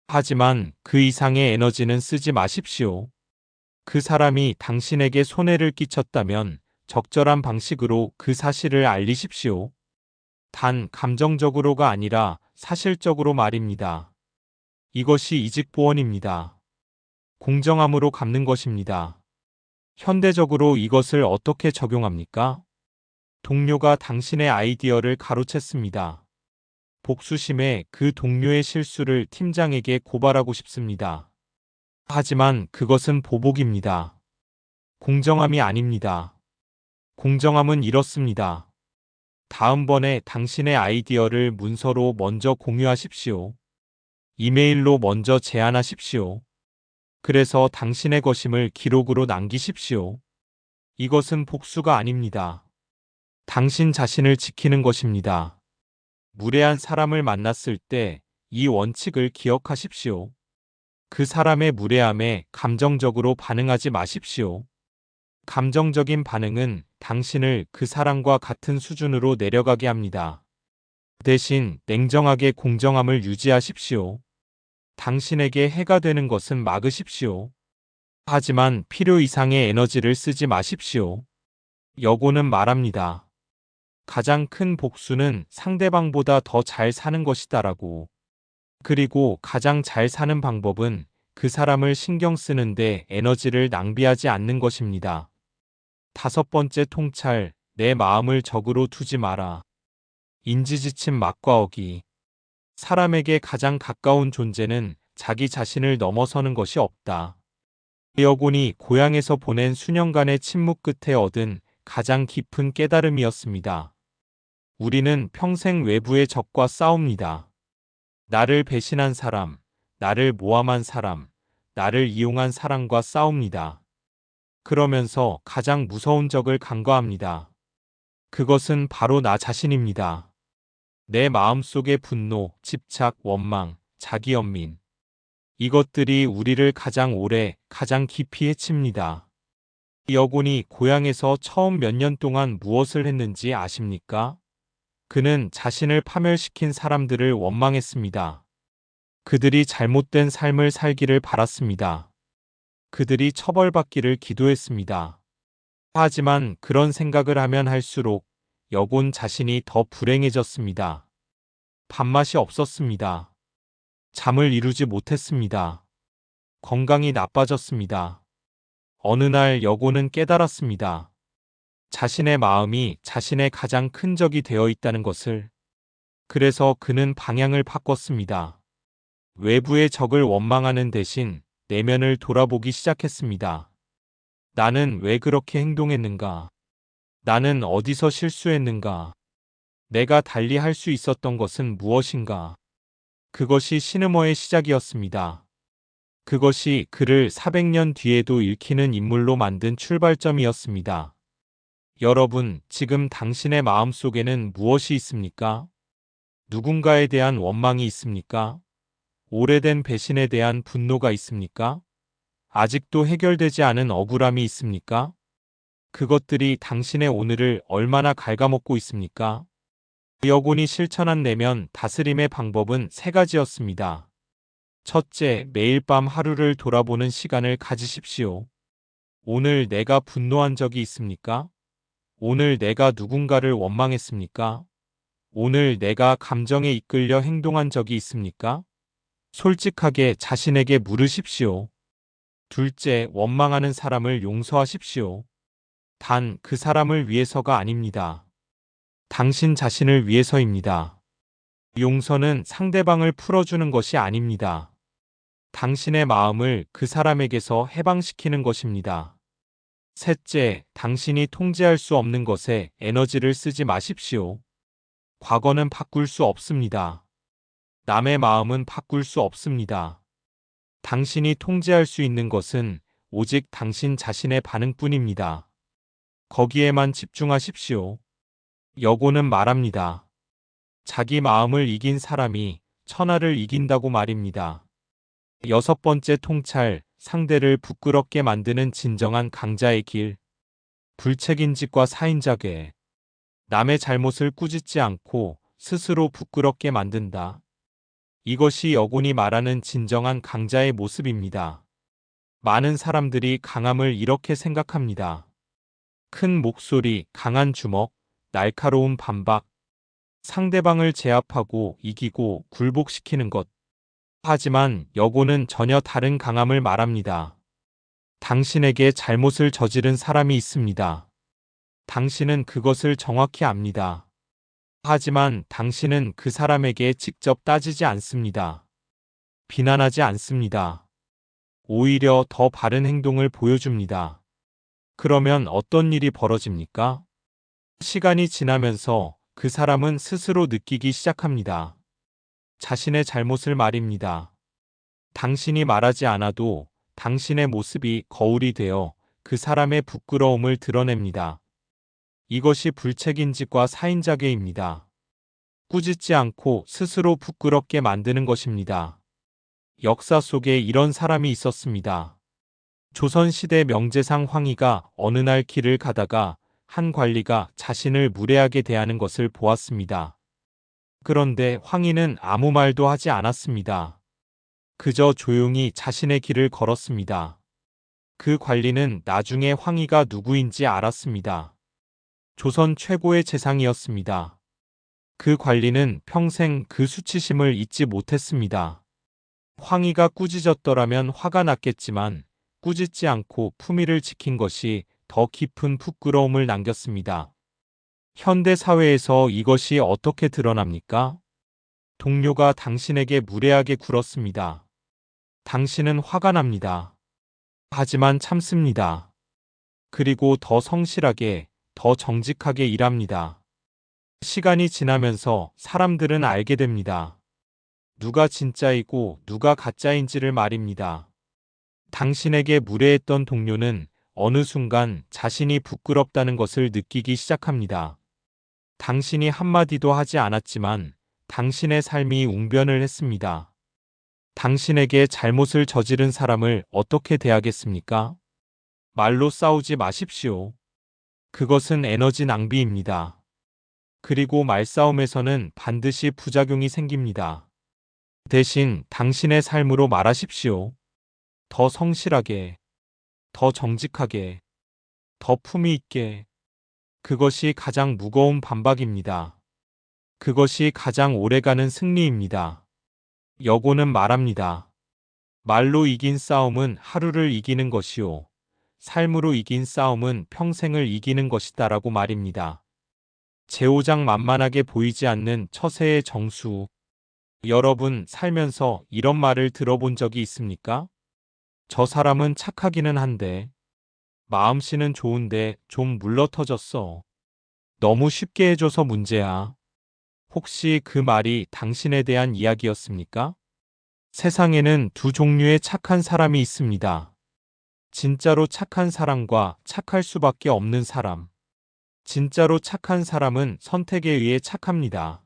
하지만 그 이상의 에너지는 쓰지 마십시오. 그 사람이 당신에게 손해를 끼쳤다면 적절한 방식으로 그 사실을 알리십시오. 단 감정적으로가 아니라 사실적으로 말입니다. 이것이 이직보원입니다. 공정함으로 갚는 것입니다. 현대적으로 이것을 어떻게 적용합니까? 동료가 당신의 아이디어를 가로챘습니다. 복수심에 그 동료의 실수를 팀장에게 고발하고 싶습니다. 하지만 그것은 보복입니다. 공정함이 아닙니다. 공정함은 이렇습니다. 다음번에 당신의 아이디어를 문서로 먼저 공유하십시오. 이메일로 먼저 제안하십시오. 그래서 당신의 것임을 기록으로 남기십시오. 이것은 복수가 아닙니다. 당신 자신을 지키는 것입니다. 무례한 사람을 만났을 때 이 원칙을 기억하십시오. 그 사람의 무례함에 감정적으로 반응하지 마십시오. 감정적인 반응은 당신을 그 사람과 같은 수준으로 내려가게 합니다. 대신 냉정하게 공정함을 유지하십시오. 당신에게 해가 되는 것은 막으십시오. 하지만 필요 이상의 에너지를 쓰지 마십시오. 여고는 말합니다. 가장 큰 복수는 상대방보다 더 잘 사는 것이다라고. 그리고 가장 잘 사는 방법은 그 사람을 신경 쓰는데 에너지를 낭비하지 않는 것입니다. 5번째 통찰, 내 마음을 적으로 두지 마라. 인지지침 막과 어기. 사람에게 가장 가까운 존재는 자기 자신을 넘어서는 것이 없다. 여곤이 고향에서 보낸 수년간의 침묵 끝에 얻은 가장 깊은 깨달음이었습니다. 우리는 평생 외부의 적과 싸웁니다. 나를 배신한 사람, 나를 모함한 사람, 나를 이용한 사람과 싸웁니다. 그러면서 가장 무서운 적을 간과합니다. 그것은 바로 나 자신입니다. 내 마음속의 분노, 집착, 원망, 자기연민. 이것들이 우리를 가장 오래, 가장 깊이 해칩니다. 여곤이 고향에서 처음 몇 년 동안 무엇을 했는지 아십니까? 그는 자신을 파멸시킨 사람들을 원망했습니다. 그들이 잘못된 삶을 살기를 바랐습니다. 그들이 처벌받기를 기도했습니다. 하지만 그런 생각을 하면 할수록 여곤 자신이 더 불행해졌습니다. 밥맛이 없었습니다. 잠을 이루지 못했습니다. 건강이 나빠졌습니다. 어느 날 여곤은 깨달았습니다. 자신의 마음이 자신의 가장 큰 적이 되어 있다는 것을. 그래서 그는 방향을 바꿨습니다. 외부의 적을 원망하는 대신 내면을 돌아보기 시작했습니다. 나는 왜 그렇게 행동했는가? 나는 어디서 실수했는가? 내가 달리 할 수 있었던 것은 무엇인가? 그것이 시느머의 시작이었습니다. 그것이 그를 400년 뒤에도 읽히는 인물로 만든 출발점이었습니다. 여러분, 지금 당신의 마음속에는 무엇이 있습니까? 누군가에 대한 원망이 있습니까? 오래된 배신에 대한 분노가 있습니까? 아직도 해결되지 않은 억울함이 있습니까? 그것들이 당신의 오늘을 얼마나 갉아먹고 있습니까? 여곤이 실천한 내면 다스림의 방법은 3가지였습니다. 첫째, 매일 밤 하루를 돌아보는 시간을 가지십시오. 오늘 내가 분노한 적이 있습니까? 오늘 내가 누군가를 원망했습니까? 오늘 내가 감정에 이끌려 행동한 적이 있습니까? 솔직하게 자신에게 물으십시오. 둘째, 원망하는 사람을 용서하십시오. 단 그 사람을 위해서가 아닙니다. 당신 자신을 위해서입니다. 용서는 상대방을 풀어주는 것이 아닙니다. 당신의 마음을 그 사람에게서 해방시키는 것입니다. 셋째, 당신이 통제할 수 없는 것에 에너지를 쓰지 마십시오. 과거는 바꿀 수 없습니다. 남의 마음은 바꿀 수 없습니다. 당신이 통제할 수 있는 것은 오직 당신 자신의 반응뿐입니다. 거기에만 집중하십시오. 여고는 말합니다. 자기 마음을 이긴 사람이 천하를 이긴다고 말입니다. 6번째 통찰, 상대를 부끄럽게 만드는 진정한 강자의 길. 불책임직과 사인자괴. 남의 잘못을 꾸짖지 않고 스스로 부끄럽게 만든다. 이것이 여곤이 말하는 진정한 강자의 모습입니다. 많은 사람들이 강함을 이렇게 생각합니다. 큰 목소리, 강한 주먹, 날카로운 반박. 상대방을 제압하고 이기고 굴복시키는 것. 하지만 여고는 전혀 다른 강함을 말합니다. 당신에게 잘못을 저지른 사람이 있습니다. 당신은 그것을 정확히 압니다. 하지만 당신은 그 사람에게 직접 따지지 않습니다. 비난하지 않습니다. 오히려 더 바른 행동을 보여줍니다. 그러면 어떤 일이 벌어집니까? 시간이 지나면서 그 사람은 스스로 느끼기 시작합니다. 자신의 잘못을 말입니다. 당신이 말하지 않아도 당신의 모습이 거울이 되어 그 사람의 부끄러움을 드러냅니다. 이것이 불책임직과 사인자계입니다. 꾸짖지 않고 스스로 부끄럽게 만드는 것입니다. 역사 속에 이런 사람이 있었습니다. 조선시대 명재상 황희가 어느 날 길을 가다가 한 관리가 자신을 무례하게 대하는 것을 보았습니다. 그런데 황희는 아무 말도 하지 않았습니다. 그저 조용히 자신의 길을 걸었습니다. 그 관리는 나중에 황희가 누구인지 알았습니다. 조선 최고의 재상이었습니다. 그 관리는 평생 그 수치심을 잊지 못했습니다. 황희가 꾸짖었더라면 화가 났겠지만 꾸짖지 않고 품위를 지킨 것이 더 깊은 부끄러움을 남겼습니다. 현대 사회에서 이것이 어떻게 드러납니까? 동료가 당신에게 무례하게 굴었습니다. 당신은 화가 납니다. 하지만 참습니다. 그리고 더 성실하게, 더 정직하게 일합니다. 시간이 지나면서 사람들은 알게 됩니다. 누가 진짜이고 누가 가짜인지를 말입니다. 당신에게 무례했던 동료는 어느 순간 자신이 부끄럽다는 것을 느끼기 시작합니다. 당신이 한마디도 하지 않았지만 당신의 삶이 웅변을 했습니다. 당신에게 잘못을 저지른 사람을 어떻게 대하겠습니까? 말로 싸우지 마십시오. 그것은 에너지 낭비입니다. 그리고 말싸움에서는 반드시 부작용이 생깁니다. 대신 당신의 삶으로 말하십시오. 더 성실하게, 더 정직하게, 더 품위 있게. 그것이 가장 무거운 반박입니다. 그것이 가장 오래가는 승리입니다. 여고는 말합니다. 말로 이긴 싸움은 하루를 이기는 것이요. 삶으로 이긴 싸움은 평생을 이기는 것이다라고 말입니다. 제오장만만하게 보이지 않는 처세의 정수. 여러분 살면서 이런 말을 들어본 적이 있습니까? 저 사람은 착하기는 한데, 마음씨는 좋은데 좀 물러터졌어. 너무 쉽게 해줘서 문제야. 혹시 그 말이 당신에 대한 이야기였습니까? 세상에는 두 종류의 착한 사람이 있습니다. 진짜로 착한 사람과 착할 수밖에 없는 사람. 진짜로 착한 사람은 선택에 의해 착합니다.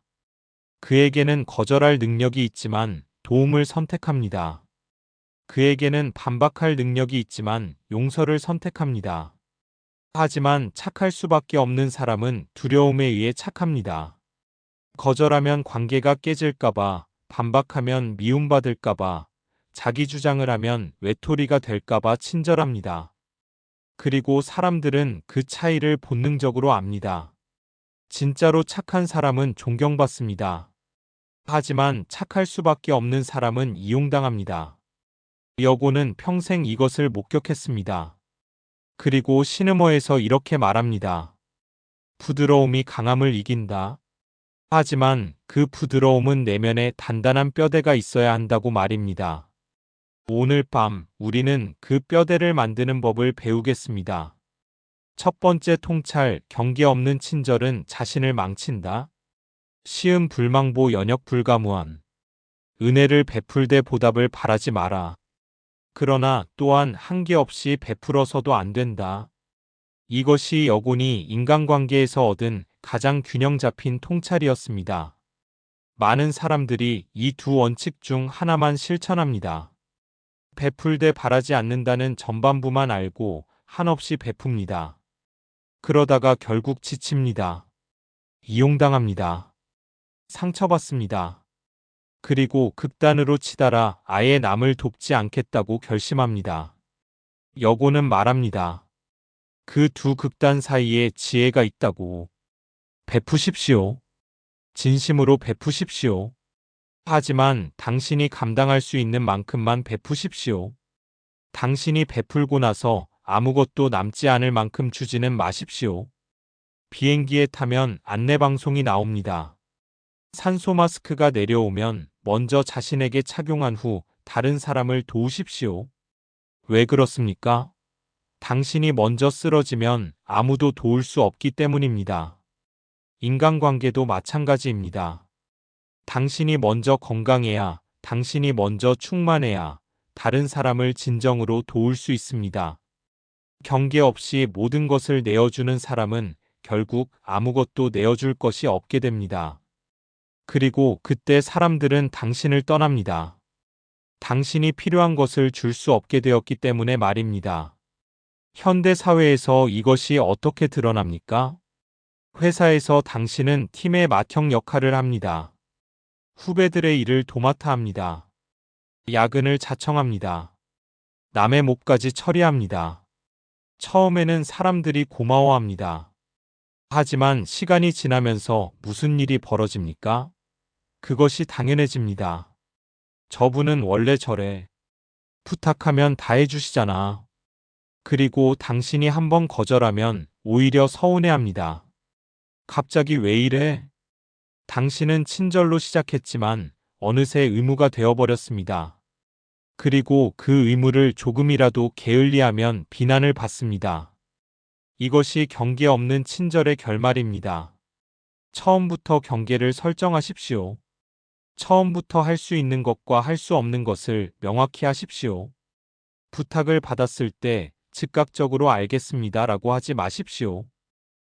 그에게는 거절할 능력이 있지만 도움을 선택합니다. 그에게는 반박할 능력이 있지만 용서를 선택합니다. 하지만 착할 수밖에 없는 사람은 두려움에 의해 착합니다. 거절하면 관계가 깨질까봐, 반박하면 미움받을까봐, 자기 주장을 하면 외톨이가 될까봐 친절합니다. 그리고 사람들은 그 차이를 본능적으로 압니다. 진짜로 착한 사람은 존경받습니다. 하지만 착할 수밖에 없는 사람은 이용당합니다. 여고는 평생 이것을 목격했습니다. 그리고 시느머에서 이렇게 말합니다. 부드러움이 강함을 이긴다. 하지만 그 부드러움은 내면에 단단한 뼈대가 있어야 한다고 말입니다. 오늘 밤 우리는 그 뼈대를 만드는 법을 배우겠습니다. 첫 번째 통찰, 경계 없는 친절은 자신을 망친다. 시음 불망보 연역 불가무한. 은혜를 베풀되 보답을 바라지 마라. 그러나 또한 한계 없이 베풀어서도 안 된다. 이것이 여곤이 인간관계에서 얻은 가장 균형 잡힌 통찰이었습니다. 많은 사람들이 이 두 원칙 중 하나만 실천합니다. 베풀되 바라지 않는다는 전반부만 알고 한없이 베풉니다. 그러다가 결국 지칩니다. 이용당합니다. 상처받습니다. 그리고 극단으로 치달아 아예 남을 돕지 않겠다고 결심합니다. 여고는 말합니다. 그 두 극단 사이에 지혜가 있다고. 베푸십시오. 진심으로 베푸십시오. 하지만 당신이 감당할 수 있는 만큼만 베푸십시오. 당신이 베풀고 나서 아무것도 남지 않을 만큼 주지는 마십시오. 비행기에 타면 안내방송이 나옵니다. 산소 마스크가 내려오면 먼저 자신에게 착용한 후 다른 사람을 도우십시오. 왜 그렇습니까? 당신이 먼저 쓰러지면 아무도 도울 수 없기 때문입니다. 인간관계도 마찬가지입니다. 당신이 먼저 건강해야, 당신이 먼저 충만해야, 다른 사람을 진정으로 도울 수 있습니다. 경계 없이 모든 것을 내어주는 사람은 결국 아무것도 내어줄 것이 없게 됩니다. 그리고 그때 사람들은 당신을 떠납니다. 당신이 필요한 것을 줄 수 없게 되었기 때문에 말입니다. 현대 사회에서 이것이 어떻게 드러납니까? 회사에서 당신은 팀의 맏형 역할을 합니다. 후배들의 일을 도맡아 합니다. 야근을 자청합니다. 남의 몫까지 처리합니다. 처음에는 사람들이 고마워합니다. 하지만 시간이 지나면서 무슨 일이 벌어집니까? 그것이 당연해집니다. 저분은 원래 저래. 부탁하면 다 해주시잖아. 그리고 당신이 한번 거절하면 오히려 서운해합니다. 갑자기 왜 이래? 당신은 친절로 시작했지만 어느새 의무가 되어버렸습니다. 그리고 그 의무를 조금이라도 게을리하면 비난을 받습니다. 이것이 경계 없는 친절의 결말입니다. 처음부터 경계를 설정하십시오. 처음부터 할 수 있는 것과 할 수 없는 것을 명확히 하십시오. 부탁을 받았을 때 즉각적으로 알겠습니다 라고 하지 마십시오.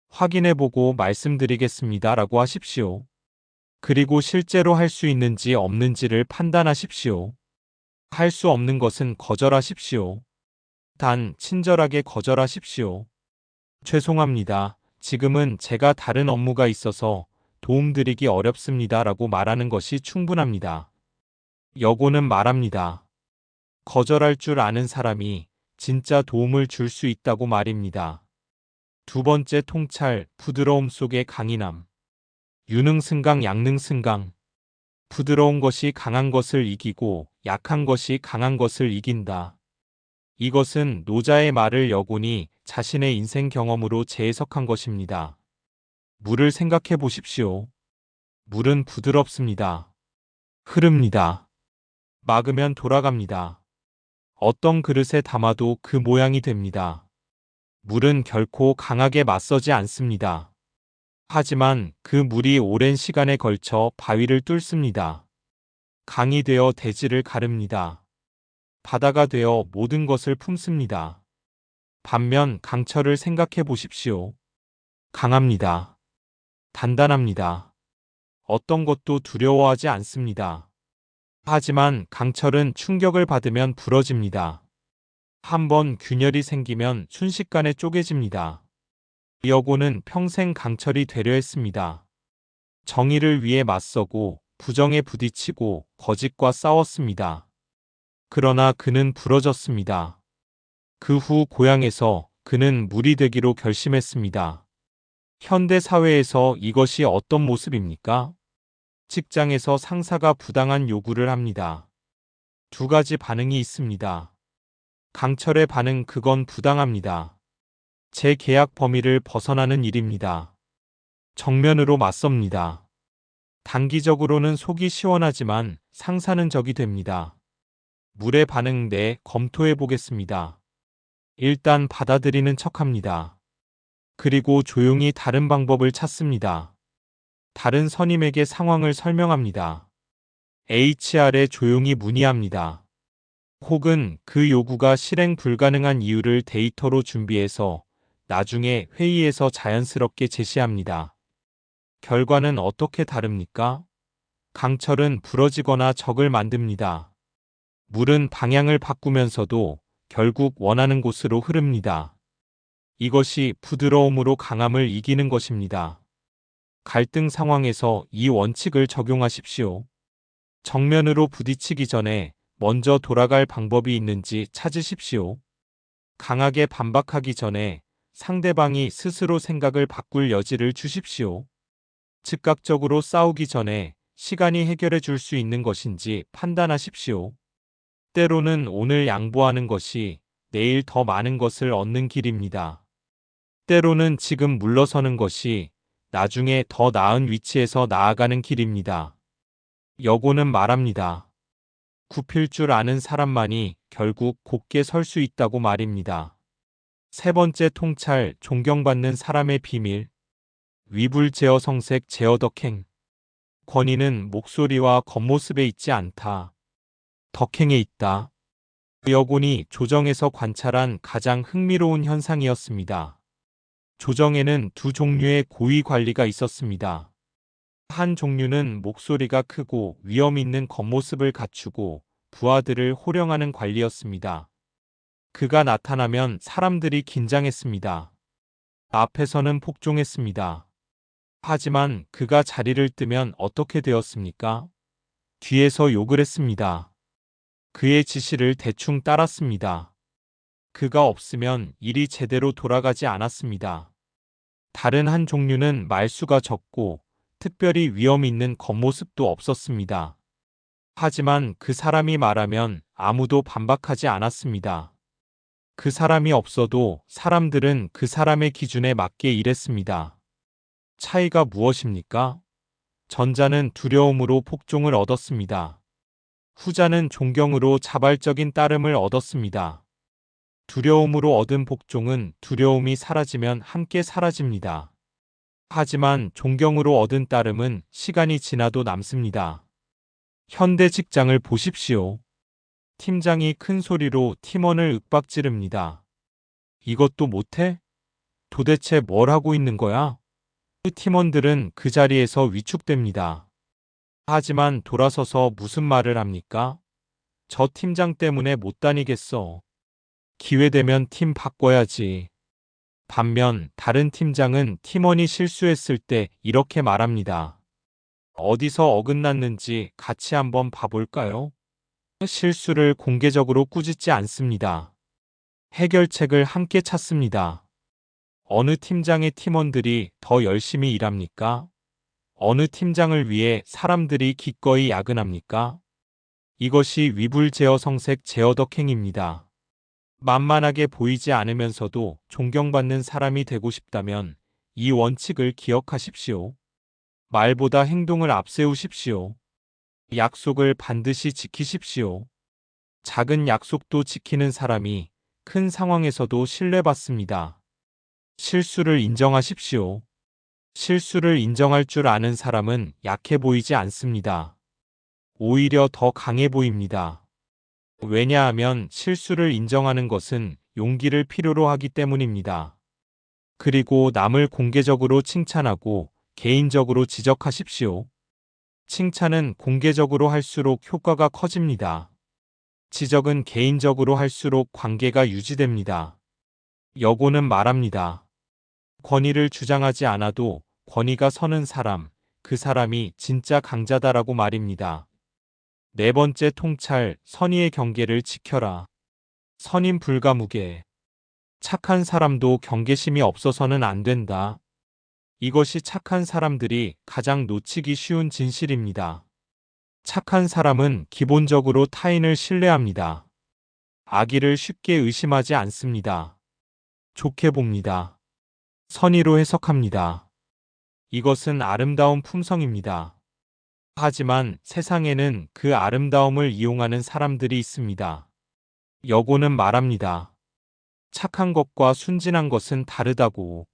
확인해보고 말씀드리겠습니다 라고 하십시오. 그리고 실제로 할 수 있는지 없는지를 판단하십시오. 할 수 없는 것은 거절하십시오. 단 친절하게 거절하십시오. 죄송합니다. 지금은 제가 다른 업무가 있어서 도움드리기 어렵습니다 라고 말하는 것이 충분합니다. 여고는 말합니다. 거절할 줄 아는 사람이 진짜 도움을 줄 수 있다고 말입니다. 두 번째 통찰, 부드러움 속의 강인함. 유능승강 양능승강. 부드러운 것이 강한 것을 이기고 약한 것이 강한 것을 이긴다. 이것은 노자의 말을 여곤이 자신의 인생 경험으로 재해석한 것입니다. 물을 생각해 보십시오. 물은 부드럽습니다. 흐릅니다. 막으면 돌아갑니다. 어떤 그릇에 담아도 그 모양이 됩니다. 물은 결코 강하게 맞서지 않습니다. 하지만 그 물이 오랜 시간에 걸쳐 바위를 뚫습니다. 강이 되어 대지를 가릅니다. 바다가 되어 모든 것을 품습니다. 반면 강철을 생각해 보십시오. 강합니다. 단단합니다. 어떤 것도 두려워하지 않습니다. 하지만 강철은 충격을 받으면 부러집니다. 한번 균열이 생기면 순식간에 쪼개집니다. 여고는 평생 강철이 되려 했습니다. 정의를 위해 맞서고 부정에 부딪히고 거짓과 싸웠습니다. 그러나 그는 부러졌습니다. 그 후 고향에서 그는 물이 되기로 결심했습니다. 현대 사회에서 이것이 어떤 모습입니까? 직장에서 상사가 부당한 요구를 합니다. 두 가지 반응이 있습니다. 강철의 반응, 그건 부당합니다. 제 계약 범위를 벗어나는 일입니다. 정면으로 맞섭니다. 단기적으로는 속이 시원하지만 상사는 적이 됩니다. 물의 반응, 네, 검토해 보겠습니다. 일단 받아들이는 척합니다. 그리고 조용히 다른 방법을 찾습니다. 다른 선임에게 상황을 설명합니다. HR에 조용히 문의합니다. 혹은 그 요구가 실행 불가능한 이유를 데이터로 준비해서 나중에 회의에서 자연스럽게 제시합니다. 결과는 어떻게 다릅니까? 강철은 부러지거나 적을 만듭니다. 물은 방향을 바꾸면서도 결국 원하는 곳으로 흐릅니다. 이것이 부드러움으로 강함을 이기는 것입니다. 갈등 상황에서 이 원칙을 적용하십시오. 정면으로 부딪히기 전에 먼저 돌아갈 방법이 있는지 찾으십시오. 강하게 반박하기 전에 상대방이 스스로 생각을 바꿀 여지를 주십시오. 즉각적으로 싸우기 전에 시간이 해결해 줄 수 있는 것인지 판단하십시오. 때로는 오늘 양보하는 것이 내일 더 많은 것을 얻는 길입니다. 때로는 지금 물러서는 것이 나중에 더 나은 위치에서 나아가는 길입니다. 여고는 말합니다. 굽힐 줄 아는 사람만이 결국 곧게 설 수 있다고 말입니다. 세 번째 통찰, 존경받는 사람의 비밀. 위불 제어 성색 제어 덕행. 권위는 목소리와 겉모습에 있지 않다. 덕행에 있다. 여곤이 조정에서 관찰한 가장 흥미로운 현상이었습니다. 조정에는 두 종류의 고위 관리가 있었습니다. 한 종류는 목소리가 크고 위험 있는 겉모습을 갖추고 부하들을 호령하는 관리였습니다. 그가 나타나면 사람들이 긴장했습니다. 앞에서는 복종했습니다. 하지만 그가 자리를 뜨면 어떻게 되었습니까? 뒤에서 욕을 했습니다. 그의 지시를 대충 따랐습니다. 그가 없으면 일이 제대로 돌아가지 않았습니다. 다른 한 종류는 말수가 적고 특별히 위험 있는 겉모습도 없었습니다. 하지만 그 사람이 말하면 아무도 반박하지 않았습니다. 그 사람이 없어도 사람들은 그 사람의 기준에 맞게 일했습니다. 차이가 무엇입니까? 전자는 두려움으로 복종을 얻었습니다. 후자는 존경으로 자발적인 따름을 얻었습니다. 두려움으로 얻은 복종은 두려움이 사라지면 함께 사라집니다. 하지만 존경으로 얻은 따름은 시간이 지나도 남습니다. 현대 직장을 보십시오. 팀장이 큰 소리로 팀원을 윽박지릅니다. 이것도 못해? 도대체 뭘 하고 있는 거야? 그 팀원들은 그 자리에서 위축됩니다. 하지만 돌아서서 무슨 말을 합니까? 저 팀장 때문에 못 다니겠어. 기회되면 팀 바꿔야지. 반면 다른 팀장은 팀원이 실수했을 때 이렇게 말합니다. 어디서 어긋났는지 같이 한번 봐볼까요? 실수를 공개적으로 꾸짖지 않습니다. 해결책을 함께 찾습니다. 어느 팀장의 팀원들이 더 열심히 일합니까? 어느 팀장을 위해 사람들이 기꺼이 야근합니까? 이것이 위불제어성색 제어덕행입니다. 만만하게 보이지 않으면서도 존경받는 사람이 되고 싶다면 이 원칙을 기억하십시오. 말보다 행동을 앞세우십시오. 약속을 반드시 지키십시오. 작은 약속도 지키는 사람이 큰 상황에서도 신뢰받습니다. 실수를 인정하십시오. 실수를 인정할 줄 아는 사람은 약해 보이지 않습니다. 오히려 더 강해 보입니다. 왜냐하면 실수를 인정하는 것은 용기를 필요로 하기 때문입니다. 그리고 남을 공개적으로 칭찬하고 개인적으로 지적하십시오. 칭찬은 공개적으로 할수록 효과가 커집니다. 지적은 개인적으로 할수록 관계가 유지됩니다. 여고는 말합니다. 권위를 주장하지 않아도 권위가 서는 사람, 그 사람이 진짜 강자다라고 말입니다. 네 번째 통찰, 선의의 경계를 지켜라. 선임 불가무게. 착한 사람도 경계심이 없어서는 안 된다. 이것이 착한 사람들이 가장 놓치기 쉬운 진실입니다. 착한 사람은 기본적으로 타인을 신뢰합니다. 악의를 쉽게 의심하지 않습니다. 좋게 봅니다. 선의로 해석합니다. 이것은 아름다운 품성입니다. 하지만 세상에는 그 아름다움을 이용하는 사람들이 있습니다. 여고는 말합니다. 착한 것과 순진한 것은 다르다고.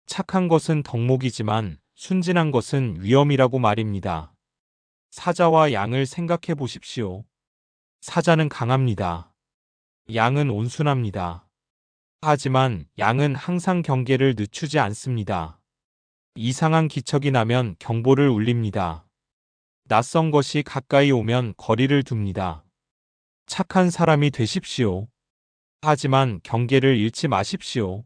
착한 것은 덕목이지만 순진한 것은 위험이라고 말입니다. 사자와 양을 생각해 보십시오. 사자는 강합니다. 양은 온순합니다. 하지만 양은 항상 경계를 늦추지 않습니다. 이상한 기척이 나면 경보를 울립니다. 낯선 것이 가까이 오면 거리를 둡니다. 착한 사람이 되십시오. 하지만 경계를 잃지 마십시오.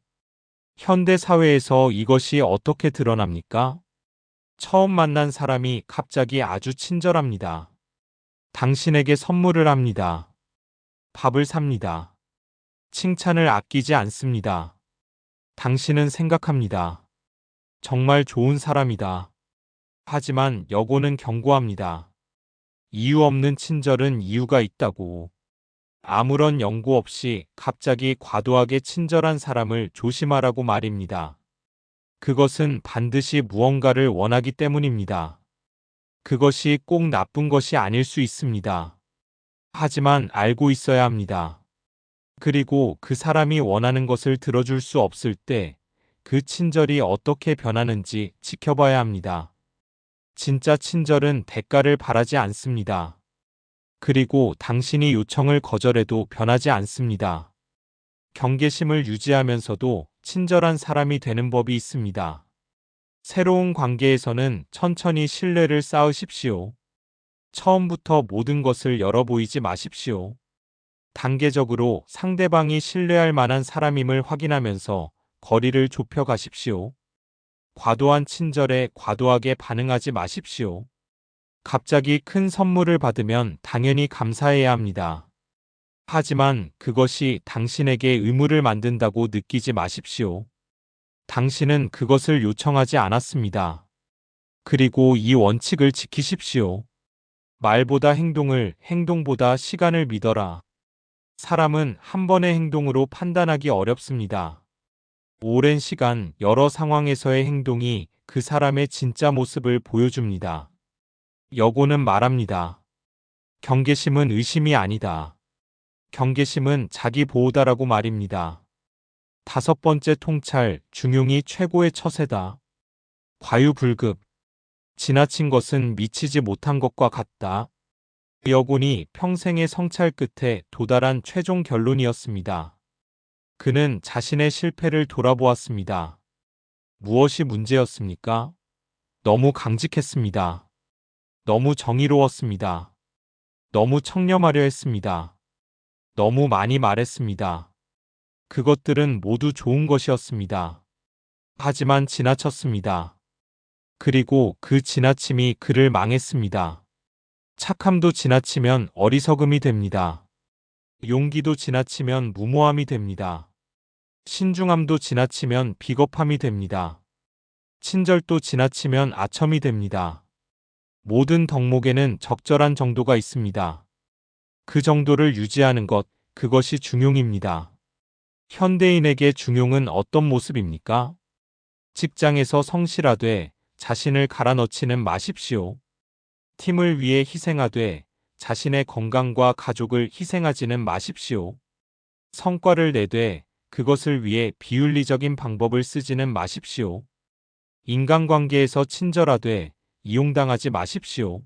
현대 사회에서 이것이 어떻게 드러납니까? 처음 만난 사람이 갑자기 아주 친절합니다. 당신에게 선물을 합니다. 밥을 삽니다. 칭찬을 아끼지 않습니다. 당신은 생각합니다. 정말 좋은 사람이다. 하지만 여고는 경고합니다. 이유 없는 친절은 이유가 있다고. 아무런 연고 없이 갑자기 과도하게 친절한 사람을 조심하라고 말입니다. 그것은 반드시 무언가를 원하기 때문입니다. 그것이 꼭 나쁜 것이 아닐 수 있습니다. 하지만 알고 있어야 합니다. 그리고 그 사람이 원하는 것을 들어줄 수 없을 때 그 친절이 어떻게 변하는지 지켜봐야 합니다. 진짜 친절은 대가를 바라지 않습니다. 그리고 당신이 요청을 거절해도 변하지 않습니다. 경계심을 유지하면서도 친절한 사람이 되는 법이 있습니다. 새로운 관계에서는 천천히 신뢰를 쌓으십시오. 처음부터 모든 것을 열어 보이지 마십시오. 단계적으로 상대방이 신뢰할 만한 사람임을 확인하면서 거리를 좁혀 가십시오. 과도한 친절에 과도하게 반응하지 마십시오. 갑자기 큰 선물을 받으면 당연히 감사해야 합니다. 하지만 그것이 당신에게 의무를 만든다고 느끼지 마십시오. 당신은 그것을 요청하지 않았습니다. 그리고 이 원칙을 지키십시오. 말보다 행동을, 행동보다 시간을 믿어라. 사람은 한 번의 행동으로 판단하기 어렵습니다. 오랜 시간, 여러 상황에서의 행동이 그 사람의 진짜 모습을 보여줍니다. 여고는 말합니다. 경계심은 의심이 아니다. 경계심은 자기 보호다라고 말입니다. 다섯 번째 통찰, 중용이 최고의 처세다. 과유불급. 지나친 것은 미치지 못한 것과 같다. 여곤이 평생의 성찰 끝에 도달한 최종 결론이었습니다. 그는 자신의 실패를 돌아보았습니다. 무엇이 문제였습니까? 너무 강직했습니다. 너무 정의로웠습니다. 너무 청렴하려 했습니다. 너무 많이 말했습니다. 그것들은 모두 좋은 것이었습니다. 하지만 지나쳤습니다. 그리고 그 지나침이 그를 망했습니다. 착함도 지나치면 어리석음이 됩니다. 용기도 지나치면 무모함이 됩니다. 신중함도 지나치면 비겁함이 됩니다. 친절도 지나치면 아첨이 됩니다. 모든 덕목에는 적절한 정도가 있습니다. 그 정도를 유지하는 것, 그것이 중용입니다. 현대인에게 중용은 어떤 모습입니까? 직장에서 성실하되 자신을 갈아넣지는 마십시오. 팀을 위해 희생하되 자신의 건강과 가족을 희생하지는 마십시오. 성과를 내되 그것을 위해 비윤리적인 방법을 쓰지는 마십시오. 인간관계에서 친절하되 이용당하지 마십시오.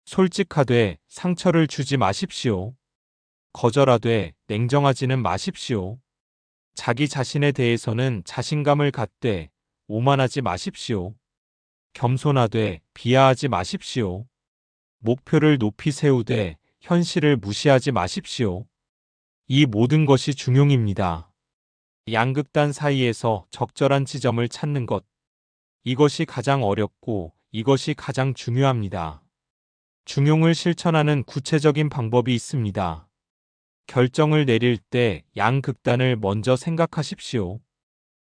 솔직하되 상처를 주지 마십시오. 거절하되 냉정하지는 마십시오. 자기 자신에 대해서는 자신감을 갖되 오만하지 마십시오. 겸손하되 비하하지 마십시오. 목표를 높이 세우되 현실을 무시하지 마십시오. 이 모든 것이 중용입니다. 양극단 사이에서 적절한 지점을 찾는 것. 이것이 가장 어렵고 이것이 가장 중요합니다. 중용을 실천하는 구체적인 방법이 있습니다. 결정을 내릴 때 양극단을 먼저 생각하십시오.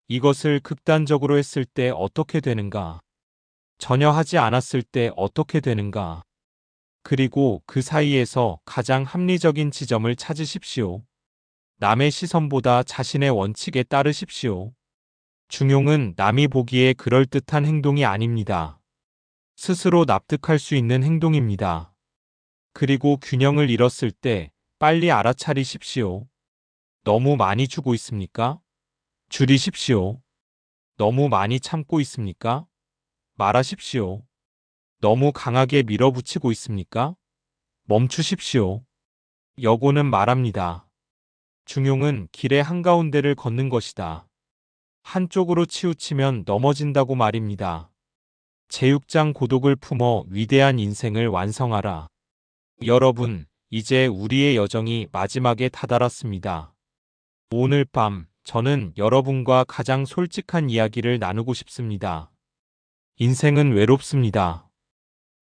이것을 극단적으로 했을 때 어떻게 되는가? 전혀 하지 않았을 때 어떻게 되는가? 그리고 그 사이에서 가장 합리적인 지점을 찾으십시오. 남의 시선보다 자신의 원칙에 따르십시오. 중용은 남이 보기에 그럴듯한 행동이 아닙니다. 스스로 납득할 수 있는 행동입니다. 그리고 균형을 잃었을 때 빨리 알아차리십시오. 너무 많이 주고 있습니까? 줄이십시오. 너무 많이 참고 있습니까? 말하십시오. 너무 강하게 밀어붙이고 있습니까? 멈추십시오. 여고는 말합니다. 중용은 길의 한가운데를 걷는 것이다. 한쪽으로 치우치면 넘어진다고 말입니다. 제6장 고독을 품어 위대한 인생을 완성하라. 여러분, 이제 우리의 여정이 마지막에 다다랐습니다. 오늘 밤 저는 여러분과 가장 솔직한 이야기를 나누고 싶습니다. 인생은 외롭습니다.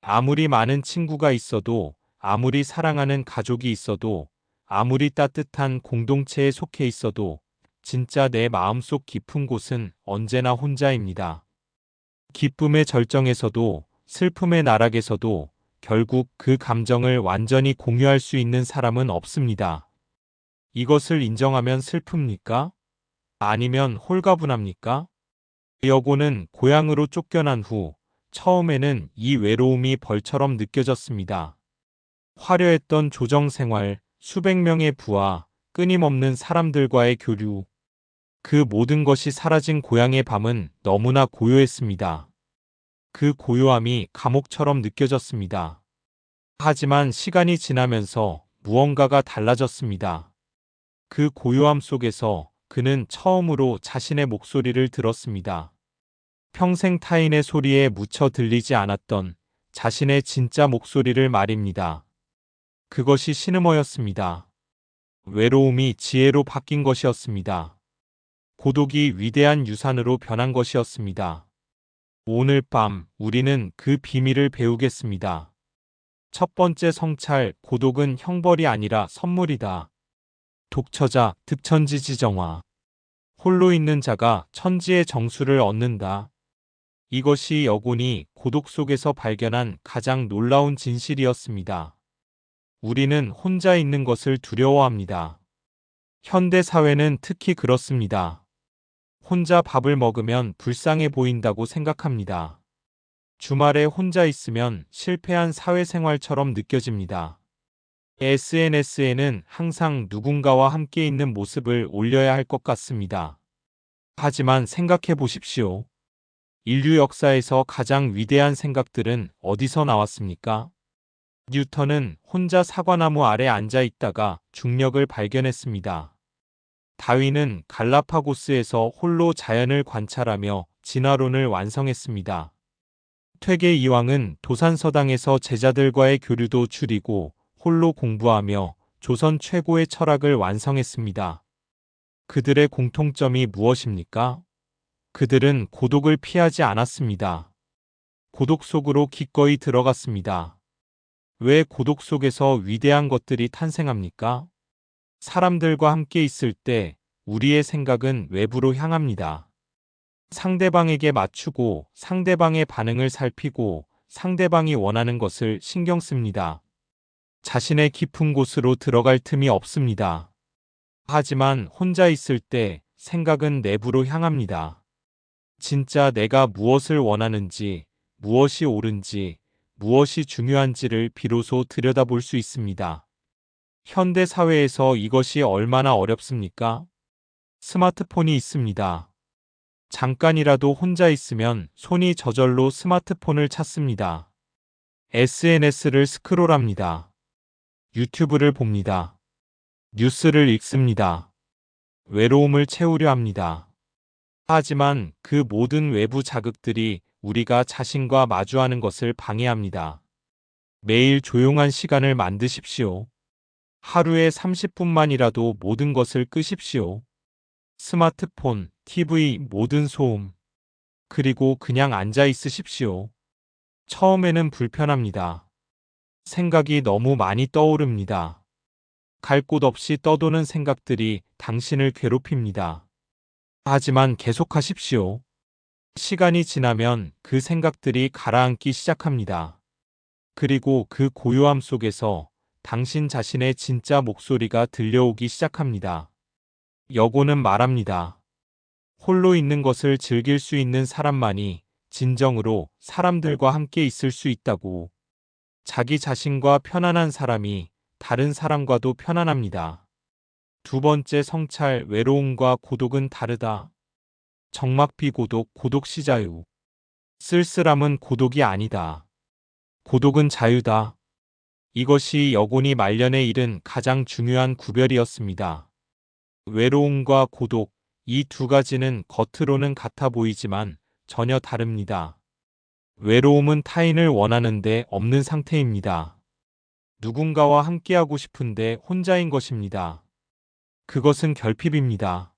아무리 많은 친구가 있어도, 아무리 사랑하는 가족이 있어도, 아무리 따뜻한 공동체에 속해 있어도 진짜 내 마음속 깊은 곳은 언제나 혼자입니다. 기쁨의 절정에서도 슬픔의 나락에서도 결국 그 감정을 완전히 공유할 수 있는 사람은 없습니다. 이것을 인정하면 슬픕니까? 아니면 홀가분합니까? 여고는 고향으로 쫓겨난 후 처음에는 이 외로움이 벌처럼 느껴졌습니다. 화려했던 조정 생활, 수백 명의 부하, 끊임없는 사람들과의 교류. 그 모든 것이 사라진 고향의 밤은 너무나 고요했습니다. 그 고요함이 감옥처럼 느껴졌습니다. 하지만 시간이 지나면서 무언가가 달라졌습니다. 그 고요함 속에서 그는 처음으로 자신의 목소리를 들었습니다. 평생 타인의 소리에 묻혀 들리지 않았던 자신의 진짜 목소리를 말입니다. 그것이 신음어였습니다. 외로움이 지혜로 바뀐 것이었습니다. 고독이 위대한 유산으로 변한 것이었습니다. 오늘 밤 우리는 그 비밀을 배우겠습니다. 첫 번째 성찰, 고독은 형벌이 아니라 선물이다. 독처자, 득천지지정화. 홀로 있는 자가 천지의 정수를 얻는다. 이것이 여군이 고독 속에서 발견한 가장 놀라운 진실이었습니다. 우리는 혼자 있는 것을 두려워합니다. 현대 사회는 특히 그렇습니다. 혼자 밥을 먹으면 불쌍해 보인다고 생각합니다. 주말에 혼자 있으면 실패한 사회생활처럼 느껴집니다. SNS에는 항상 누군가와 함께 있는 모습을 올려야 할 것 같습니다. 하지만 생각해 보십시오. 인류 역사에서 가장 위대한 생각들은 어디서 나왔습니까? 뉴턴은 혼자 사과나무 아래 앉아 있다가 중력을 발견했습니다. 다윈은 갈라파고스에서 홀로 자연을 관찰하며 진화론을 완성했습니다. 퇴계 이황은 도산서당에서 제자들과의 교류도 줄이고 홀로 공부하며 조선 최고의 철학을 완성했습니다. 그들의 공통점이 무엇입니까? 그들은 고독을 피하지 않았습니다. 고독 속으로 기꺼이 들어갔습니다. 왜 고독 속에서 위대한 것들이 탄생합니까? 사람들과 함께 있을 때 우리의 생각은 외부로 향합니다. 상대방에게 맞추고 상대방의 반응을 살피고 상대방이 원하는 것을 신경 씁니다. 자신의 깊은 곳으로 들어갈 틈이 없습니다. 하지만 혼자 있을 때 생각은 내부로 향합니다. 진짜 내가 무엇을 원하는지, 무엇이 옳은지, 무엇이 중요한지를 비로소 들여다볼 수 있습니다. 현대 사회에서 이것이 얼마나 어렵습니까? 스마트폰이 있습니다. 잠깐이라도 혼자 있으면 손이 저절로 스마트폰을 찾습니다. SNS를 스크롤합니다. 유튜브를 봅니다. 뉴스를 읽습니다. 외로움을 채우려 합니다. 하지만 그 모든 외부 자극들이 우리가 자신과 마주하는 것을 방해합니다. 매일 조용한 시간을 만드십시오. 하루에 30분만이라도 모든 것을 끄십시오. 스마트폰, TV, 모든 소음. 그리고 그냥 앉아 있으십시오. 처음에는 불편합니다. 생각이 너무 많이 떠오릅니다. 갈 곳 없이 떠도는 생각들이 당신을 괴롭힙니다. 하지만 계속하십시오. 시간이 지나면 그 생각들이 가라앉기 시작합니다. 그리고 그 고요함 속에서 당신 자신의 진짜 목소리가 들려오기 시작합니다. 여고는 말합니다. 홀로 있는 것을 즐길 수 있는 사람만이 진정으로 사람들과 함께 있을 수 있다고. 자기 자신과 편안한 사람이 다른 사람과도 편안합니다. 두 번째 성찰, 외로움과 고독은 다르다. 정막비 고독, 고독시 자유. 쓸쓸함은 고독이 아니다. 고독은 자유다. 이것이 여곤이 말년에 이른 가장 중요한 구별이었습니다. 외로움과 고독, 이 두 가지는 겉으로는 같아 보이지만 전혀 다릅니다. 외로움은 타인을 원하는데 없는 상태입니다. 누군가와 함께하고 싶은데 혼자인 것입니다. 그것은 결핍입니다.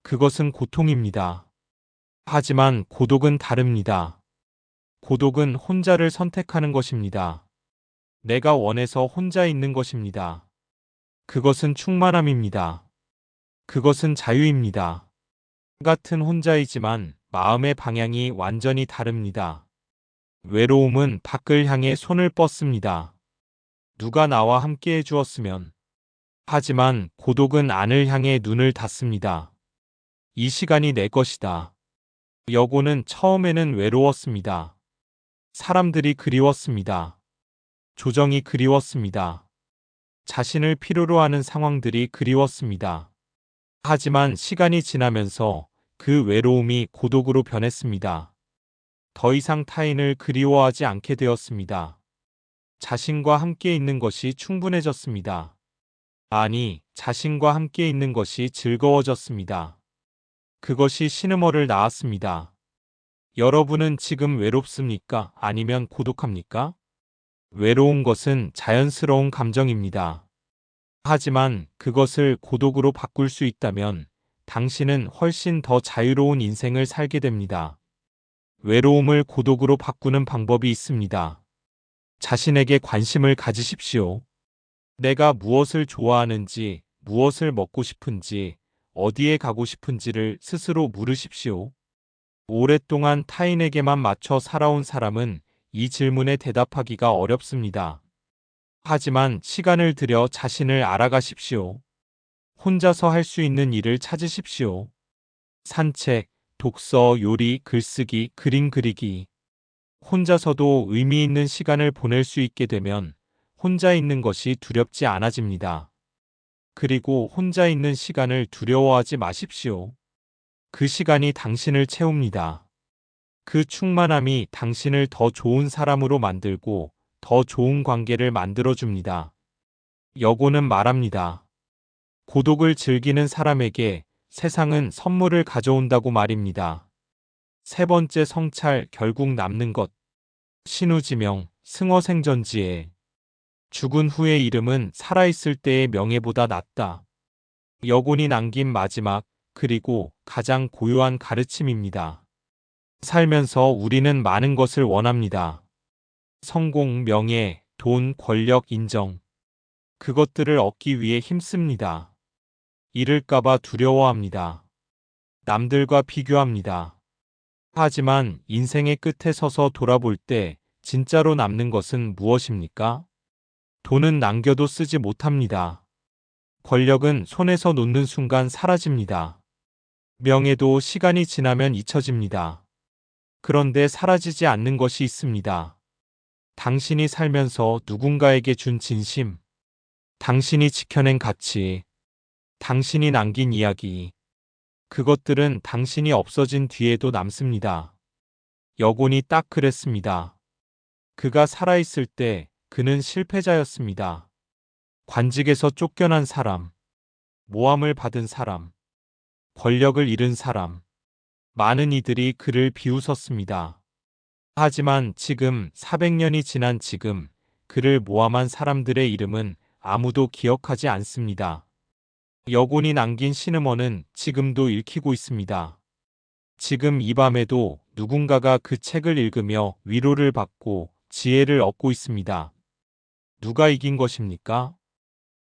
그것은 고통입니다. 하지만 고독은 다릅니다. 고독은 혼자를 선택하는 것입니다. 내가 원해서 혼자 있는 것입니다. 그것은 충만함입니다. 그것은 자유입니다. 같은 혼자이지만 마음의 방향이 완전히 다릅니다. 외로움은 밖을 향해 손을 뻗습니다. 누가 나와 함께 해주었으면. 하지만 고독은 안을 향해 눈을 닫습니다. 이 시간이 내 것이다. 여고는 처음에는 외로웠습니다. 사람들이 그리웠습니다. 조정이 그리웠습니다. 자신을 필요로 하는 상황들이 그리웠습니다. 하지만 시간이 지나면서 그 외로움이 고독으로 변했습니다. 더 이상 타인을 그리워하지 않게 되었습니다. 자신과 함께 있는 것이 충분해졌습니다. 아니, 자신과 함께 있는 것이 즐거워졌습니다. 그것이 신음어를 낳았습니다. 여러분은 지금 외롭습니까? 아니면 고독합니까? 외로운 것은 자연스러운 감정입니다. 하지만 그것을 고독으로 바꿀 수 있다면 당신은 훨씬 더 자유로운 인생을 살게 됩니다. 외로움을 고독으로 바꾸는 방법이 있습니다. 자신에게 관심을 가지십시오. 내가 무엇을 좋아하는지, 무엇을 먹고 싶은지, 어디에 가고 싶은지를 스스로 물으십시오. 오랫동안 타인에게만 맞춰 살아온 사람은 이 질문에 대답하기가 어렵습니다. 하지만 시간을 들여 자신을 알아가십시오. 혼자서 할 수 있는 일을 찾으십시오. 산책, 독서, 요리, 글쓰기, 그림 그리기. 혼자서도 의미 있는 시간을 보낼 수 있게 되면 혼자 있는 것이 두렵지 않아집니다. 그리고 혼자 있는 시간을 두려워하지 마십시오. 그 시간이 당신을 채웁니다. 그 충만함이 당신을 더 좋은 사람으로 만들고 더 좋은 관계를 만들어줍니다. 여고는 말합니다. 고독을 즐기는 사람에게 세상은 선물을 가져온다고 말입니다. 세 번째 성찰, 결국 남는 것. 신우지명, 승어생전지에. 죽은 후의 이름은 살아있을 때의 명예보다 낫다. 여군이 남긴 마지막, 그리고 가장 고요한 가르침입니다. 살면서 우리는 많은 것을 원합니다. 성공, 명예, 돈, 권력, 인정. 그것들을 얻기 위해 힘씁니다. 잃을까봐 두려워합니다. 남들과 비교합니다. 하지만 인생의 끝에 서서 돌아볼 때 진짜로 남는 것은 무엇입니까? 돈은 남겨도 쓰지 못합니다. 권력은 손에서 놓는 순간 사라집니다. 명예도 시간이 지나면 잊혀집니다. 그런데 사라지지 않는 것이 있습니다. 당신이 살면서 누군가에게 준 진심, 당신이 지켜낸 가치, 당신이 남긴 이야기. 그것들은 당신이 없어진 뒤에도 남습니다. 여곤이 딱 그랬습니다. 그가 살아있을 때 그는 실패자였습니다. 관직에서 쫓겨난 사람, 모함을 받은 사람, 권력을 잃은 사람. 많은 이들이 그를 비웃었습니다. 하지만 지금 400년이 지난 지금 그를 모함한 사람들의 이름은 아무도 기억하지 않습니다. 여곤이 남긴 신음어는 지금도 읽히고 있습니다. 지금 이 밤에도 누군가가 그 책을 읽으며 위로를 받고 지혜를 얻고 있습니다. 누가 이긴 것입니까?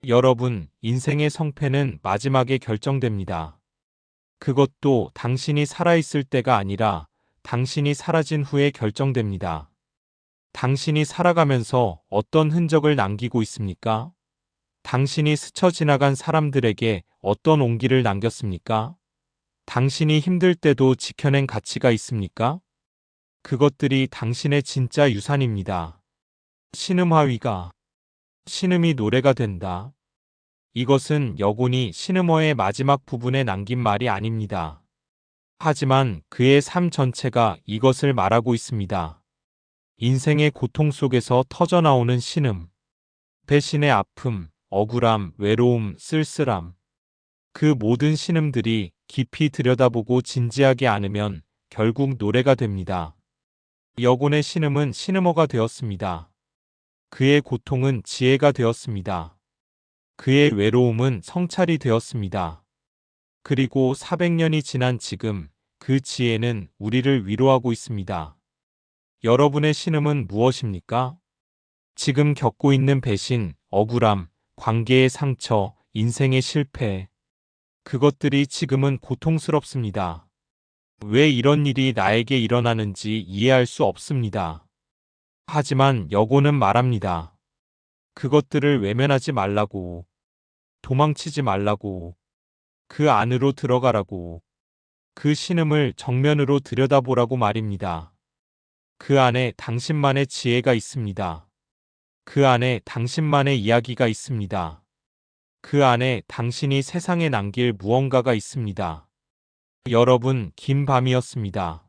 여러분, 인생의 성패는 마지막에 결정됩니다. 그것도 당신이 살아있을 때가 아니라 당신이 사라진 후에 결정됩니다. 당신이 살아가면서 어떤 흔적을 남기고 있습니까? 당신이 스쳐 지나간 사람들에게 어떤 온기를 남겼습니까? 당신이 힘들 때도 지켜낸 가치가 있습니까? 그것들이 당신의 진짜 유산입니다. 신음하위가 신음이 노래가 된다. 이것은 여곤이 신음어의 마지막 부분에 남긴 말이 아닙니다. 하지만 그의 삶 전체가 이것을 말하고 있습니다. 인생의 고통 속에서 터져나오는 신음, 배신의 아픔, 억울함, 외로움, 쓸쓸함. 그 모든 신음들이 깊이 들여다보고 진지하게 안으면 결국 노래가 됩니다. 여곤의 신음은 신음어가 되었습니다. 그의 고통은 지혜가 되었습니다. 그의 외로움은 성찰이 되었습니다. 그리고 400년이 지난 지금 그 지혜는 우리를 위로하고 있습니다. 여러분의 신음은 무엇입니까? 지금 겪고 있는 배신, 억울함, 관계의 상처, 인생의 실패. 그것들이 지금은 고통스럽습니다. 왜 이런 일이 나에게 일어나는지 이해할 수 없습니다. 하지만 여고는 말합니다. 그것들을 외면하지 말라고. 도망치지 말라고. 그 안으로 들어가라고. 그 신음을 정면으로 들여다보라고 말입니다. 그 안에 당신만의 지혜가 있습니다. 그 안에 당신만의 이야기가 있습니다. 그 안에 당신이 세상에 남길 무언가가 있습니다. 여러분, 긴 밤이었습니다.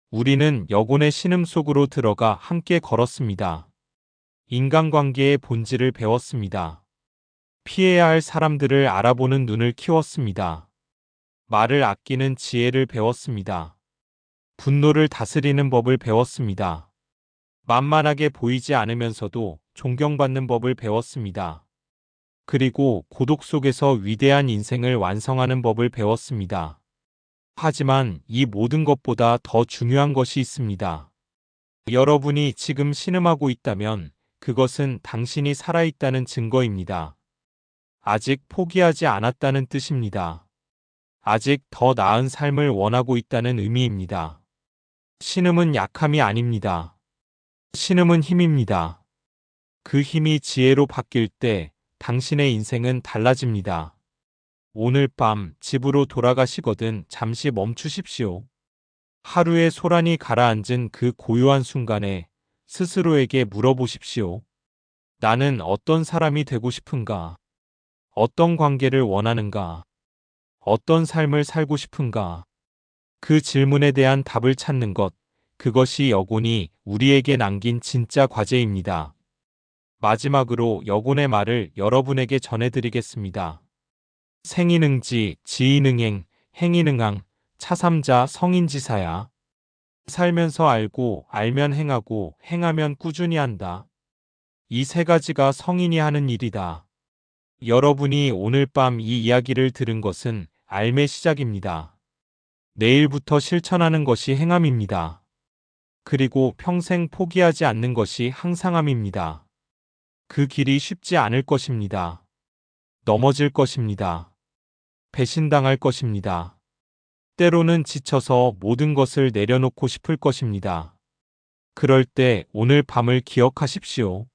우리는 여곤의 신음 속으로 들어가 함께 걸었습니다. 인간관계의 본질을 배웠습니다. 피해야 할 사람들을 알아보는 눈을 키웠습니다. 말을 아끼는 지혜를 배웠습니다. 분노를 다스리는 법을 배웠습니다. 만만하게 보이지 않으면서도 존경받는 법을 배웠습니다. 그리고 고독 속에서 위대한 인생을 완성하는 법을 배웠습니다. 하지만 이 모든 것보다 더 중요한 것이 있습니다. 여러분이 지금 신음하고 있다면 그것은 당신이 살아있다는 증거입니다. 아직 포기하지 않았다는 뜻입니다. 아직 더 나은 삶을 원하고 있다는 의미입니다. 신음은 약함이 아닙니다. 신음은 힘입니다. 그 힘이 지혜로 바뀔 때 당신의 인생은 달라집니다. 오늘 밤 집으로 돌아가시거든 잠시 멈추십시오. 하루의 소란이 가라앉은 그 고요한 순간에 스스로에게 물어보십시오. 나는 어떤 사람이 되고 싶은가? 어떤 관계를 원하는가? 어떤 삶을 살고 싶은가? 그 질문에 대한 답을 찾는 것, 그것이 여곤이 우리에게 남긴 진짜 과제입니다. 마지막으로 여곤의 말을 여러분에게 전해드리겠습니다. 생이능지, 지이능행, 행이능앙, 차삼자 성인지사야. 살면서 알고, 알면 행하고, 행하면 꾸준히 한다. 이 세 가지가 성인이 하는 일이다. 여러분이 오늘 밤 이 이야기를 들은 것은 삶의 시작입니다. 내일부터 실천하는 것이 행함입니다. 그리고 평생 포기하지 않는 것이 항상함입니다. 그 길이 쉽지 않을 것입니다. 넘어질 것입니다. 배신당할 것입니다. 때로는 지쳐서 모든 것을 내려놓고 싶을 것입니다. 그럴 때 오늘 밤을 기억하십시오.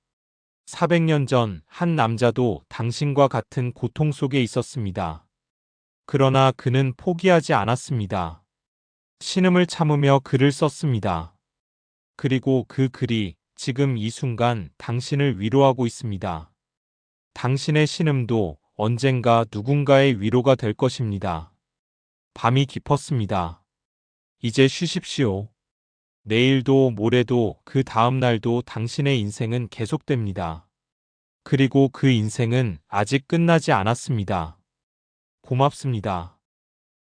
400년 전 한 남자도 당신과 같은 고통 속에 있었습니다. 그러나 그는 포기하지 않았습니다. 신음을 참으며 글을 썼습니다. 그리고 그 글이 지금 이 순간 당신을 위로하고 있습니다. 당신의 신음도 언젠가 누군가의 위로가 될 것입니다. 밤이 깊었습니다. 이제 쉬십시오. 내일도 모레도 그 다음 날도 당신의 인생은 계속됩니다. 그리고 그 인생은 아직 끝나지 않았습니다. 고맙습니다.